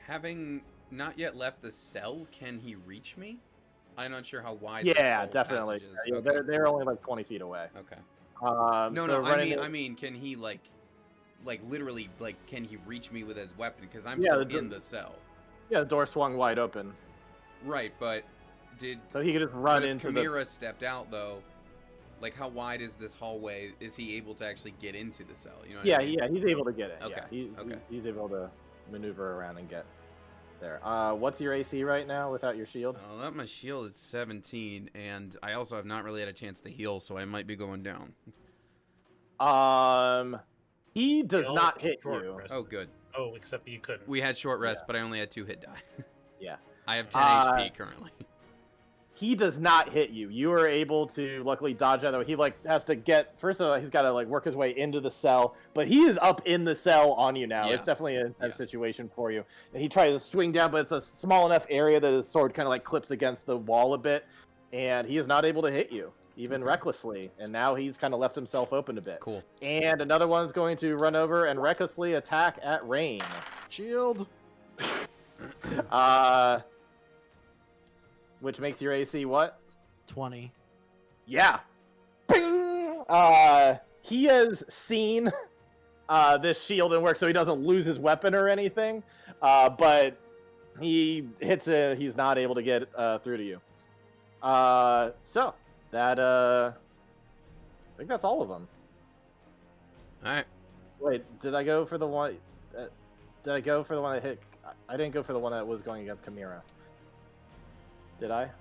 Having not yet left the cell, can he reach me? I'm not sure how wide. Yeah, the cell definitely. passage is. Yeah, Okay. they're only like 20 feet away. Okay. So No. running I mean, can he like literally, can he reach me with his weapon? Because I'm Yeah, still in the cell. Yeah, the door swung wide open, Right, but did so he could just run but if into Chimera stepped out though? Like, how wide is this hallway? Is he able to actually get into the cell? You know what Yeah, I mean? yeah, he's able to get it. Okay, Yeah, okay. He's able to maneuver around and get there. What's your AC right now without your shield? Without my shield, it's 17, and I also have not really had a chance to heal, so I might be going down. He does Heal, not hit short you. rest. Oh, good. Oh, except you couldn't. We had short rest, but I only had 2 hit die. Yeah. I have 10 HP currently. He does not hit you. You are able to luckily dodge out. He has to get first of all. He's got to work his way into the cell, but he is up in the cell on you now. Yeah. It's definitely a intense situation for you. And he tries to swing down, but it's a small enough area that his sword kind of clips against the wall a bit, and he is not able to hit you even recklessly. And now he's kind of left himself open a bit. Cool. And another one's going to run over and recklessly attack at Rain. Shield. Which makes your AC what? 20. Yeah. Bing! He has seen this shield and work, so he doesn't lose his weapon or anything. But he hits it. He's not able to get through to you. So that I think that's all of them. All right. Wait, did I go for the one? Did I go for the one that hit? I didn't go for the one that was going against Chimera. Did I?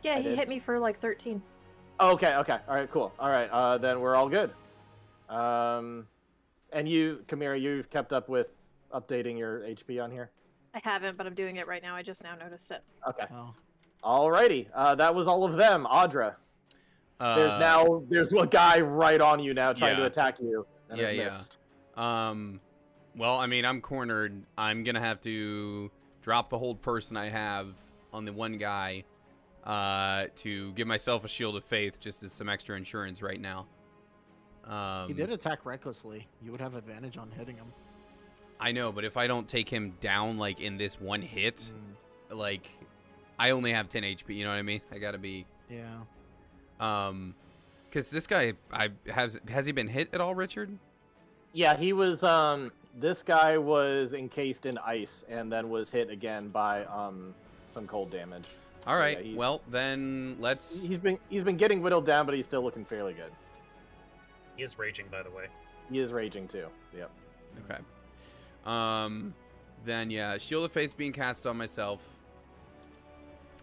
Yeah, I he did. hit me for 13. Okay. All right. Cool. All right. Then we're all good. And you, Chimera, you've kept up with updating your HP on here. I haven't, but I'm doing it right now. I just now noticed it. Okay. Oh. Alrighty. That was all of them. Audra. There's a guy right on you now trying to Yeah. attack you. And Yeah, has yeah. missed. Well, I mean, I'm cornered. I'm gonna have to drop the hold person I have on the one guy to give myself a shield of faith, just as some extra insurance right now. He did attack recklessly. You would have advantage on hitting him. I know, but if I don't take him down like in this one hit, like I only have 10 HP. You know what I mean? I gotta be. Yeah. Because this guy, has he been hit at all, Richard? Yeah, he was. This guy was encased in ice and then was hit again by some cold damage. All So, right. yeah, Well, then let's. He's been getting whittled down, but he's still looking fairly good. He is raging, by the way. He is raging too. Yep. Okay. Then yeah, Shield of Faith being cast on myself.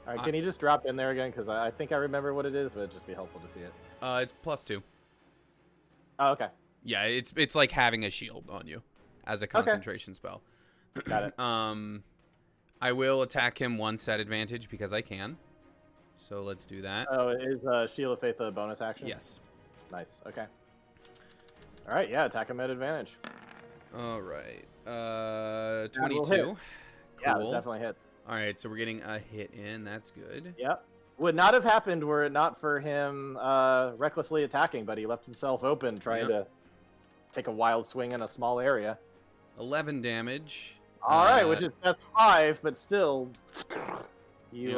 All right, can you just drop in there again? Because I think I remember what it is, but it'd just be helpful to see it. It's +2. Oh, okay. Yeah, it's like having a shield on you as a concentration spell. Got it. I will attack him once at advantage because I can. So let's do that. Oh, is Shield of Faith a bonus action? Yes. Nice. Okay. All right. Yeah, attack him at advantage. All right. will 22. hit. Cool. Yeah, definitely hit. All right, so we're getting a hit in. That's good. Yep. Would not have happened were it not for him recklessly attacking, but he left himself open trying to take a wild swing in a small area. 11 damage. All right, which is that's 5, but still, you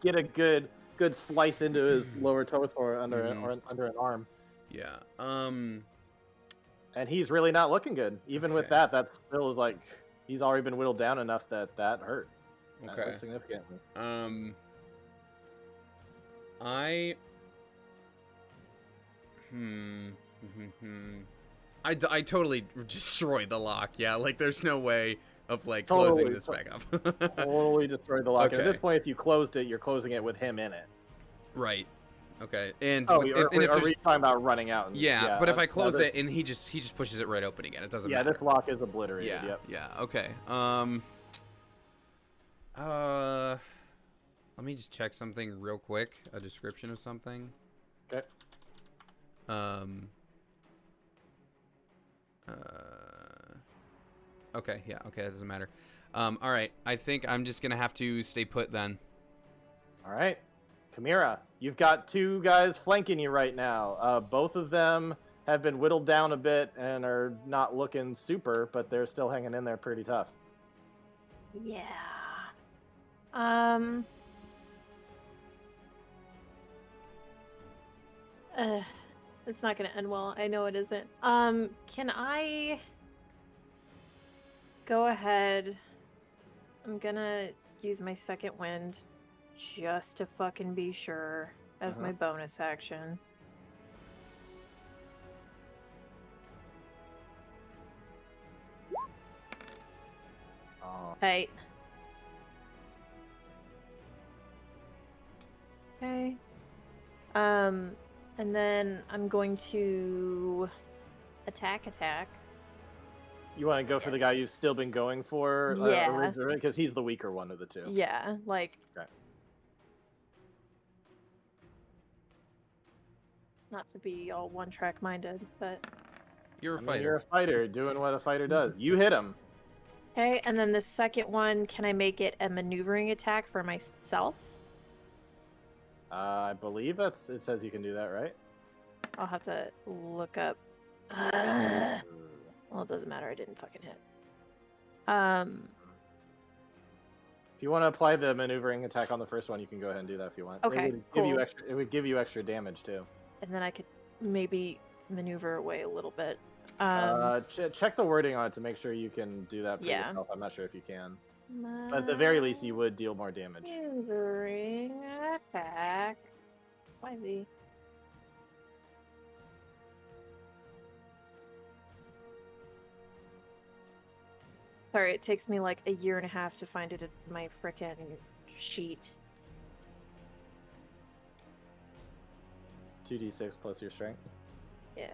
get a good slice into his lower torso or under an arm. Yeah. And he's really not looking good. Even with that still is like he's already been whittled down enough that hurt. That Okay. hurt significantly. I totally destroyed the lock. Yeah, like there's no way of like closing this back up. Totally destroyed the lock. Okay. And at this point, if you closed it, you're closing it with him in it. Right. Okay. And Oh, if are we there's- talking about running out? yeah, but if I that's- close no, it and he just pushes it right open again, it doesn't Yeah, matter. this lock is obliterated. Yeah. Yep. Yeah. Okay. Let me just check something real quick. A description of something. Okay. Okay. Yeah. Okay. That doesn't matter. All right. I think I'm just gonna have to stay put then. All right. Chimera, you've got 2 guys flanking you right now. Both of them have been whittled down a bit and are not looking super, but they're still hanging in there pretty tough. Yeah. It's not gonna end well. I know it isn't. Can I go ahead? I'm gonna use my second wind just to fucking be sure as my bonus action. Oh. Right. Okay. And then I'm going to attack. You want to go for the guy you've still been going for? Yeah. Originally? Because he's the weaker one of the 2. Yeah, like. Okay. Not to be all one-track minded, but. You're a I mean, fighter. you're a fighter doing what a fighter does. You hit him. Okay, and then the second one, can I make it a maneuvering attack for myself? I believe it says you can do that, right? I'll have to look up. Well, it doesn't matter. I didn't fucking hit. If you want to apply the maneuvering attack on the first one, you can go ahead and do that if you want. Okay, It would give you cool. extra. It would give you extra damage too. And then I could maybe maneuver away a little bit. Check the wording on it to make sure you can do that for Yeah. yourself. I'm not sure if you can, but at the very least, you would deal more damage. Maneuvering attack. Why the? Sorry, it takes me like a year and a half to find it in my frickin' sheet. 2d6 plus your strength. Yeah.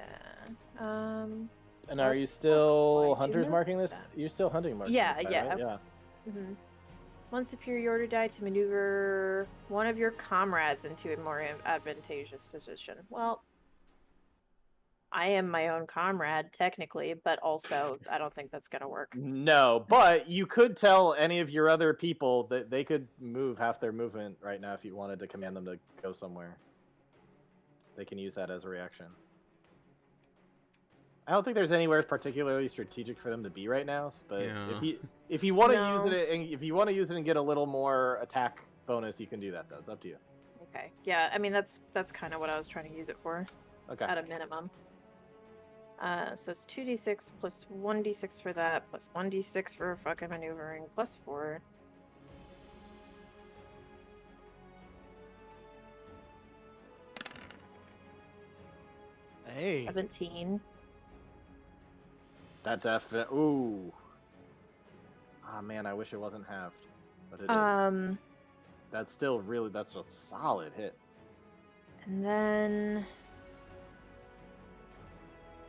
And are you still why'd you hunters miss marking this? that? You're still hunting marking. Yeah, this guy, yeah. right? Yeah. Mm-hmm. 1 superiority die to maneuver one of your comrades into a more advantageous position. Well, I am my own comrade, technically, but also I don't think that's gonna work. No, but you could tell any of your other people that they could move half their movement right now if you wanted to command them to go somewhere. They can use that as a reaction. I don't think there's anywhere particularly strategic for them to be right now, but Yeah. if you want to No. use it and if you want to use it and get a little more attack bonus, you can do that though. It's up to you. Okay. Yeah, I mean that's kind of what I was trying to use it for, Okay. at a minimum. So it's 2d6 plus 1d6 for that, plus 1d6 for fucking maneuvering, plus 4. Hey. 17. That definitely. Ooh. Ah man, I wish it wasn't halved, but it is. That's still really. That's a solid hit. And then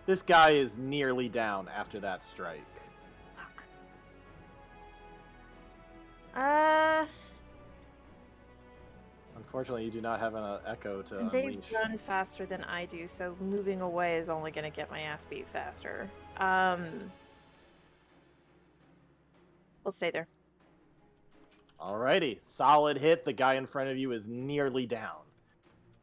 This guy is nearly down after that strike. fuck. Unfortunately, you do not have an echo to They unleash. run faster than I do, so moving away is only gonna get my ass beat faster. We'll stay there. Alrighty, solid hit. The guy in front of you is nearly down.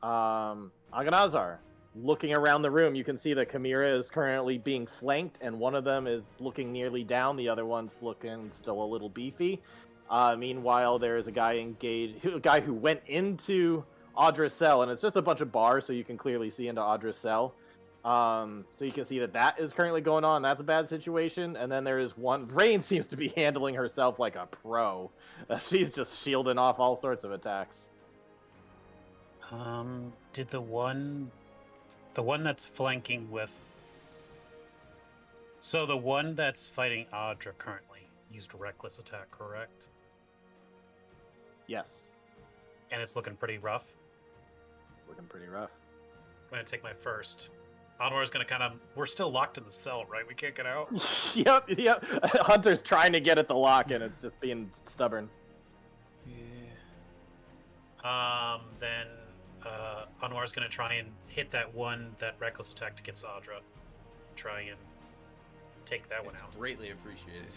Aghanazar, looking around the room, you can see that Chimera is currently being flanked, and one of them is looking nearly down. The other one's looking still a little beefy. Meanwhile, there is a guy who went into Audra's cell, and it's just a bunch of bars, so you can clearly see into Audra's cell. So you can see that is currently going on. That's a bad situation. And then there is one. Rain seems to be handling herself like a pro. She's just shielding off all sorts of attacks. Did the one that's flanking with, so the one that's fighting Audra currently used reckless attack, correct? Yes, And it's looking pretty rough. looking pretty rough. I'm gonna take my first. Anwar's gonna we're still locked in the cell, right? We can't get out. Yep. Hunter's trying to get at the lock, and it's just being stubborn. Then Anwar's gonna try and hit that reckless attack to get Audra. Try and take that one It's out. greatly appreciated.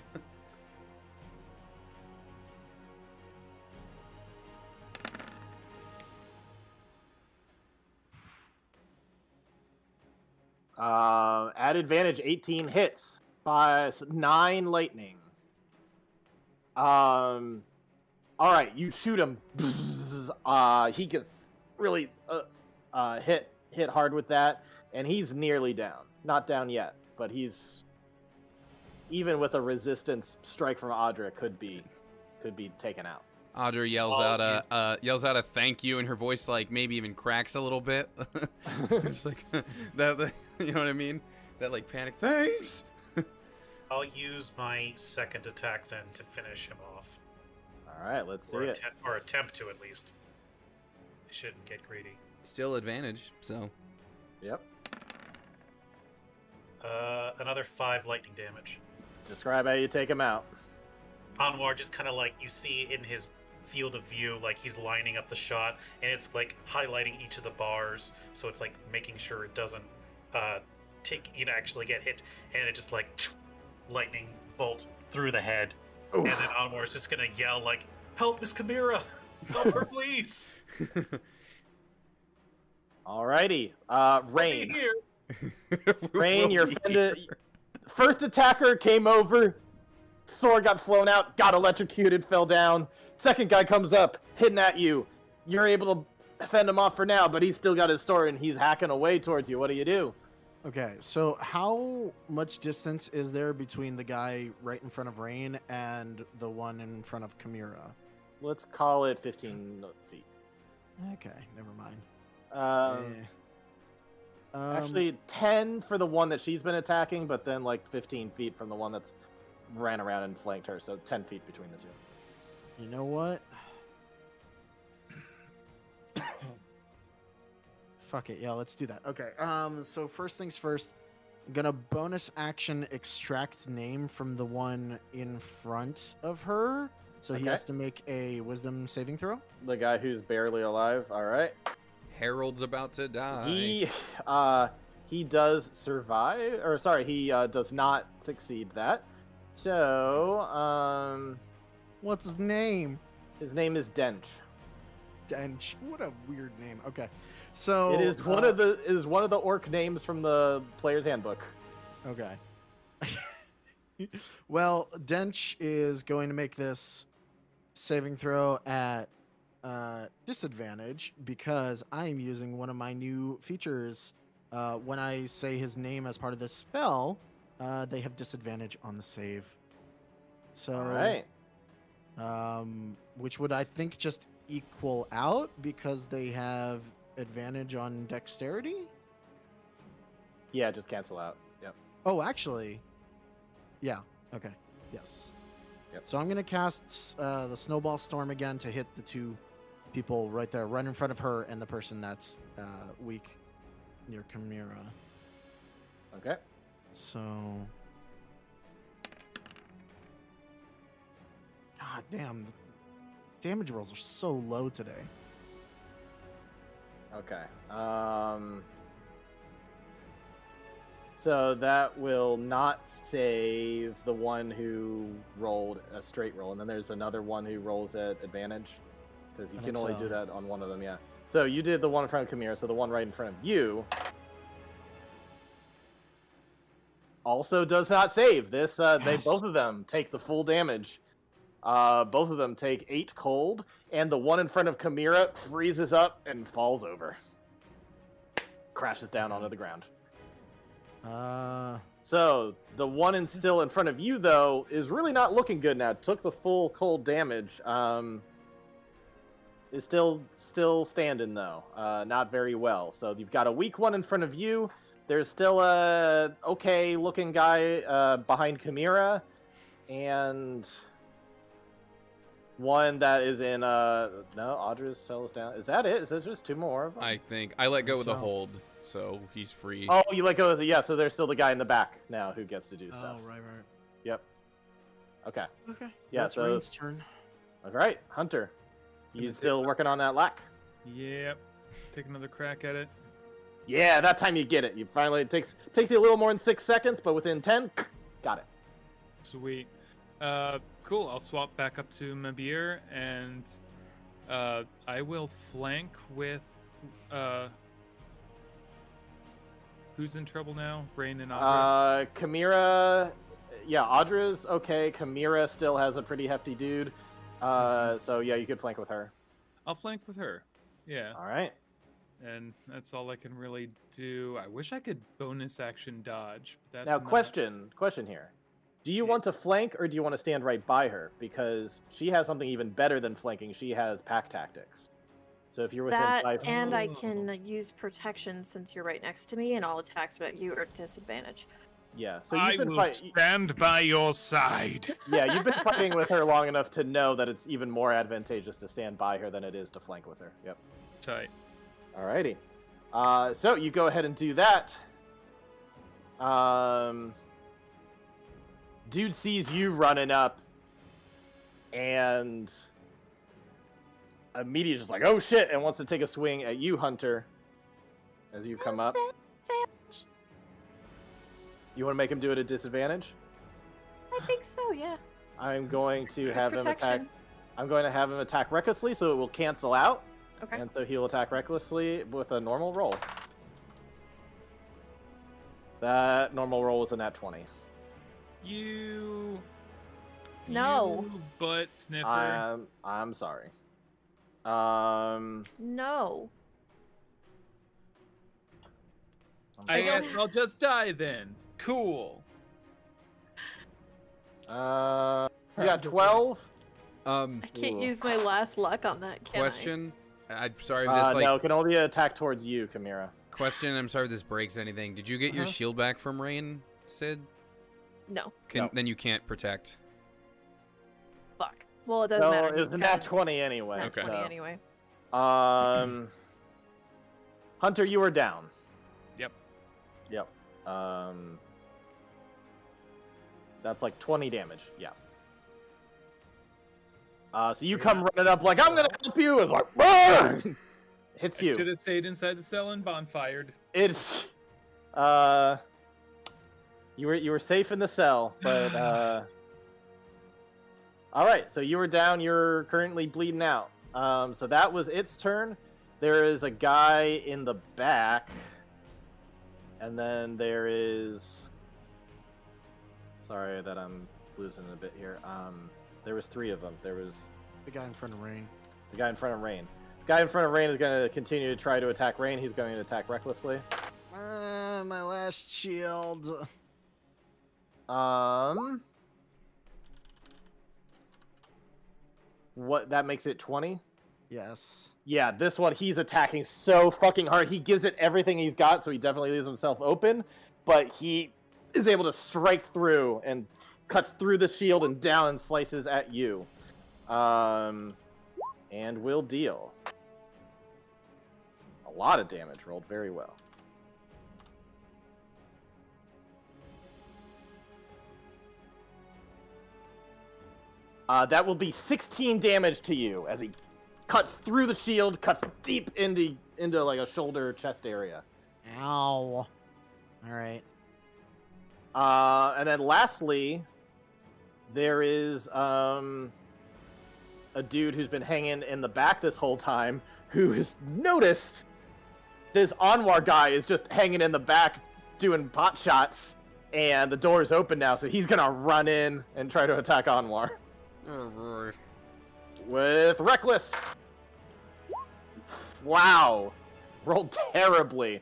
At advantage, 18 hits by 9 lightning. All right, you shoot him. He gets really hit hard with that, and he's nearly down. Not down yet, but he's, even with a resistance strike from Audra, could be taken out. Audra yells out a thank you, and her voice like maybe even cracks a little bit. Just like that, you know what I mean? That like panic. Thanks. I'll use my second attack then to finish him off. All right, let's see Or, it. or attempt to, at least. I shouldn't get greedy. Still advantage. So Yep. Another 5 lightning damage. Describe how you take him out. Anwar just kind of like, you see in his field of view, like he's lining up the shot, and it's like highlighting each of the bars, so it's like making sure it doesn't actually get hit, and it just like lightning bolt through the head. Oof. And then Anwar's just gonna yell like, "Help, Miss Chimera! Help her, please! Alrighty, Be Rain. here!" Rain, We'll your be first attacker came over. Sword got flown out, got electrocuted, fell down. Second guy comes up, hitting at you. You're able to fend him off for now, but he's still got his sword and he's hacking away towards you. What do you do? Okay, so how much distance is there between the guy right in front of Rain and the one in front of Chimera? Let's call it 15 feet. Okay, never mind. Actually, 10 for the one that she's been attacking, but then like 15 feet from the one that's ran around and flanked her, so 10 feet between the two. You know what? Fuck it, yeah, let's do that. Okay, so first things first, I'm gonna bonus action extract name from the one in front of her, So he Okay. has to make a wisdom saving throw. The guy who's barely alive. All right. Harold's about to die. He does survive, or sorry, he does not succeed that. So, What's his name? his name is Dench. Dench. What a weird name. Okay. So It is one of the orc names from the player's handbook. Okay. Well, Dench is going to make this saving throw at disadvantage because I am using one of my new features. When I say his name as part of this spell, they have disadvantage on the save. So, All right. which would I think just equal out because they have advantage on dexterity? Yeah, just cancel out. Yep. Oh, actually, yeah. Okay. Yes. Yep. So I'm gonna cast the snowball storm again to hit the two people right there, right in front of her and the person that's weak near Chimera. Okay. So, God damn, the damage rolls are so low today. Okay. So that will not save the one who rolled a straight roll, and then there's another one who rolls at advantage, because you I can think only so. do that on one of them. Yeah. So you did the one in front of Chimera, so the one right in front of you also does not save. This they Yes. both of them take the full damage. Both of them take 8 cold, and the one in front of Chimera freezes up and falls over. Crashes down onto the ground. So the one still in front of you, though, is really not looking good now. Took the full cold damage. Is still standing though. Not very well. So you've got a weak one in front of you. There's still a okay looking guy behind Chimera, and one that is in no, Audra's cells down. Is that it? Is it just 2 more of them? I think I let go with the so. hold, so he's free. Oh, you let go of the, yeah, so there's still the guy in the back now who gets to do stuff. Oh, right. Yep. Okay. Okay. Yeah, That's so- Rain's turn. All right, Hunter. You Gonna still working on that lack? Yep. Take another crack at it. Yeah, that time you get it. You finally, it takes you a little more than 6 seconds, but within 10, got it. Sweet. Cool. I'll swap back up to Mabir, and I will flank with who's in trouble now? Rain and Audra. Chimera, yeah, Audra's okay. Chimera still has a pretty hefty dude. So yeah, you could flank with her. I'll flank with her. Yeah. All right. And that's all I can really do. I wish I could bonus action dodge. But that's Now, not- question here. Do you want to flank or do you want to stand right by her? Because she has something even better than flanking. She has pack tactics. So if you're within That 5 and I Oh. can use protection since you're right next to me, and all attacks about you are at disadvantage. yeah. So I you've been will fighting. stand by your side. Yeah, you've been fighting with her long enough to know that it's even more advantageous to stand by her than it is to flank with her. Yep. Tight. Alrighty. So you go ahead and do that. Dude sees you running up and immediately just like, oh shit, and wants to take a swing at you, Hunter, as you come up. You want to make him do it at disadvantage? I think so, yeah. I'm going to have him attack. Protection. I'm going to have him attack recklessly, so it will cancel out. Okay. And so he'll attack recklessly with a normal roll. That normal roll was a nat 20. You. No. You butt sniffer. I'm sorry. No. I guess don't- I'll just die then. Cool. You got 12? I can't Ooh. use my last luck on that, can Question. I'm sorry if this No, it can only attack towards you, Chimera. question. I'm sorry if this breaks anything. Did you get your Uh-huh. shield back from Rain, Sid? I? No. No. Then you can't protect. Fuck. Well, it doesn't No, matter. it was a nat 20 anyway. Nat Okay. 20 so. anyway. Hunter, you are down. Yep. Yep. That's like 20 damage. Yeah. So you come running up like, I'm gonna help you. It's like, "Burn!" Hits I should you. have stayed inside the cell and bonfired. It's, you were safe in the cell, but all right. So you were down. You're currently bleeding out. So that was its turn. There is a guy in the back, and then there is. Sorry that I'm losing a bit here. There was 3 of them. There was The guy in front of Rain. the guy in front of Rain. The guy in front of Rain is going to continue to try to attack Rain. He's going to attack recklessly. My last shield. What, that makes it 20? Yes. Yeah, this one he's attacking so fucking hard. He gives it everything he's got, so he definitely leaves himself open, but he is able to strike through and cuts through the shield and down and slices at you. And will deal a lot of damage. Rolled very well. That will be 16 damage to you as he cuts through the shield, cuts deep into like a shoulder chest area. Ow. All right. And then lastly, there is a dude who's been hanging in the back this whole time who has noticed this Anwar guy is just hanging in the back doing pot shots, and the door is open now, so he's gonna run in and try to attack Anwar. With Reckless. Wow. Rolled terribly.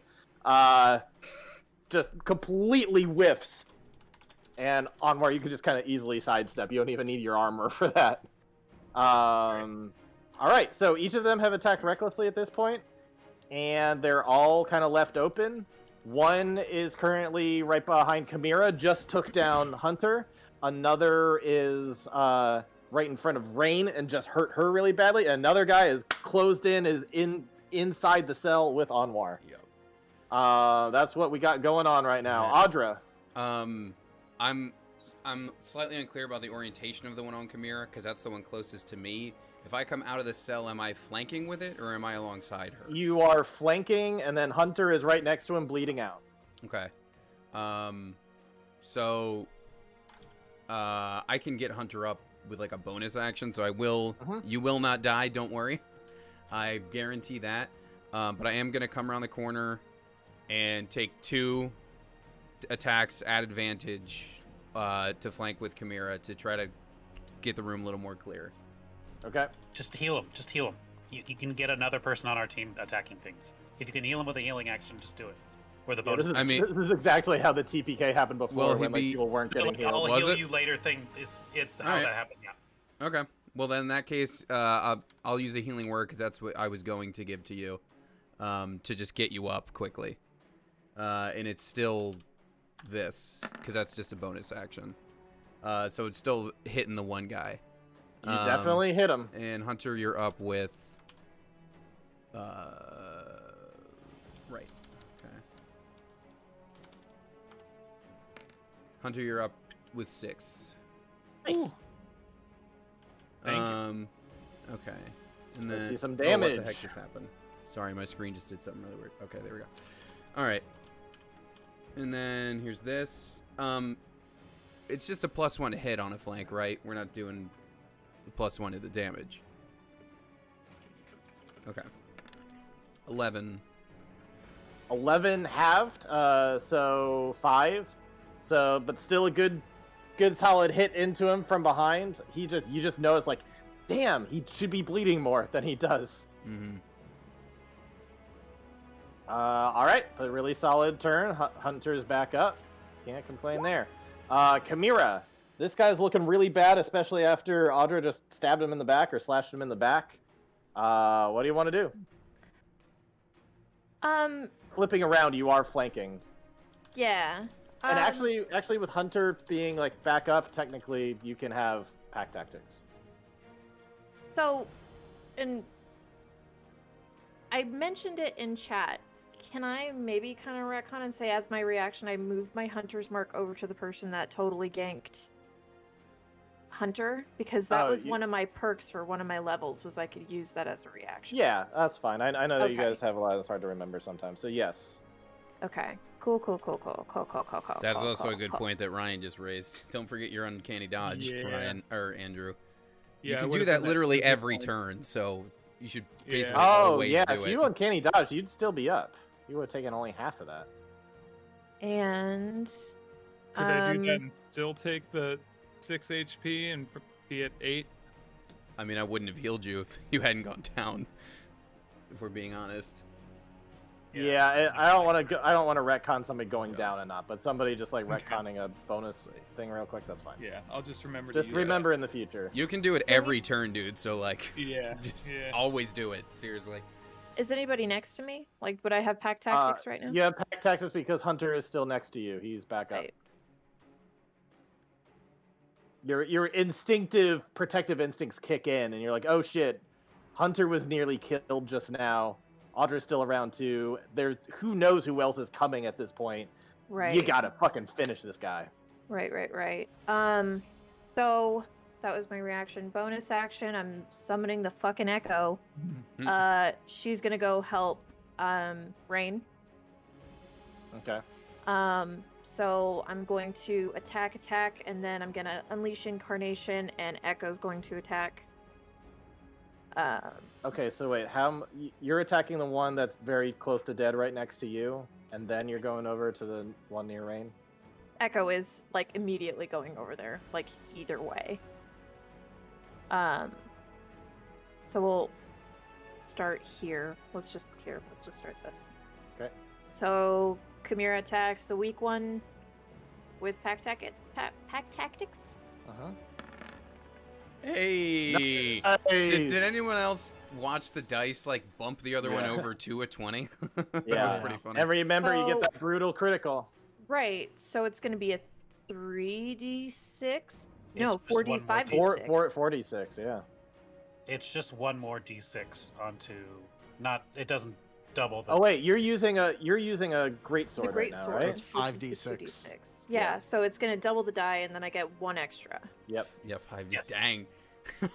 Just completely whiffs. And Anwar, you can just kind of easily sidestep. You don't even need your armor for that. Alright, so each of them have attacked recklessly at this point, and they're all kind of left open. One is currently right behind Chimera, just took down Hunter. Another is right in front of Rain and just hurt her really badly. And another guy is closed in, is inside the cell with Anwar. Yep. That's what we got going on right now. Audra. I'm slightly unclear about the orientation of the one on Chimera, because that's the one closest to me. If I come out of the cell, am I flanking with it, or am I alongside her? You are flanking, and then Hunter is right next to him, bleeding out. Okay. So I can get Hunter up with like a bonus action, so I will. You will not die, don't worry. I guarantee that. But I am gonna come around the corner and take 2 attacks at advantage to flank with Chimera to try to get the room a little more clear. Okay. Just heal him. Just heal him. You can get another person on our team attacking things. If you can heal him with a healing action, just do it. Or the bonus. This is exactly how the TPK happened before, when like, people weren't getting healed. I'll Was heal it? you later thing. It's how Alright. that happened. Yeah. Okay. Well, then in that case, I'll use a healing word, because that's what I was going to give to you, to just get you up quickly. And it's still this, because that's just a bonus action. So it's still hitting the one guy. You definitely hit him. And Hunter, you're up with... right. Okay. Hunter, you're up with 6. Nice. Thank you. Okay. And then Let's see some what damage. the heck just happened? Sorry, my screen just did something really weird. Okay, there we go. All right. And then here's this. It's just a +1 to hit on a flank, right? We're not doing the +1 to the damage. Okay. 11. 11 halved, so 5. So, but still a good solid hit into him from behind. You just notice, like, damn, he should be bleeding more than he does. Mm-hmm. All right, a really solid turn. Hunter's back up. Can't complain there. Chimera, this guy's looking really bad, especially after Audra just stabbed him in the back or slashed him in the back. What do you want to do? Flipping around, you are flanking. Yeah. And actually, with Hunter being like back up, technically you can have pack tactics. So, and I mentioned it in chat. Can I maybe kind of retcon and say, as my reaction, I moved my Hunter's Mark over to the person that totally ganked Hunter because that Oh, was you- one of my perks for one of my levels was I could use that as a reaction. Yeah, that's fine. I know that you Okay. guys have a lot that's hard to remember sometimes. So yes. Okay. Cool. That's cool, also a cool, good cool. point that Ryan just raised. Don't forget your uncanny dodge, Yeah. Ryan or Andrew. Yeah, You I can would've do that done literally too, every probably. turn, so you should Yeah. basically Oh always yeah, do if it. you uncanny dodge, you'd still be up. You would have taken only half of that. And Could I do that and still take the 6 HP and be at 8? I mean, I wouldn't have healed you if you hadn't gone down. If we're being honest. Yeah, I don't want to. I don't want to retcon somebody going No. down and not, but somebody just like retconning a bonus thing real quick. That's fine. Yeah, I'll just remember Just to use remember in the future. You can do it So every turn, dude. So like, that. Yeah, just yeah. always do it. Seriously. is anybody next to me? Like, would I have pack tactics right now? You have pack tactics because Hunter is still next to you. He's back up. Right. Your instinctive protective instincts kick in, and you're like, oh shit, Hunter was nearly killed just now. Audra's still around too. There's who knows who else is coming at this point. Right. You gotta fucking finish this guy. Right. So that was my reaction. Bonus action, I'm summoning the fucking Echo. She's gonna go help Rain. Okay. So I'm going to attack, and then I'm gonna unleash Incarnation, and Echo's going to attack. Okay, so wait, you're attacking the one that's very close to dead right next to you, and then you're Yes. going over to the one near Rain? Echo is like immediately going over there, like either way. So we'll start here. Let's just start this. Okay. So Chimera attacks the weak one with pack tactics. Uh-huh. Hey. Nice. Did anyone else watch the dice like bump the other one Yeah. over to a 20? That Yeah. was pretty funny. And remember, you get So- that brutal critical. Right. So it's gonna be a 3d6. No, It's just one more 4d5d6. 46, yeah. It's just one more d6 onto. Not. It doesn't double the. Oh wait, you're using a great The sword right great now, sword. right? It's 5d6. 2d6. Yeah. So it's gonna double the die, and then I get one extra. Yep. Yeah, 5D. Yes. Dang.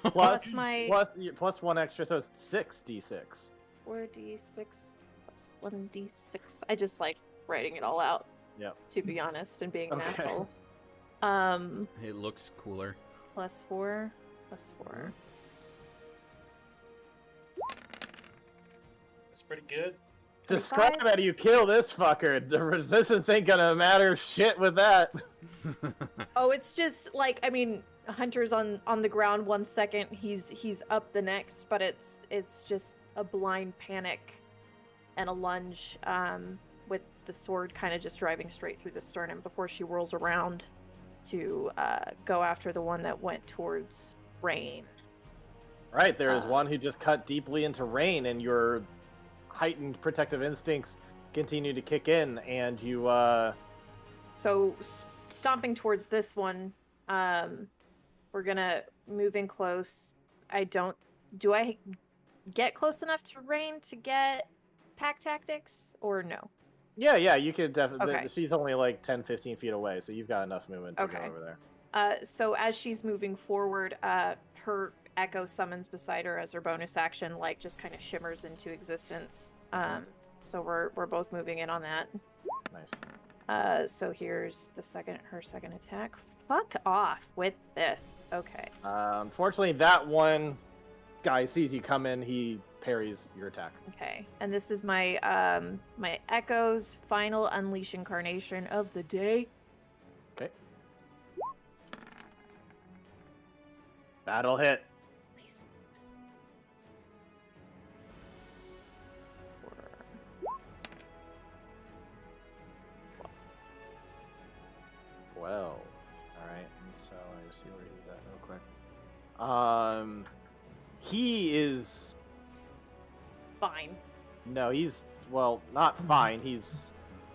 Plus my plus one extra, so it's 6d6. 4d6 plus 1d6. I just like writing it all out. Yep. To be honest, and being an Okay. asshole. It looks cooler. Plus 4. It's pretty good. Describe 25? how do you kill this fucker. The resistance ain't gonna matter shit with that. Oh, it's just like, I mean, Hunter's on the ground 1 second, he's up the next, but it's just a blind panic and a lunge, with the sword kind of just driving straight through the sternum before she whirls around to go after the one that went towards Rain. Right, there is one who just cut deeply into Rain, and your heightened protective instincts continue to kick in, and you So stomping towards this one, we're gonna move in close. Do I get close enough to Rain to get pack tactics or no? yeah, you could definitely. Okay. She's only like 10-15 feet away, so you've got enough movement to go Okay. over there. So as she's moving forward, her Echo summons beside her as her bonus action, like just kind of shimmers into existence. So we're both moving in on that. Nice. So here's her second attack. Fuck off with this. Okay. Unfortunately, that one guy sees you come in. He parries your attack. Okay. And this is my my Echo's final unleash incarnation of the day. Okay. That'll hit. Nice. 12. All right. And so I see where he's at real quick. He is. Fine. No, he's not fine. He's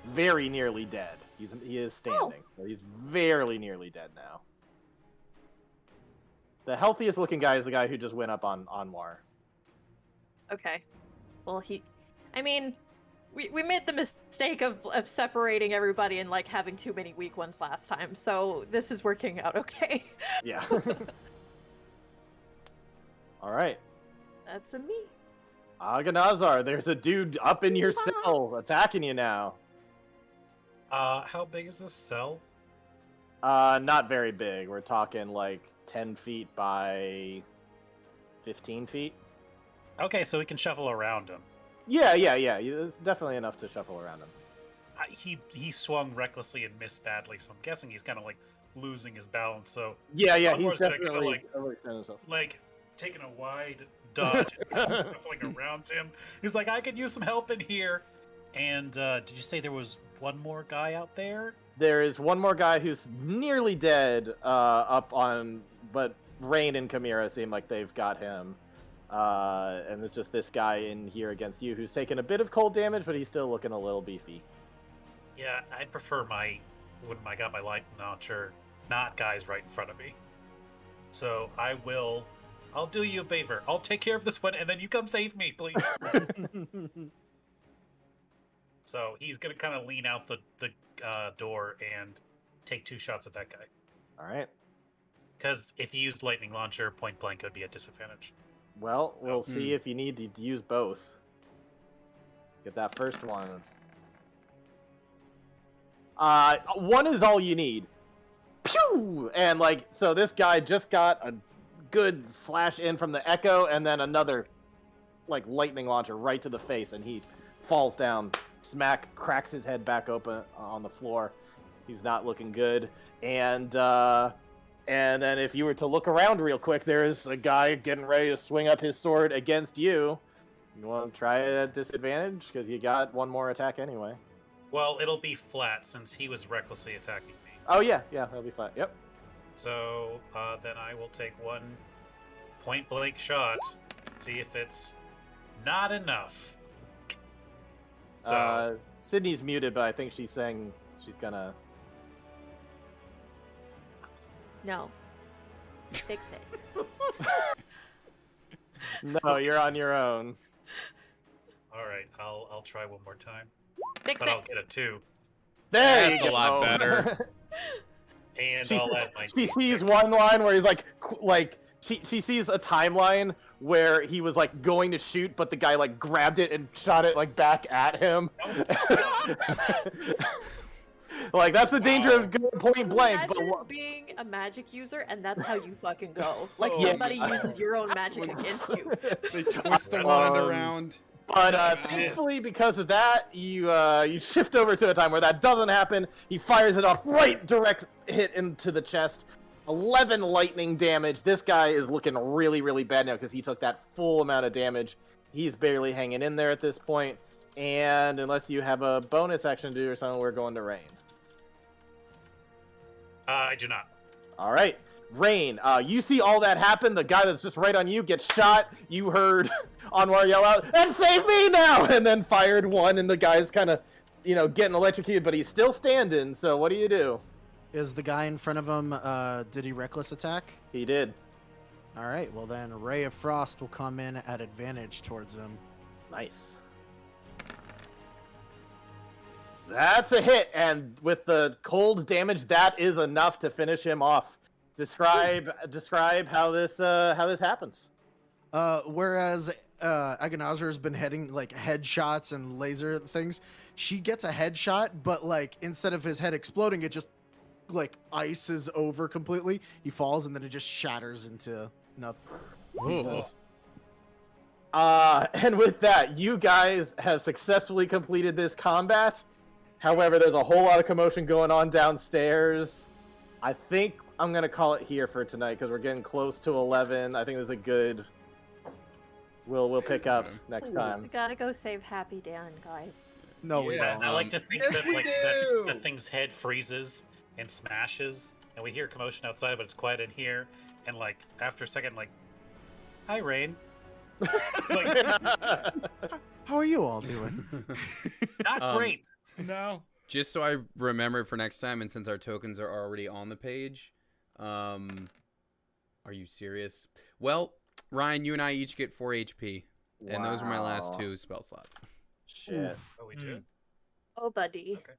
very nearly dead. He is standing. So he's very nearly dead now. The healthiest looking guy is the guy who just went up on Anwar. Okay. Well, I mean, we made the mistake of separating everybody and like having too many weak ones last time, so this is working out okay. Yeah. All right. That's a me. Aganazar, there's a dude up in your cell attacking you now. How big is this cell? Not very big. We're talking like 10 feet by 15 feet. Okay, so we can shuffle around him. Yeah. It's definitely enough to shuffle around him. He swung recklessly and missed badly, so I'm guessing he's kind of like losing his balance. So Yeah, Elmore's he's gonna definitely kinda, overextending himself. like taking a wide dodge and shuffling around him. He's like, I could use some help in here. And did you say there was one more guy out there? There is one more guy who's nearly dead up on, but Rain and Chimera seem like they've got him. And it's just this guy in here against you who's taken a bit of cold damage, but he's still looking a little beefy. Yeah, I'd prefer when I got my light launcher, not guys right in front of me. So I'll do you a favor. I'll take care of this one, and then you come save me, please. So he's gonna kind of lean out the door and take 2 shots at that guy. All right. Because if he used lightning launcher, point blank, it would be at disadvantage. Well, we'll see if you need to use both. Get that first one. One is all you need. Pew! And like, so this guy just got a good slash in from the echo, and then another like lightning launcher right to the face, and he falls down, smack, cracks his head back open on the floor. He's not looking good. And then if you were to look around real quick, there's a guy getting ready to swing up his sword against you. You want to try it at disadvantage? Because you got one more attack anyway. Well, it'll be flat since he was recklessly attacking me. Oh, yeah, it'll be fine. Yep. So then I will take 1 point blank shot, see if it's not enough. So Sydney's muted, but I think she's saying she's gonna... No. Fix it. No, you're on your own. all right, I'll try one more time, Fix but it. I'll get a 2, There That's you a go. lot better. and She, I'll add my. she sees one line where he's like she sees a timeline where he was like going to shoot, but the guy like grabbed it and shot it like back at him. Like that's the danger of going point blank. But Imagine being a magic user and that's how you fucking go. Like Oh, somebody yeah. uses your own magic against you. They twist the wand around. But thankfully, because of that, you shift over to a time where that doesn't happen. He fires it off right, direct hit into the chest. 11 lightning damage. This guy is looking really, really bad now because he took that full amount of damage. He's barely hanging in there at this point. And unless you have a bonus action to do or something, we're going to Rain. I do not. All right. Rain, you see all that happen. The guy that's just right on you gets shot. You heard Anwar yell out, "And save me now!" And then fired one, and the guy's kind of, getting electrocuted, but he's still standing. So what do you do? Is the guy in front of him, did he reckless attack? He did. All right, well then Ray of Frost will come in at advantage towards him. Nice. That's a hit, and with the cold damage, that is enough to finish him off. Describe how this happens. Whereas Aganazar has been heading like headshots and laser things, she gets a headshot, but like instead of his head exploding, it just like ices over completely. He falls and then it just shatters into nothing. pieces. And with that, you guys have successfully completed this combat. However, there's a whole lot of commotion going on downstairs. I think I'm going to call it here for tonight because we're getting close to 11. I think there's a good... We'll pick up next We time. gotta go save Happy Dan, guys. No, we Yeah, don't. I like to think Yes, that we like do! that thing's head freezes and smashes, and we hear commotion outside, but it's quiet in here. And like after a second, like, "Hi, Rain." Like, How are you all doing? not great. No. Just so I remember for next time, and since our tokens are already on the page, are you serious? Well, Ryan, you and I each get 4 HP, and those are my last Wow. 2 spell slots. Shit. Oof. Oh, we do. Oh, buddy. Okay.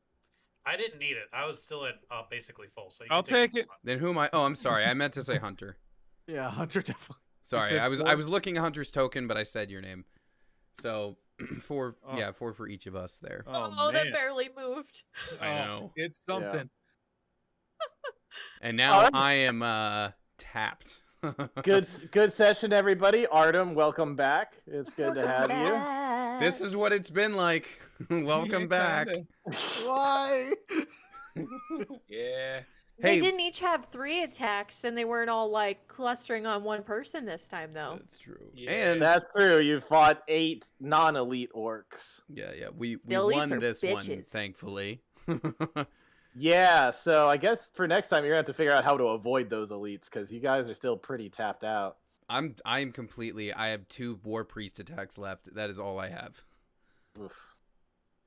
I didn't need it. I was still at basically full. So you I'll can take it. Then who am I? Oh, I'm sorry. I meant to say Hunter. Yeah, Hunter definitely. Sorry, said I was four? looking at Hunter's token, but I said your name. So four, Oh. yeah, four for each of us there. Oh, that man. barely moved. I know. It's something. And now Alright. I am tapped. Good session, everybody. Artem, welcome back. It's good to have you. This is what it's been like. Welcome Yeah, back. kinda. Why? Yeah. They Hey, didn't each have 3 attacks, and they weren't all like clustering on one person this time, though. that's true. Yeah. And That's true. You fought 8 non-elite orcs. yeah, we The elites won are this one, bitches. thankfully. Yeah, so I guess for next time you're gonna have to figure out how to avoid those elites because you guys are still pretty tapped out. I'm completely. I have 2 war priest attacks left. That is all I have. Oof.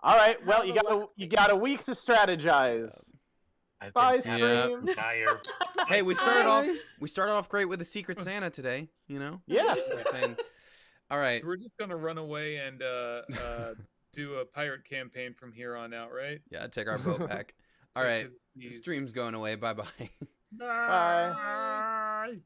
All right, well Have a you got a week to strategize. I've Bye, been Yeah. stream. tired. Hey, we started off great with the Secret Santa today. You know. Yeah. Just saying. All right. So we're just gonna run away and do a pirate campaign from here on out, right? Yeah, take our boat back. All So, right. 'cause The these- stream's going away. Bye bye. Bye.